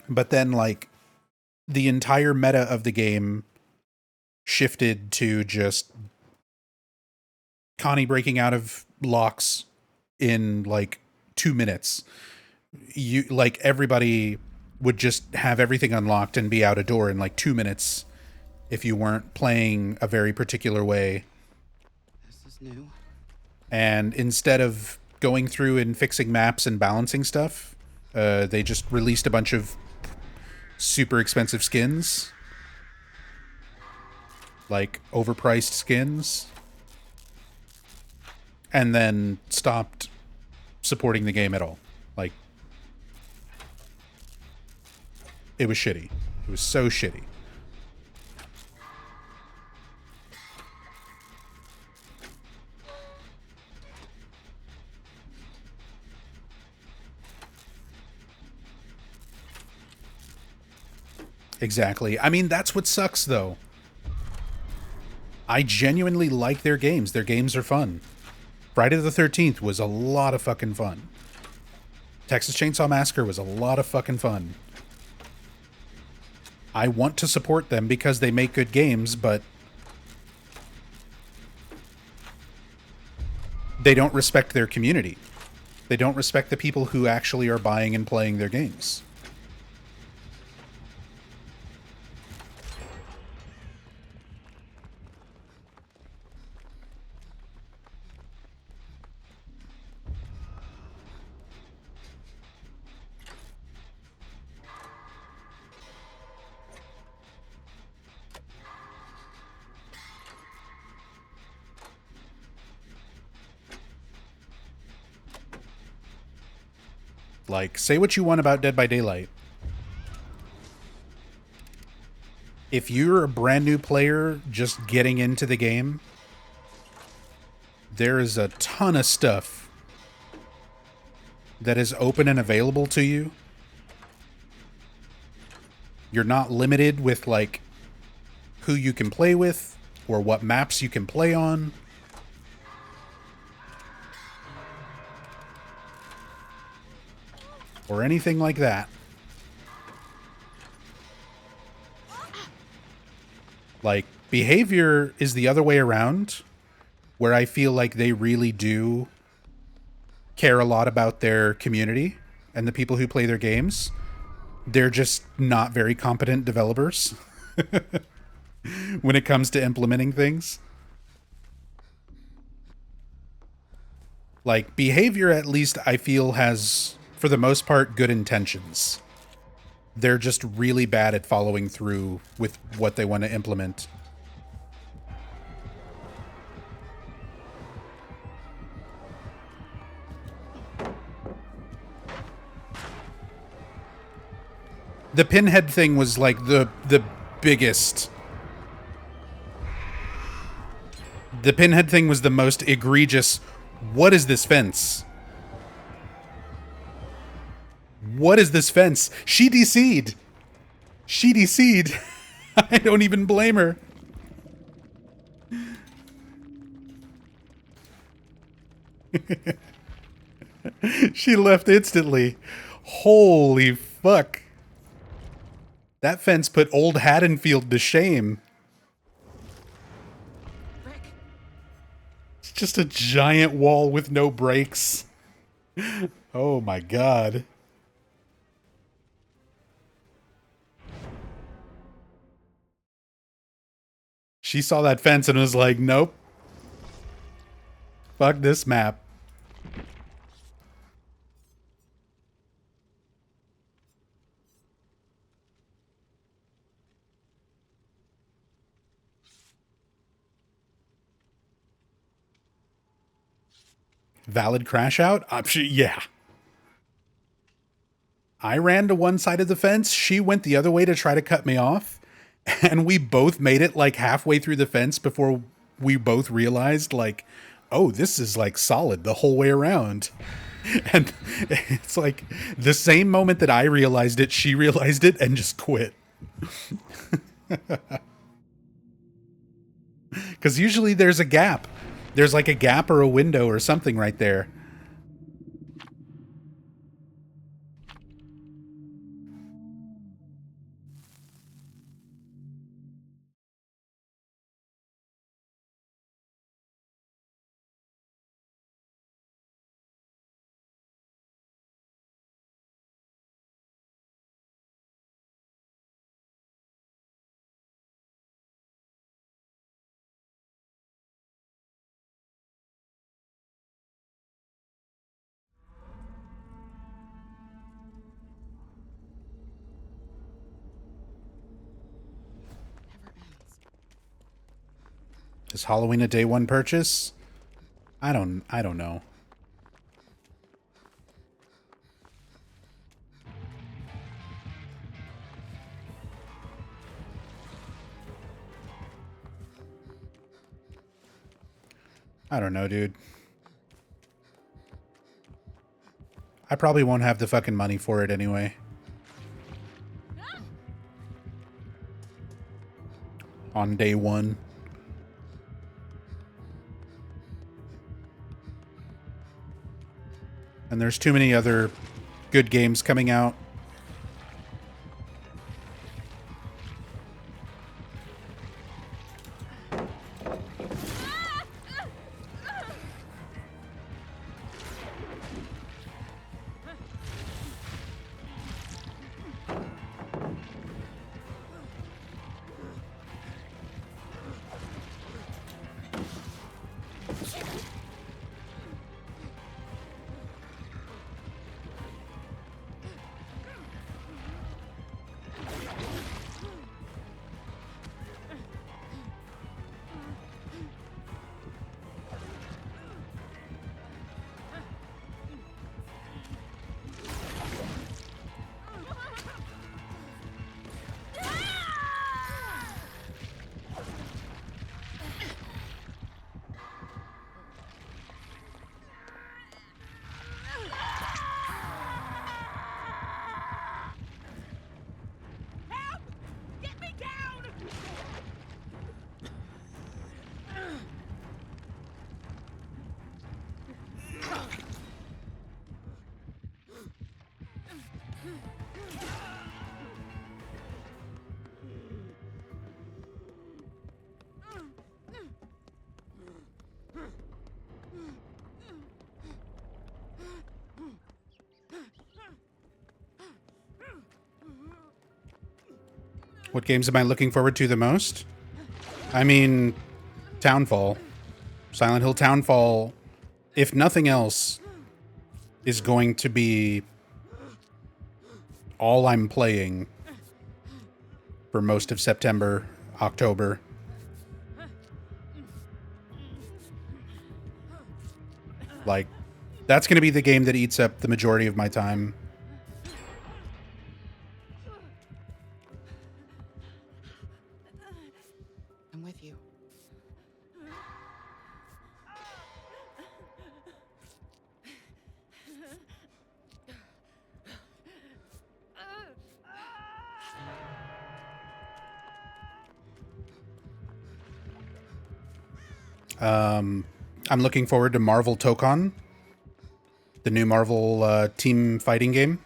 But then, like, the entire meta of the game shifted to just Connie breaking out of locks in like 2 minutes. You like everybody would just have everything unlocked and be out a door in like 2 minutes if you weren't playing a very particular way. This is new. And instead of going through and fixing maps and balancing stuff, they just released a bunch of super expensive skins, like overpriced skins, and then stopped supporting the game at all. Like, it was shitty. It was so shitty. Exactly. I mean, that's what sucks, though. I genuinely like their games. Their games are fun. Friday the 13th was a lot of fucking fun. Texas Chainsaw Massacre was a lot of fucking fun. I want to support them because they make good games, but they don't respect their community. They don't respect the people who actually are buying and playing their games. Like, say what you want about Dead by Daylight. If you're a brand new player just getting into the game, there is a ton of stuff that is open and available to you. You're not limited with, like, who you can play with or what maps you can play on. Or anything like that. Like, behavior is the other way around, where I feel like they really do care a lot about their community and the people who play their games. They're just not very competent developers when it comes to implementing things. Like, behavior, at least, I feel, has, for the most part, good intentions. They're just really bad at following through with what they want to implement. The pinhead thing was like the biggest. The pinhead thing was the most egregious. What is this fence? What is this fence? She DC'd. She DC'd. I don't even blame her. She left instantly. Holy fuck. That fence put old Haddonfield to shame. It's just a giant wall with no breaks. Oh my god. She saw that fence and was like, nope. Fuck this map. Valid crash out? Yeah. I ran to one side of the fence. She went the other way to try to cut me off. And we both made it like halfway through the fence before we both realized, like, oh, this is like solid the whole way around. And it's like the same moment that I realized it, she realized it and just quit. Because usually there's a gap. There's like a gap or a window or something right there. Is Halloween a day one purchase? I don't know. I don't know, dude. I probably won't have the fucking money for it anyway. On day one. And there's too many other good games coming out. What games am I looking forward to the most? I mean, Townfall. Silent Hill Townfall, if nothing else, is going to be all I'm playing for most of September, October. Like, that's going to be the game that eats up the majority of my time. I'm with you. I'm looking forward to Marvel Tokon, the new Marvel team fighting game.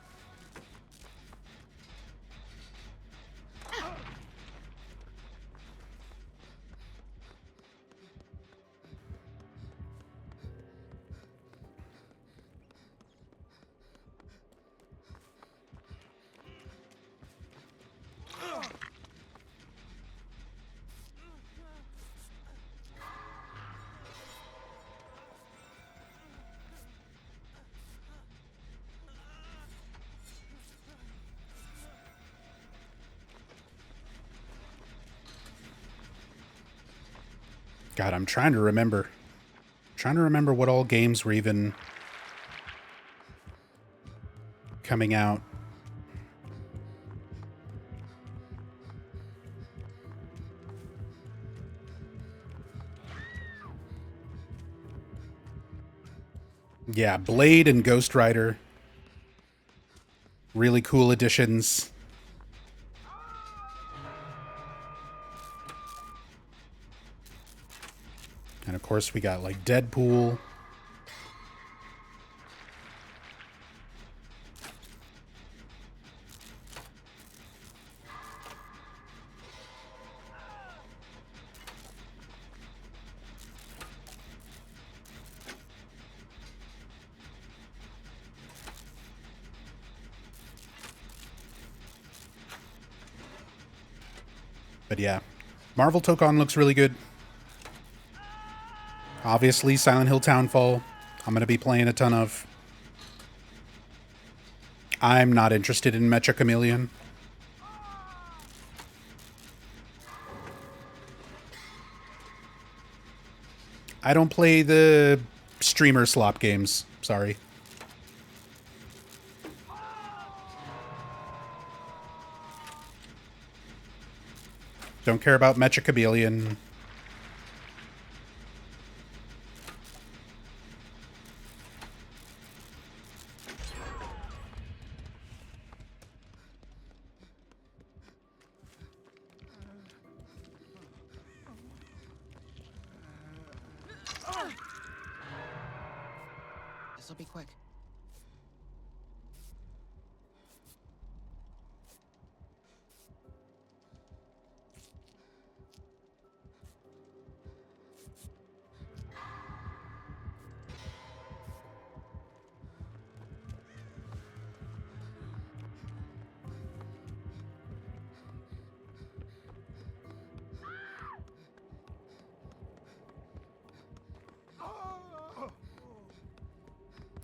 God, I'm trying to remember. Trying to remember what all games were even coming out. Yeah, Blade and Ghost Rider. Really cool additions. And of course we got like Deadpool. But yeah, Marvel Tokon looks really good. Obviously, Silent Hill Townfall, I'm going to be playing a ton of. I'm not interested in Mecha Chameleon. I don't play the streamer slop games. Sorry. Don't care about Mecha Chameleon. This'll be quick.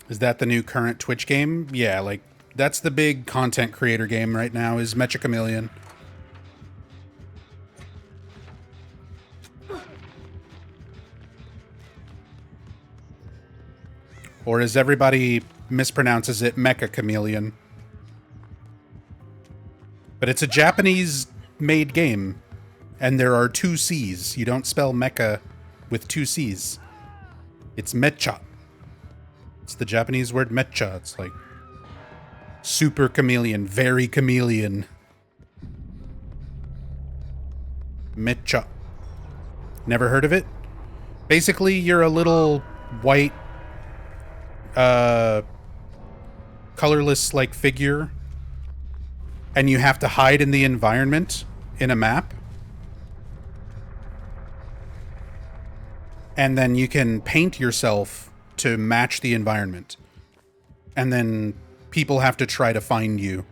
Is that the new current Twitch game? Yeah, like, that's the big content creator game right now, is Mecha Chameleon. Or as everybody mispronounces it, Mecha Chameleon. But it's a Japanese-made game, and there are 2 C's. You don't spell mecha with 2 C's. It's mecha. It's the Japanese word mecha. It's like super chameleon, very chameleon. Mecha. Never heard of it? Basically, you're a little white, colorless, like, figure, and you have to hide in the environment in a map. And then you can paint yourself to match the environment. And then people have to try to find you.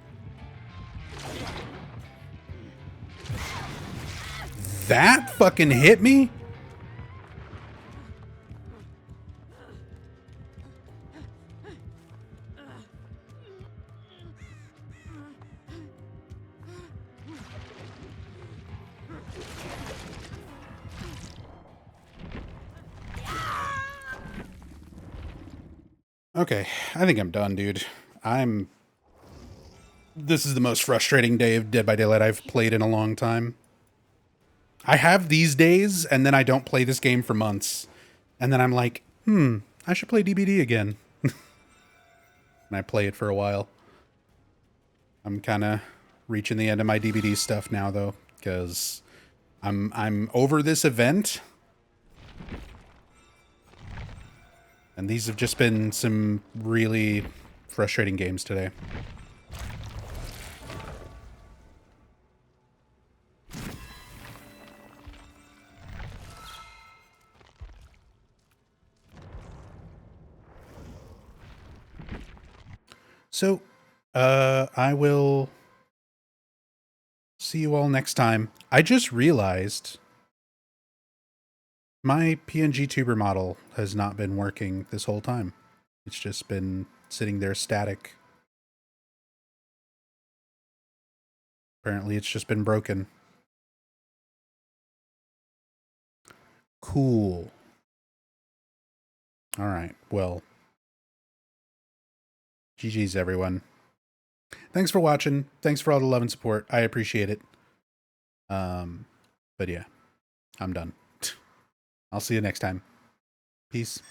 that fucking hit me? Okay, I think I'm done, dude. This is the most frustrating day of Dead by Daylight I've played in a long time. I have these days, and then I don't play this game for months. And then I'm like, I should play DBD again. And I play it for a while. I'm kind of reaching the end of my DBD stuff now, though, because I'm over this event. And these have just been some really frustrating games today. So, I will see you all next time. I just realized my PNG tuber model has not been working this whole time. It's just been sitting there static. Apparently it's just been broken. Cool. Alright, well. GG's, everyone. Thanks for watching. Thanks for all the love and support. I appreciate it. But yeah, I'm done. I'll see you next time. Peace.